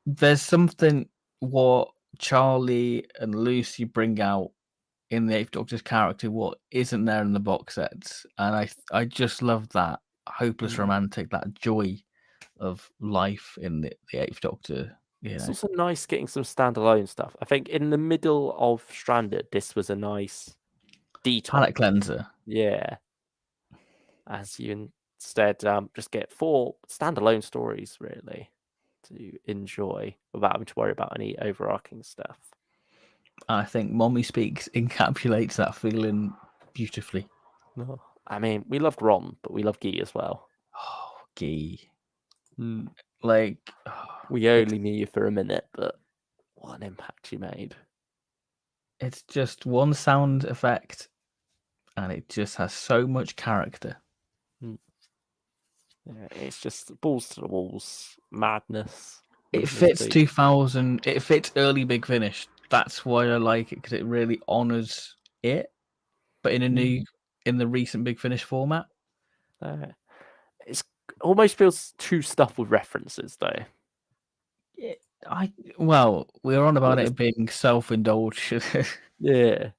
there's something what Charlie and Lucy bring out in the Eighth Doctor's character what isn't there in the box sets, and I just love that hopeless romantic, that joy of life in the Eighth Doctor. It's also nice getting some standalone stuff. I think in the middle of Stranded, this was a nice detox. Palate cleanser. Yeah. As you instead just get 4 standalone stories, really, to enjoy without having to worry about any overarching stuff. I think Mommy Speaks encapsulates that feeling beautifully. No, I mean, we loved Ron, but we love Guy as well. Oh, Guy. Mm. Like, We only knew you for a minute, but what an impact you made. it's just one sound effect, and it just has so much character. Yeah, it's just balls to the walls, madness. It fits 2000. It fits early Big Finish. That's why I like it, because it really honors it, but in the recent Big Finish format. It's almost feels too stuffed with references, though. We were on about it being self-indulgent. Yeah.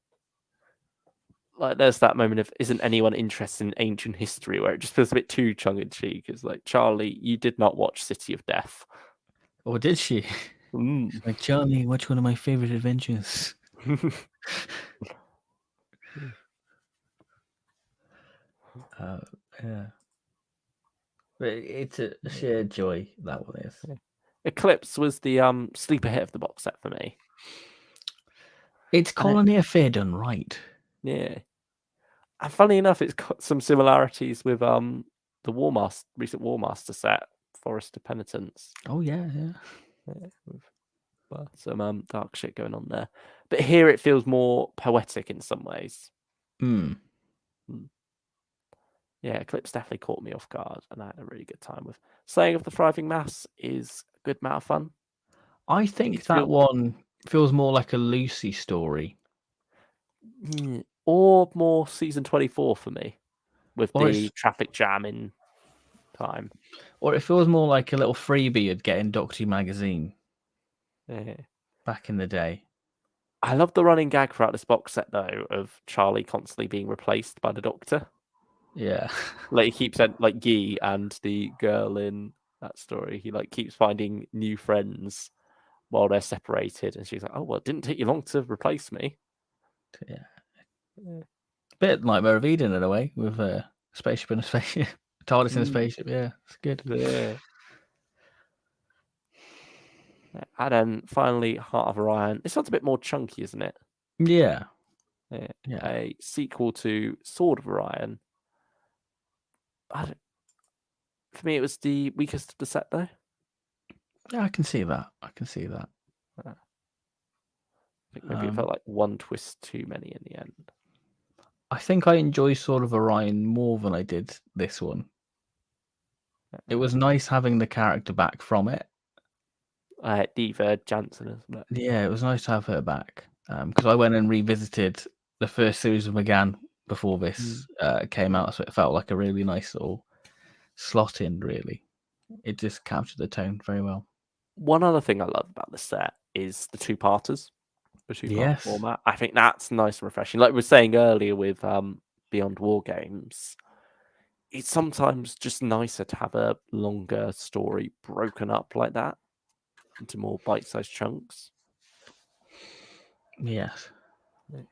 Like, there's that moment of, isn't anyone interested in ancient history, where it just feels a bit too tongue-in-cheek. It's like, Charlie, you did not watch City of Death. Or did she? Like, Charlie, watch one of my favorite adventures. Yeah. But it's a sheer joy, that one is. Eclipse was the sleeper hit of the box set for me. It's Colony Affair done right. Yeah. And funny enough, it's got some similarities with the recent War Master set, Forest of Penitence. Oh yeah. With some dark shit going on there. But here it feels more poetic in some ways. Yeah, Eclipse definitely caught me off guard, and I had a really good time with. Slaying of the Thriving Mass is a good amount of fun. I think that one feels more like a Lucy story. Or more season 24 for me, with the traffic jam in time. Or it feels more like a little freebie you'd get in Doctor Who magazine. Back in the day. I love the running gag throughout this box set, though, of Charlie constantly being replaced by the Doctor. Yeah. Like, he keeps like Guy and the girl in that story. He like keeps finding new friends while they're separated, and she's like, "Oh well, it didn't take you long to replace me." Yeah. Bit like Nightmare of Eden in a way, with a spaceship in a spaceship, TARDIS in a spaceship. Yeah, it's good. Yeah. And then finally, Heart of Orion. This one's a bit more chunky, isn't it? Yeah. A sequel to Sword of Orion. For me, it was the weakest of the set, though. Yeah, I can see that. I think maybe it felt like one twist too many in the end. I think I enjoy Sword of Orion more than I did this one. It was nice having the character back from it. Diva Jansen, isn't it? Yeah, it was nice to have her back. Because I went and revisited the first series of McGann before this came out, so it felt like a really nice little slot in, really. It just captured the tone very well. One other thing I love about the set is the two-parters. The two-part format. I think that's nice and refreshing. Like we were saying earlier with Beyond War Games, it's sometimes just nicer to have a longer story broken up like that into more bite-sized chunks. Yes. It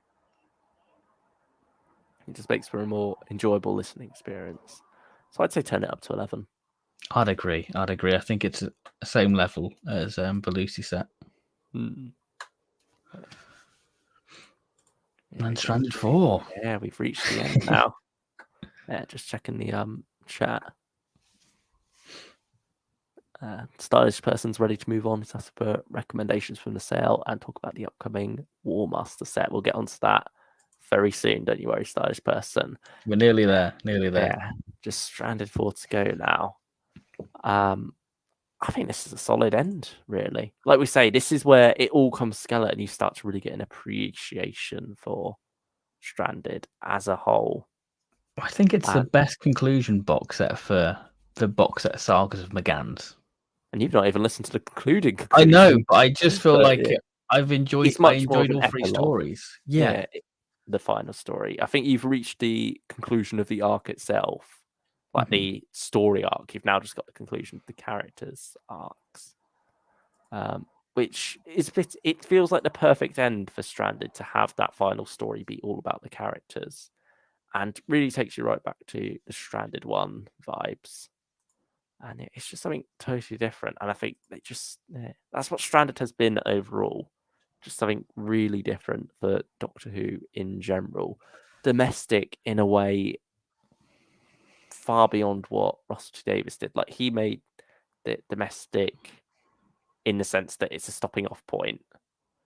just makes for a more enjoyable listening experience. So I'd say turn it up to 11. I'd agree. I think it's the same level as the Lucy set. And Stranded 4. Yeah, we've reached the end now. Yeah, just checking the chat. Stylish person's ready to move on to ask for recommendations from the sale and talk about the upcoming War Master set. We'll get onto that very soon. Don't you worry, stylish person. We're nearly there. Nearly there. Yeah, just Stranded 4 to go now. I think this is a solid end, really. Like we say, this is where it all comes together and you start to really get an appreciation for Stranded as a whole. I think it's the best conclusion box set for the box set sagas of McGann's. And you've not even listened to the conclusion. I know, but I just feel like I've enjoyed. It's much I more of enjoyed an all three epilogue. stories. Yeah. The final story. I think you've reached the conclusion of the arc itself, like the story arc. You've now just got the conclusion of the characters' arcs, which is it feels like the perfect end for Stranded to have that final story be all about the characters, and really takes you right back to the Stranded 1 vibes. And it's just something totally different. And I think that's what Stranded has been overall. Just something really different for Doctor Who in general. Domestic in a way far beyond what Russell T Davies did. Like, he made it domestic in the sense that it's a stopping off point.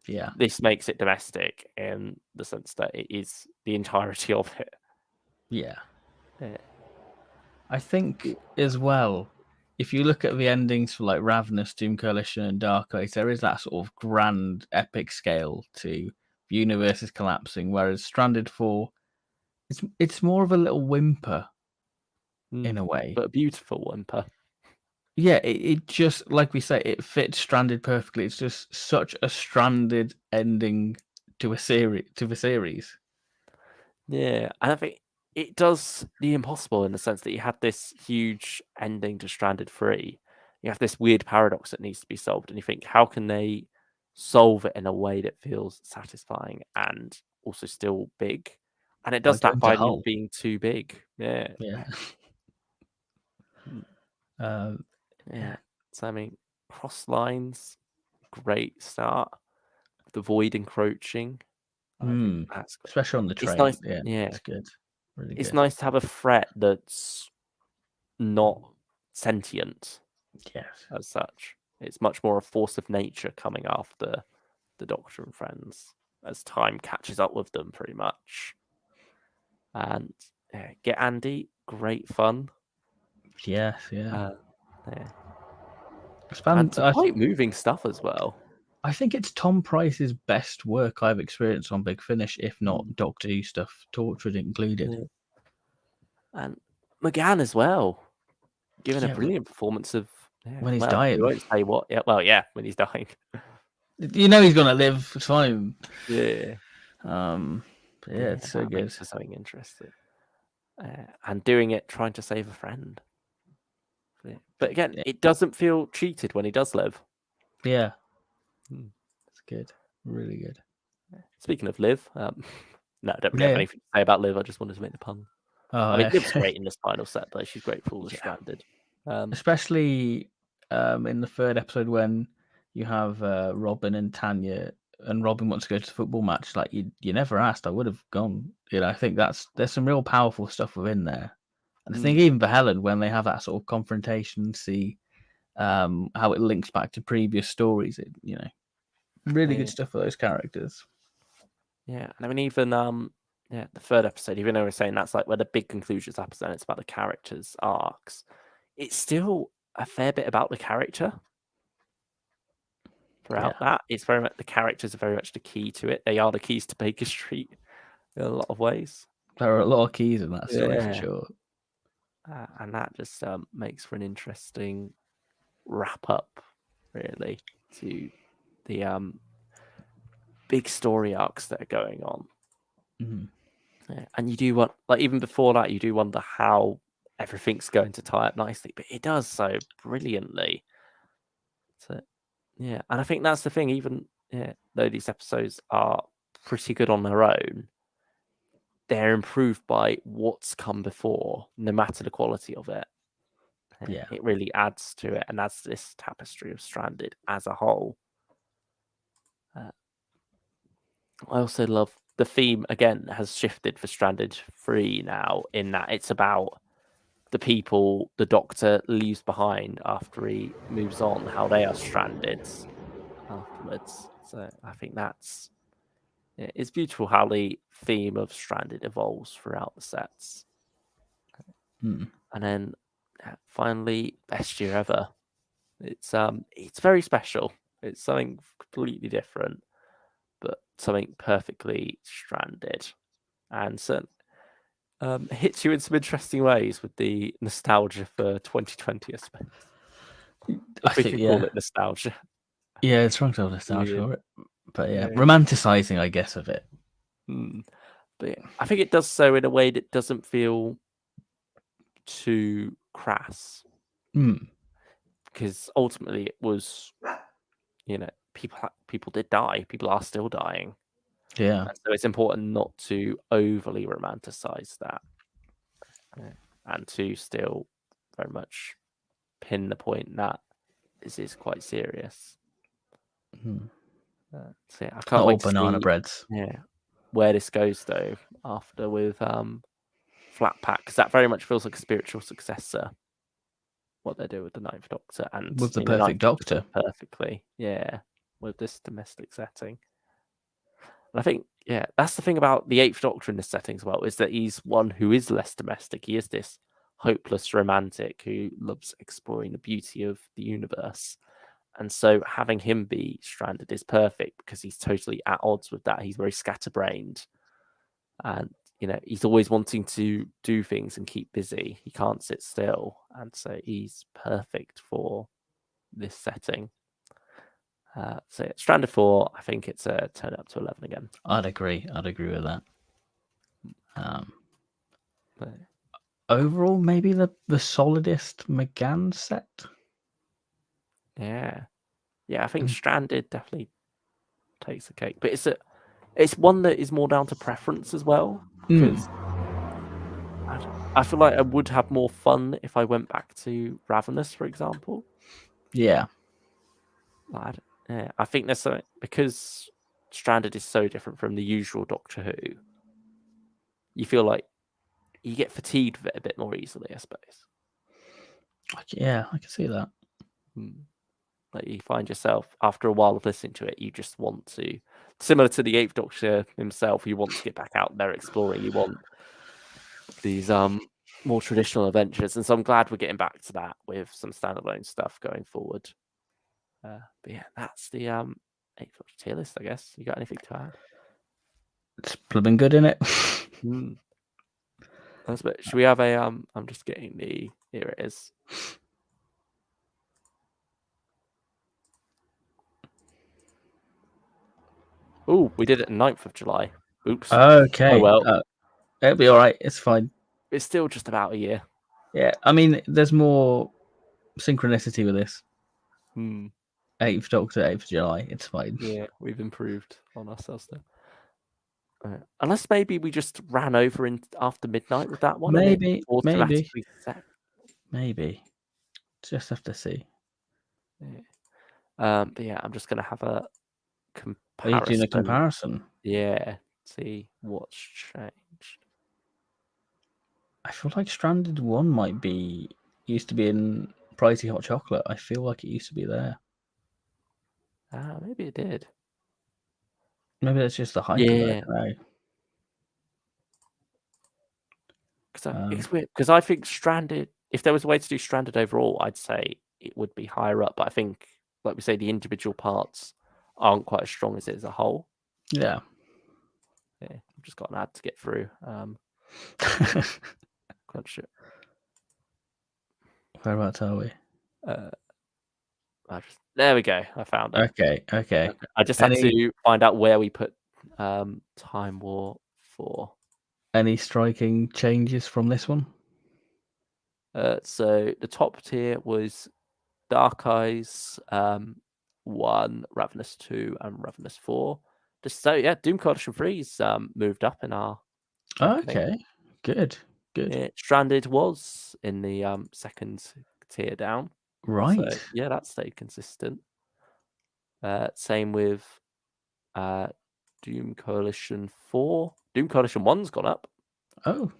Yeah. This makes it domestic in the sense that it is the entirety of it. Yeah. I think as well, if you look at the endings for like Ravenous, Doom Coalition, and Dark Age, there is that sort of grand epic scale to the universe is collapsing, whereas Stranded 4, it's more of a little whimper in a way. But a beautiful whimper. Yeah, it just, like we say, it fits Stranded perfectly. It's just such a Stranded ending to the series. Yeah, and I think it does the impossible in the sense that you had this huge ending to Stranded 3. You have this weird paradox that needs to be solved, and you think, how can they solve it in a way that feels satisfying and also still big? And it does that by not being too big. Yeah. Yeah. Yeah. So I mean, cross lines, great start. The void encroaching. I think that's great. Especially on the train. It's nice. Yeah, it's good. Really it's good. nice to have a threat that's not sentient. Yes. As such. It's much more a force of nature coming after the Doctor and friends as time catches up with them, pretty much. And get Andy, great fun. Yes, yeah. And some quite moving stuff as well. I think it's Tom Price's best work I've experienced on Big Finish, if not Doctor Who stuff, Tortured included. Yeah. And McGann as well, giving a brilliant performance of when he's dying. You won't say what? Yeah, when he's dying. You know he's gonna live. It's fine. Yeah. It's so good. Makes for something interesting. And doing it, trying to save a friend. Yeah. But again, it doesn't feel cheated when he does live. Yeah. It's good. Really good. Speaking of Liv, no, I don't really have anything to say about Liv. I just wanted to make the pun. I mean, Liv's great in this final set, though. She's great for all the Stranded. Especially in the third episode when you have Robin and Tanya, and Robin wants to go to the football match. Like, you never asked. I would have gone. I think there's some real powerful stuff within there. And I think even for Helen, when they have that sort of confrontation, see how it links back to previous stories, really good stuff for those characters. Yeah, and I mean, even the third episode, even though we're saying that's like where the big conclusions happen, and it's about the characters' arcs, it's still a fair bit about the character. Throughout that, it's very much the characters are very much the key to it. They are the keys to Baker Street in a lot of ways. There are a lot of keys in that story for sure. And that just makes for an interesting wrap up, really, to the big story arcs that are going on. And you do want, like, even before that, you do wonder how everything's going to tie up nicely, but it does so brilliantly. So, and I think that's the thing, even though these episodes are pretty good on their own, they're improved by what's come before, no matter the quality of it. It really adds to it and adds to this tapestry of Stranded as a whole. I also love the theme, again, has shifted for Stranded 3 now, in that it's about the people the Doctor leaves behind after he moves on, how they are stranded afterwards. So I think that's it's beautiful how the theme of Stranded evolves throughout the sets. Hmm. And then finally, best year ever. It's very special. It's something completely different, but something perfectly Stranded, and so hits you in some interesting ways with the nostalgia for 2020, I suppose. I If we think, can yeah, call it nostalgia. yeah, it's wrong to have nostalgia Weird. for it, but yeah, Yeah. romanticizing, I guess, of it. But yeah, I think it does so in a way that doesn't feel too crass, Hmm. because ultimately it was, people did die. People are still dying. Yeah. And so it's important not to overly romanticize that, and to still very much pin the point that this is quite serious. Hmm. So yeah, I Not can't all wait to banana see breads. where this goes though after with Flat Pack, because that very much feels like a spiritual successor. What they do with the Ninth Doctor, and With the Ninth perfect Doctor Doctor. fits perfectly, with this domestic setting. And I think, that's the thing about the Eighth Doctor in this setting as well, is that he's one who is less domestic. He is this hopeless romantic who loves exploring the beauty of the universe. And so having him be stranded is perfect because he's totally at odds with that. He's very scatterbrained. And, he's always wanting to do things and keep busy. He can't sit still. And so he's perfect for this setting. So Stranded 4, I think it's a turn up to 11 again. I'd agree with that. But Overall, maybe the solidest McGann set. yeah, I think Stranded definitely takes the cake, but it's one that is more down to preference as well, because I feel like I would have more fun if I went back to Ravenous, for example. Yeah. I think there's something, because Stranded is so different from the usual Doctor Who. You feel like you get fatigued with it a bit more easily, I suppose. Yeah, I can see that. Like you find yourself after a while of listening to it, you just want to, similar to the Eighth Doctor himself, you want to get back out there exploring. You want these more traditional adventures, and so I'm glad we're getting back to that with some standalone stuff going forward. But yeah, that's the Eighth Doctor tier list, I guess. You got anything to add? It's blooming good in it. Should we have a I'm just getting here it is. Oh, we did it 9th of July. Oops. Okay. Oh well. It'll be all right. It's fine. It's still just about a year. Yeah, I mean, there's more synchronicity with this. 8th Doctor, 8th July. It's fine. Yeah, we've improved on ourselves there. Unless maybe we just ran over in after midnight with that one, and it automatically set. Maybe. Just have to see. But yeah, I'm just gonna have a comparison. Are you doing a comparison? Yeah, see what's changed. I feel like Stranded 1 used to be in Pricey Hot Chocolate. I feel like it used to be there. Maybe it did. Maybe that's just the hype of it. I don't know. It's weird because I think Stranded, if there was a way to do Stranded overall, I'd say it would be higher up. But I think, like we say, the individual parts aren't quite as strong as it as a whole. Yeah. I've just got an ad to get through. Whereabouts are we? There we go. I found it. Okay. I just had to find out where we put Time War 4. Any striking changes from this one? So the top tier was Dark Eyes 1, Ravenous 2, and Ravenous 4. Just so Doom Coalition 3's moved up in our reckoning. Okay, good. Stranded was in the second tier down. Right. So that stayed consistent. Same with Doom Coalition 4. Doom Coalition 1's gone up. Oh,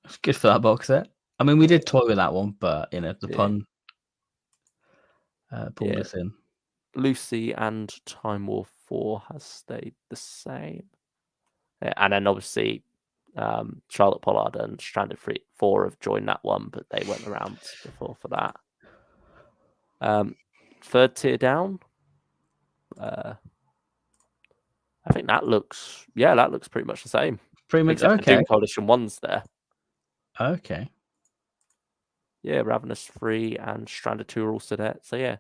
that's good for that box set. I mean, we did toy with that one, but the pun pulled us in. Lucy and Time War 4 has stayed the same. And then obviously Charlotte Pollard and Stranded 4 have joined that one, but they weren't around before for that. Third tier down. I think that looks pretty much the same. Pretty much Except for okay. Doom Coalition 1's there. Okay. Yeah, Ravenous 3 and Stranded 2 are also there. So yeah,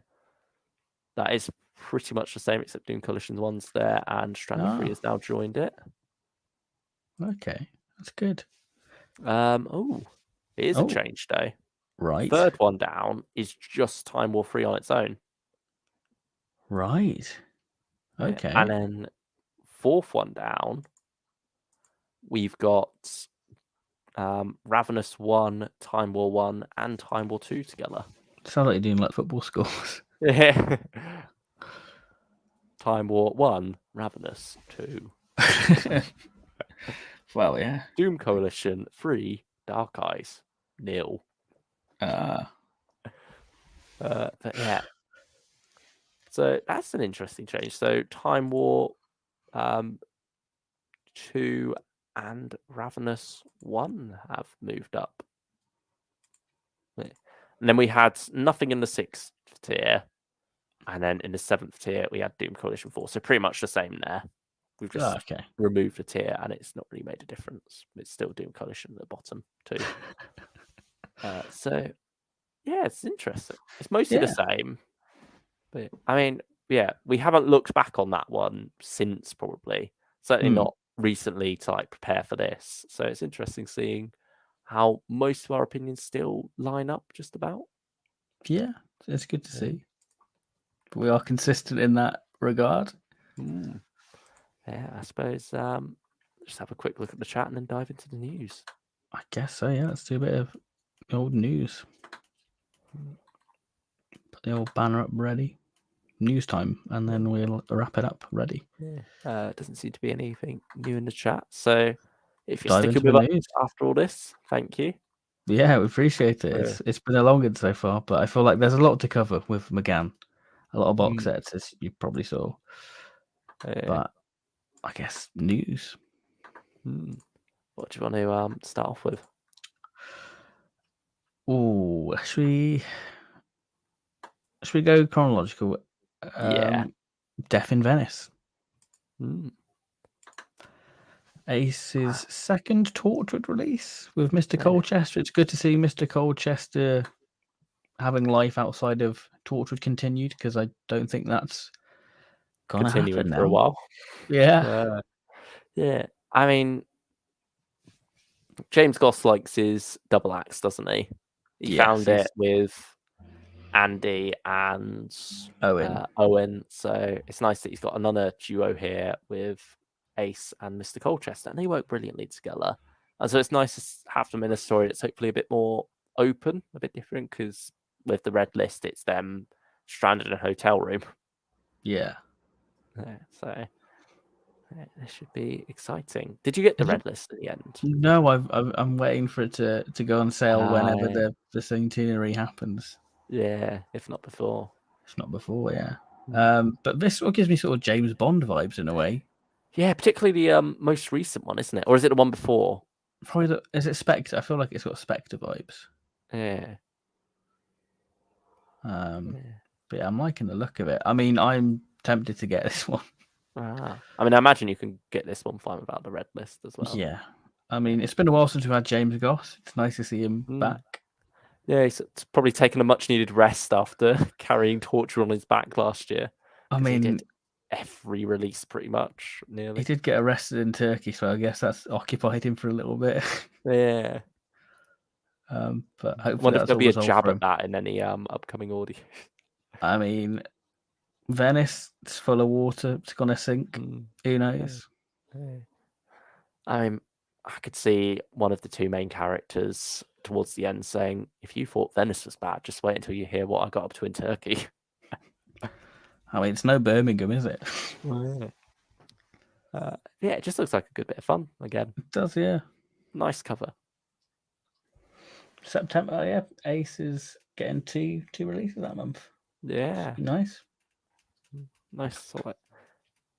that is pretty much the same, except Doom Coalition 1's there and Stranded 3 has now joined it. Okay, that's good. It is a change day. Right. Third one down is just Time War 3 on its own. Right. Okay. And then fourth one down, we've got Ravenous 1, Time War 1, and Time War 2 together. Sounds like you're doing like football scores. Yeah. Time War 1, Ravenous 2. Well, yeah. Doom Coalition 3, Dark Eyes 0. But yeah. So that's an interesting change. So Time War 2 and Ravenous 1 have moved up. And then we had nothing in the 6th tier. And then in the 7th tier, we had Doom Coalition 4. So pretty much the same there. We've just removed a tier and it's not really made a difference. It's still Doom Coalition at the bottom too. So yeah, it's interesting. It's mostly the same. But I mean, yeah, we haven't looked back on that one since probably. Certainly not recently to like prepare for this. So it's interesting seeing how most of our opinions still line up just about. Yeah, it's good to see. We are consistent in that regard. Yeah, I suppose just have a quick look at the chat and then dive into the news. I guess so, yeah. Let's do a bit of old news. Put the old banner up ready. News time, and then we'll wrap it up ready. Yeah. Doesn't seem to be anything new in the chat. So if you're sticking with us after all this, thank you. Yeah, we appreciate it. It's been a long one so far, but I feel like there's a lot to cover with McGann. A lot of box sets, as you probably saw. But I guess news. What do you want to start off with? Oh, should we go chronological? Yeah. Death in Venice. Ace's second Torchwood release with Mr. Colchester. It's good to see Mr. Colchester having life outside of Torchwood continued, because I don't think that's gonna happen now. For a while. Yeah. Yeah. I mean, James Goss likes his double acts, doesn't he? He found it with Andy and Owen. So it's nice that he's got another duo here with Ace and Mr. Colchester, and they work brilliantly together. And so it's nice to have them in a story that's hopefully a bit more open, a bit different, because with the Red List, it's them stranded in a hotel room. Yeah. So this should be exciting. Did you get the Red List at the end? No, I'm waiting for it to go on sale whenever the centenary happens. Yeah, if not before. Yeah. But this one gives me sort of James Bond vibes in a way. Yeah, particularly the most recent one, isn't it? Or is it the one before? Probably is it Spectre? I feel like it's got Spectre vibes. Yeah. But yeah, I'm liking the look of it. I mean, I'm tempted to get this one. I mean, I imagine you can get this one fine without the Red List as well. Yeah. I mean, it's been a while since we've had James Goss. It's nice to see him back. Yeah, it's probably taken a much-needed rest after carrying Torture on his back last year. I mean, he did every release pretty much, nearly. He did get arrested in Turkey, so I guess that's occupied him for a little bit. Yeah. But hopefully I wonder if there'll be a jab at that in any upcoming audio. I mean, Venice is full of water. It's going to sink. Who knows? I mean, I could see one of the two main characters towards the end saying, if you thought Venice was bad, just wait until you hear what I got up to in Turkey. I mean, it's no Birmingham, is it? Yeah, it just looks like a good bit of fun again. It does, yeah. Nice cover. September, yeah. Ace is getting two releases that month. Yeah. Nice. Nice. Sort of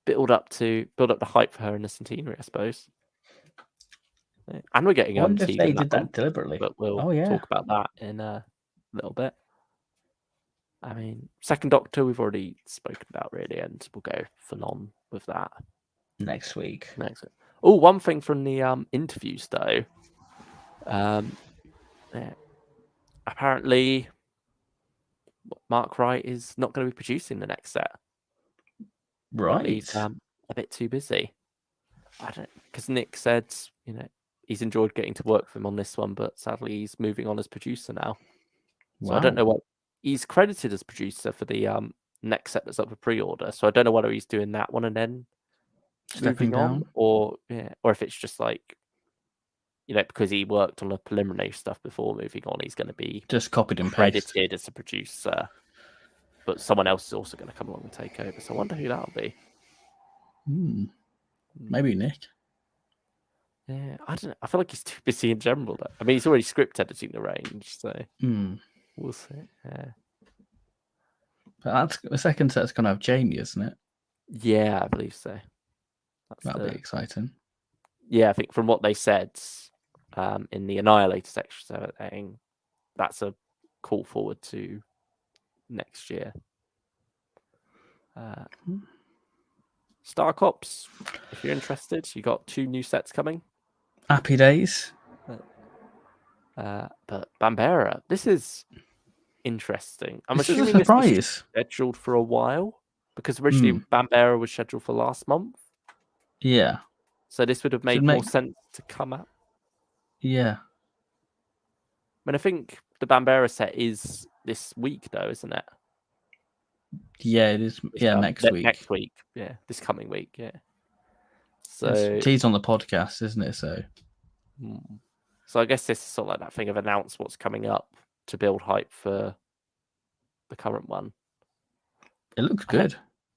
build up the hype for her in the centenary, I suppose. And we're getting I wonder if Tegan they in that did that one, deliberately. but we'll Oh yeah, talk about that in a little bit. I mean, Second Doctor we've already spoken about really, and we'll go full on with that next week. Oh, one thing from the interviews though. Apparently, Mark Wright is not going to be producing the next set. Apparently he's Right. a bit too busy. Because Nick said, he's enjoyed getting to work with him on this one, but sadly he's moving on as producer now. So I don't know what he's credited as producer for the next set that's up for pre-order. So I don't know whether he's doing that one and then Stepping moving on, down, or if it's just like, because he worked on the preliminary stuff before moving on, he's going to be just copied and credited pasted. as a producer, but someone else is also going to come along and take over. So I wonder who that'll be. Maybe Nick. Yeah, I don't know. I feel like he's too busy in general. Though. I mean, he's already script editing the range, so we'll see. Yeah. But the second set's going to have Jamie, isn't it? Yeah, I believe so. That'll be exciting. Yeah, I think from what they said in the Annihilator section, so that's a call forward to next year. Star Cops, if you're interested, you got 2 new sets coming. Happy days. But Bambera, this is interesting. I'm This is a assuming this was surprise. scheduled for a while because originally Bambera was scheduled for last month. Yeah. So this would have made more sense to come out. Yeah. I mean, I think the Bambera set is this week, though, isn't it? Yeah, it is. Yeah, next week. Next week. Yeah, this coming week. Yeah. So it's on the podcast, isn't it? So I guess this is sort of like that thing of announce what's coming up to build hype for the current one. It looks good.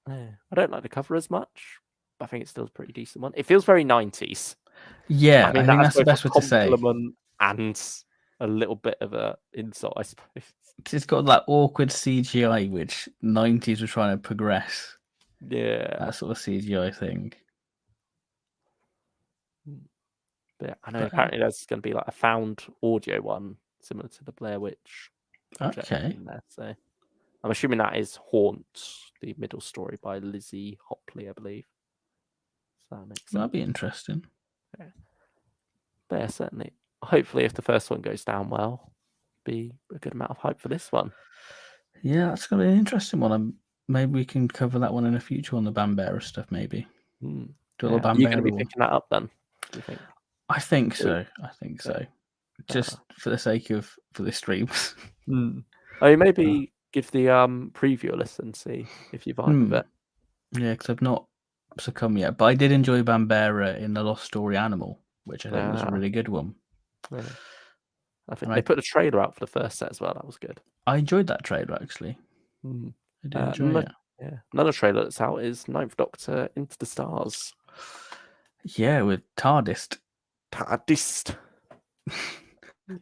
I don't like the cover as much, but I think it's still a pretty decent one. It feels very 90s. Yeah, I think that's the best way to say. And a little bit of a insult, I suppose. It's got that awkward CGI, which 90s were trying to progress. Yeah. That sort of CGI thing. But I know apparently there's going to be like a found audio one similar to the Blair Witch project in there. So I'm assuming that is Haunt, the middle story by Lizzie Hopley, I believe. So that makes sense. That'd be interesting. Yeah. But yeah, certainly. Hopefully, if the first one goes down well, be a good amount of hype for this one. Yeah, that's going to be an interesting one. Maybe we can cover that one in a future on the Bambera stuff, maybe. Do a little Bambera. Are you going to be picking that up then, do you think? I think so. Just for the sake of for the streams. Oh, maybe give the preview a listen, see if you vibe with it. Yeah, because I've not succumbed yet, but I did enjoy Bambera in The Lost Story Animal, which I think was a really good one. Yeah. I think they put a trailer out for the first set as well. That was good. I enjoyed that trailer actually. I did enjoy it. Yeah. Another trailer that's out is Ninth Doctor Into the Stars. Yeah, with TARDIS.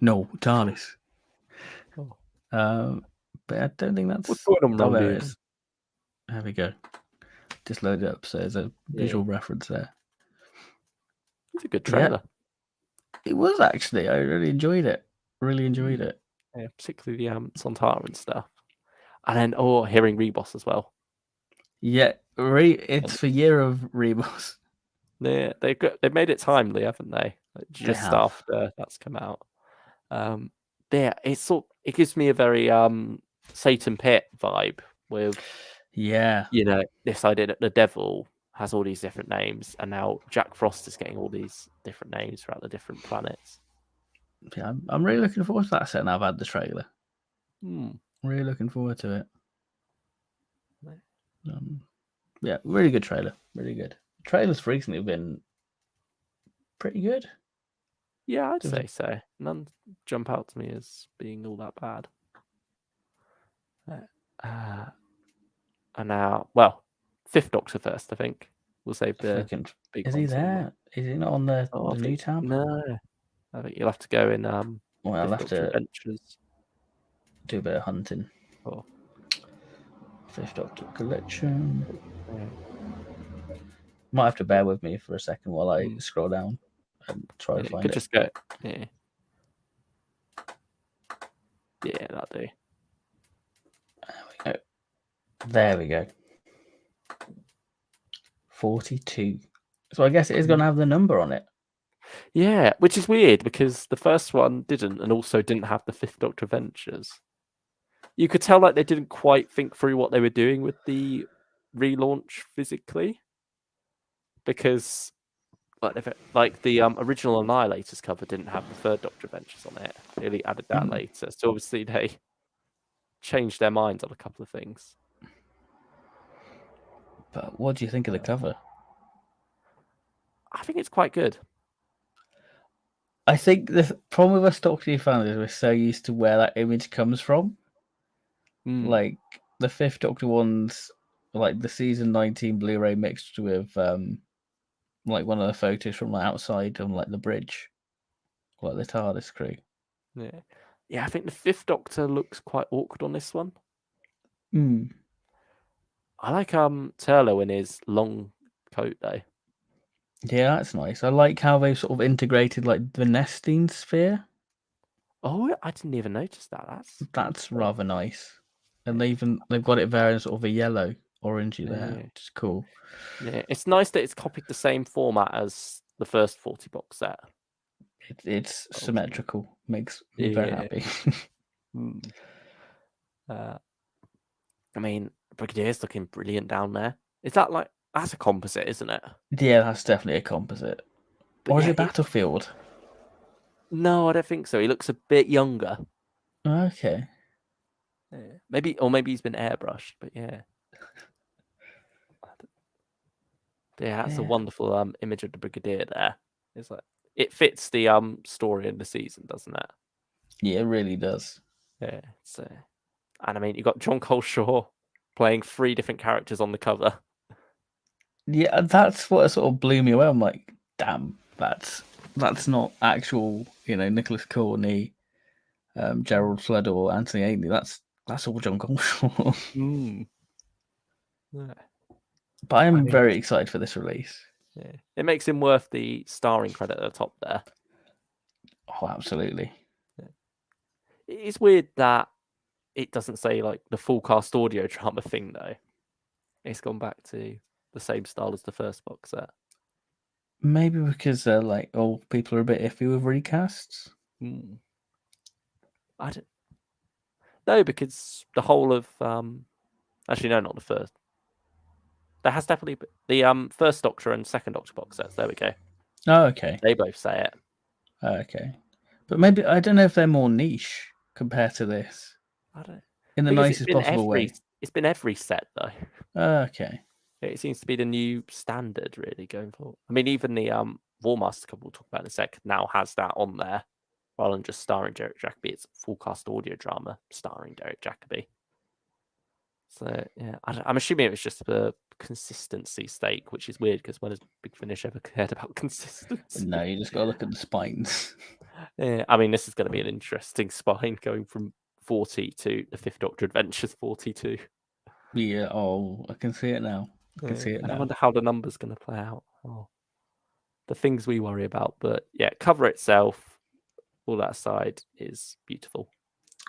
No, TARDIS. But I don't think that's... What's going on, there it is. There we go. Just load it up, so there's a visual reference there. It's a good trailer. Yeah. It was actually. I really enjoyed it. Yeah, particularly the Sontara and stuff. And then, hearing Rebos as well. Yeah, it's for Year of Rebos. Yeah, they've made it timely, haven't they? Like, just after that's come out. It gives me a very Satan Pit vibe with this idea that the devil has all these different names, and now Jack Frost is getting all these different names throughout the different planets. Yeah, I'm really looking forward to that set now I've had the trailer. Really looking forward to it. Yeah, really good trailer. Really good. Trailers recently have been pretty good. Yeah, I'd say so. None jump out to me as being all that bad. And now, Fifth Doctor first, I think. We'll save the big. Is he there? Is he not on the new tab? No. I think you'll have to go in I'll have to Adventures. Do a bit of hunting. Fifth Doctor Collection. Might have to bear with me for a second while I scroll down. and try to find could it. just go. Yeah. Yeah, that'll do. There we go. 42. So I guess it is going to have the number on it. Yeah, which is weird because the first one didn't, and also didn't have the Fifth Doctor Adventures. You could tell like they didn't quite think through what they were doing with the relaunch physically, because like the original Annihilators cover didn't have the Third Doctor Adventures on it. They only added that later. So obviously they changed their minds on a couple of things. But what do you think of the cover? I think it's quite good. I think the problem with us Doctor Who fans is we're so used to where that image comes from. Like the Fifth Doctor ones, like the season 19 Blu-ray mixed with like one of the photos from outside on like the bridge, like the TARDIS crew. Yeah, I think the Fifth Doctor looks quite awkward on this one. I like Turlo in his long coat though. Yeah, that's nice. I like how they've sort of integrated like the nesting sphere. Oh, I didn't even notice that. That's rather nice. And they've got it there in sort of a yellow, orangey there, which is cool. Yeah, it's nice that it's copied the same format as the first 40 box set. It's symmetrical. Makes me very happy. I mean, Brigadier's looking brilliant down there. Is that like that's a composite, isn't it? Yeah, that's definitely a composite. But or is it Battlefield? No, I don't think so. He looks a bit younger. Okay. Maybe he's been airbrushed, but yeah. Yeah, that's a wonderful image of the Brigadier there. It's like it fits the story in the season, doesn't it? Yeah, it really does. Yeah, and I mean, you got John Coleshaw playing 3 different characters on the cover. Yeah, that's what sort of blew me away. I'm like, damn, that's not actual, Nicholas Courtney, Gerald Flood or Anthony Ainley. That's all John Coleshaw. Yeah. But I am very excited for this release. Yeah. It makes him worth the starring credit at the top there. Oh, absolutely. Yeah. It's weird that it doesn't say like the full cast audio drama thing though. It's gone back to the same style as the first box set. Maybe because like old people are a bit iffy with recasts. I don't. No, because the whole of actually no, not the first. There has definitely the first Doctor and second Doctor box sets. There we go. Oh, okay. They both say it. Okay, but maybe I don't know if they're more niche compared to this. I don't. In the nicest possible way. It's been every set though. Okay. It seems to be the new standard really going forward. I mean, even the War Master cover we'll talk about in a sec now has that on there, rather than just starring Derek Jacobi. It's full cast audio drama starring Derek Jacobi. So yeah, I'm assuming it was just a consistency stake, which is weird because when has Big Finish ever cared about consistency? No, you just got to look at the spines. Yeah, I mean, this is going to be an interesting spine going from 40 to the Fifth Doctor Adventures 42. Yeah, I can see it now. I wonder how the number's going to play out. Oh, the things we worry about, but yeah, cover itself, all that aside, is beautiful.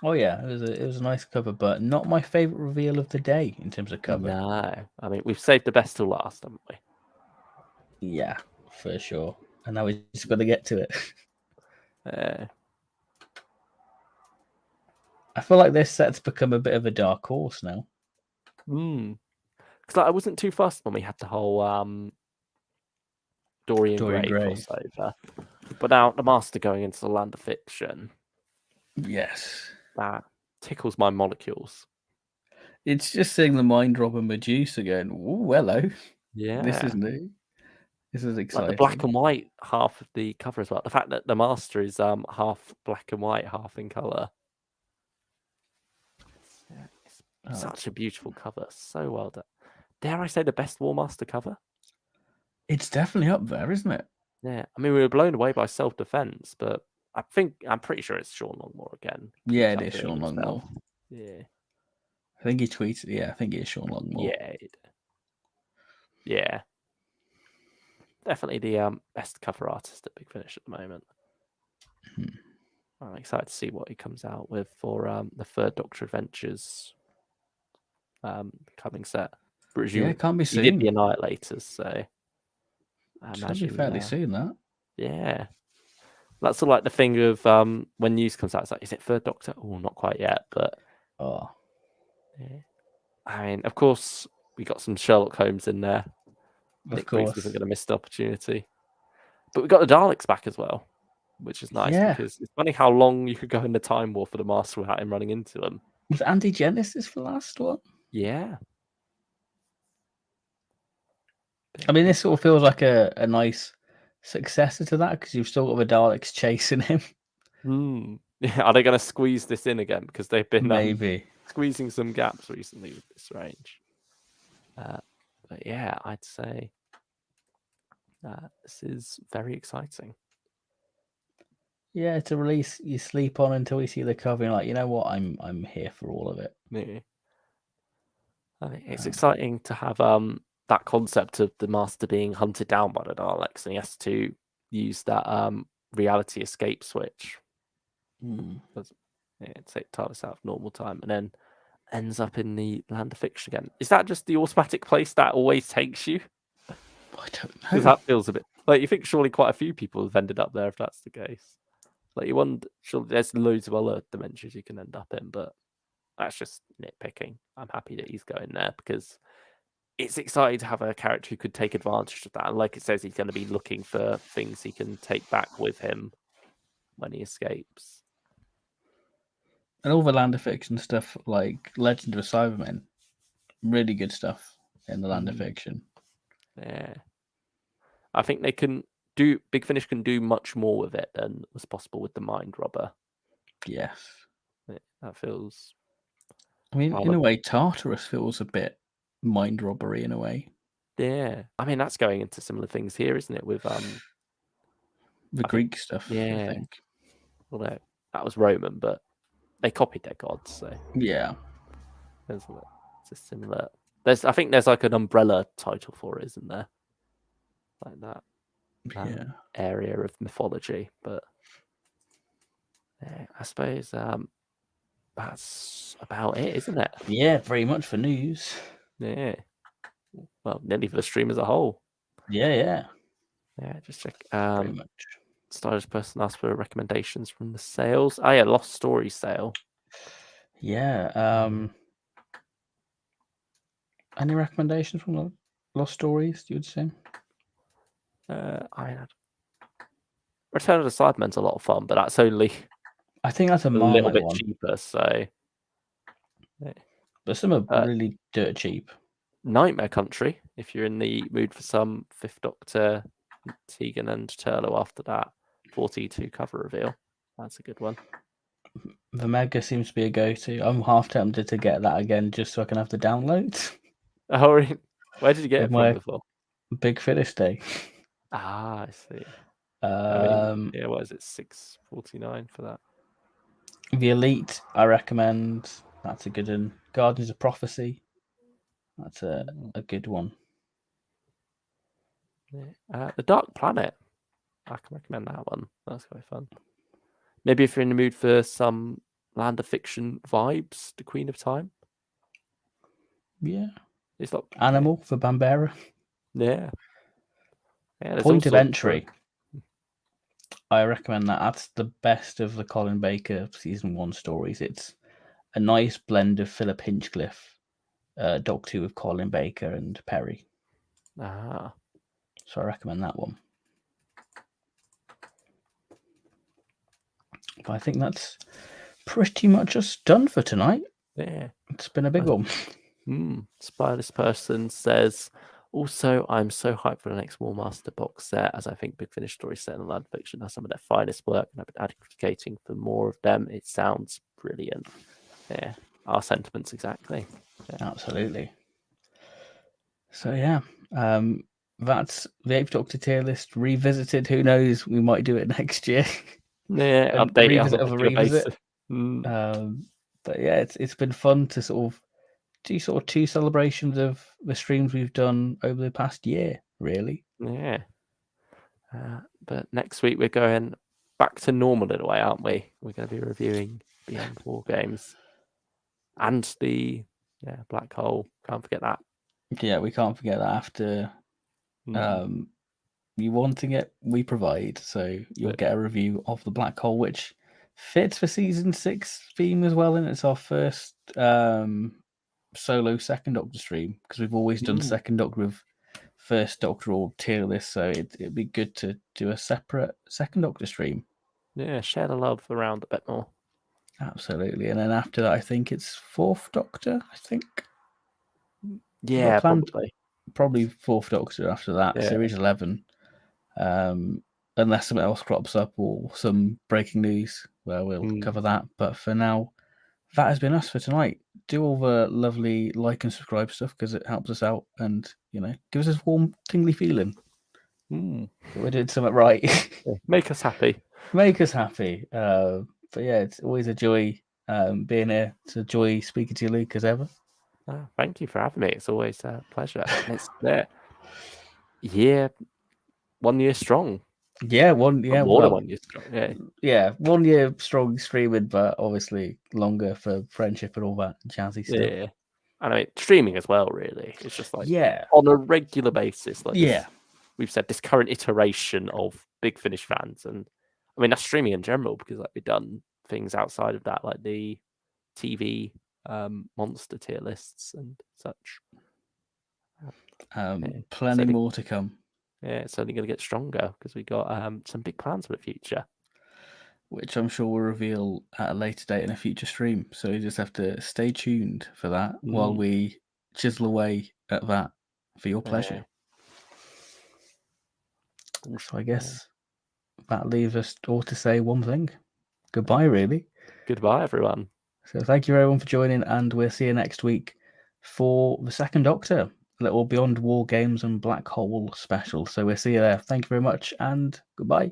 Oh yeah, it was a nice cover, but not my favorite reveal of the day in terms of cover. No, I mean we've saved the best till last, haven't we? Yeah, for sure. And now we just got to get to it. I feel like this set's become a bit of a dark horse now. Because I wasn't too fussed when we had the whole Dorian Gray crossover, but now the Master going into the land of fiction. Yes, that tickles my molecules. It's just seeing the mind drop and Medusa going, "Ooh, hello." Yeah, this is new. This is exciting. Like the black and white half of the cover as well. The fact that the Master is half black and white, half in color. It's such a beautiful cover. So well done. Dare I say the best War Master cover? It's definitely up there, isn't it? Yeah. I mean, we were blown away by Self Defense, but I'm pretty sure it's Sean Longmore again. Yeah, it is Sean Longmore. Yeah. I think he tweeted. Yeah, I think it is Sean Longmore. Yeah. definitely the best cover artist at Big Finish at the moment. I'm excited to see what he comes out with for the Third Doctor Adventures coming set. Yeah, it can't be he did the soon. Annihilators, so I It's going to be imagine fairly soon, that. Yeah, that's sort of like the thing of when news comes out. It's like, is it Third Doctor? Oh, not quite yet, but yeah. I mean, of course, we got some Sherlock Holmes in there. Nick Briggs isn't going to miss the opportunity, but we got the Daleks back as well, which is nice because it's funny how long you could go in the Time War for the Master without him running into them. Was Andy Genesis for the last one? Yeah. I mean, this sort of feels like a nice successor to that because you've still got the Daleks chasing him. Yeah, are they going to squeeze this in again? Because they've been maybe squeezing some gaps recently with this range. But yeah, I'd say this is very exciting. Yeah, to release you sleep on until we see the cover and like, you know what, I'm here for all of it. Yeah. I mean, it's exciting to have that concept of the Master being hunted down by the Daleks, and he has to use that reality escape switch. Take TARDIS out of normal time, and then ends up in the land of fiction again. Is that just the automatic place that always takes you? I don't know. Because that feels a bit like you think surely quite a few people have ended up there if that's the case. Like you wonder, surely there's loads of other dimensions you can end up in, but that's just nitpicking. I'm happy that he's going there because it's exciting to have a character who could take advantage of that. And like it says, he's going to be looking for things he can take back with him when he escapes. And all the land of fiction stuff, like Legend of Cybermen, really good stuff in the land of fiction. Yeah, I think they can do. Big Finish can do much more with it than was possible with the Mind Robber. Yes, that feels. I mean, in a way, Tartarus feels a bit mind robbery in a way. Yeah, I mean that's going into similar things here, isn't it? With the Greek stuff. Yeah, I think. Although that was Roman, but they copied their gods, so yeah, it's a similar. I think there's like an umbrella title for it, isn't there? Like that area of mythology, but I suppose that's about it, isn't it? Yeah, very much for news. Yeah. Well, nearly for the stream as a whole. Yeah. Just check. Very much. Stylish person asked for recommendations from the sales. Oh yeah, Lost Story sale. Yeah. Any recommendations from the Lost Stories? You'd say? I had Return of the Cybermen's a lot of fun, but that's only. I think that's a little bit one. cheaper. So. But some are really dirt cheap. Nightmare Country, if you're in the mood for some Fifth Doctor, Tegan and Turlo after that 42 cover reveal. That's a good one. The Mega seems to be a go-to. I'm half tempted to get that again just so I can have the downloads. Oh, really? Where did you get it from before? Big Finish Day. I see. What is it? $6.49 for that. The Elite, I recommend. That's a good one. Guardians of Prophecy. That's a good one. The Dark Planet. I can recommend that one. That's quite fun. Maybe if you're in the mood for some Land of Fiction vibes, The Queen of Time. Yeah. It's like Animal for Bambera. Yeah. Point of Entry. I recommend that. That's the best of the Colin Baker season 1 stories. It's a nice blend of Philip Hinchcliffe, Doctor Who with Colin Baker and Perry. So I recommend that one. But I think that's pretty much us done for tonight. Yeah. It's been a big one. Spireless Person says, also, I'm so hyped for the next War Master box set, as I think Big Finish story set in Land Fiction has some of their finest work, and I've been advocating for more of them. It sounds brilliant. Yeah, our sentiments exactly. Yeah. Absolutely. So yeah, that's the 8th Doctor tier list revisited. Who knows? We might do it next year. Yeah, update revisit of a revisit. But yeah, it's been fun to sort of do sort of 2 celebrations of the streams we've done over the past year, really. Yeah. But next week we're going back to normal in a way, aren't we? We're going to be reviewing Beyond War Games and the Black Hole. Can't forget that. Yeah, we can't forget that after you wanting it, we provide. So you'll get a review of the Black Hole, which fits for season 6 theme as well. And it's our first solo Second Doctor stream, because we've always done Second Doctor with First Doctor or tier list. So it'd be good to do a separate Second Doctor stream. Yeah, share the love around a bit more. Absolutely. And then after that, I think it's Fourth Doctor, I think. Yeah, probably Fourth Doctor after that, Series 11. Unless something else crops up or some breaking news where we'll cover that. But for now, that has been us for tonight. Do all the lovely like and subscribe stuff, because it helps us out and, gives us warm, tingly feeling. We're doing something right. Make us happy. Make us happy. But yeah, it's always a joy being here. It's a joy speaking to you, Luke, as ever. Thank you for having me. It's always a pleasure. It's 1 year strong. Yeah, more than 1 year strong. Yeah, 1 year strong streaming, but obviously longer for friendship and all that jazzy stuff. Yeah, and I mean streaming as well. Really, it's just like on a regular basis. Like we've said, this current iteration of Big Finish fans, and I mean that's streaming in general, because like we've done things outside of that, like the TV monster tier lists and such. Plenty more to come. Yeah, it's only going to get stronger, because we got some big plans for the future, which I'm sure we'll reveal at a later date in a future stream. So you just have to stay tuned for that while we chisel away at that for your pleasure. So I guess that leaves us all to say one thing. Goodbye, really. Goodbye, everyone. So thank you, everyone, for joining, and we'll see you next week for the Second Doctor, a little Beyond War Games and Black Hole special. So we'll see you there. Thank you very much, and goodbye.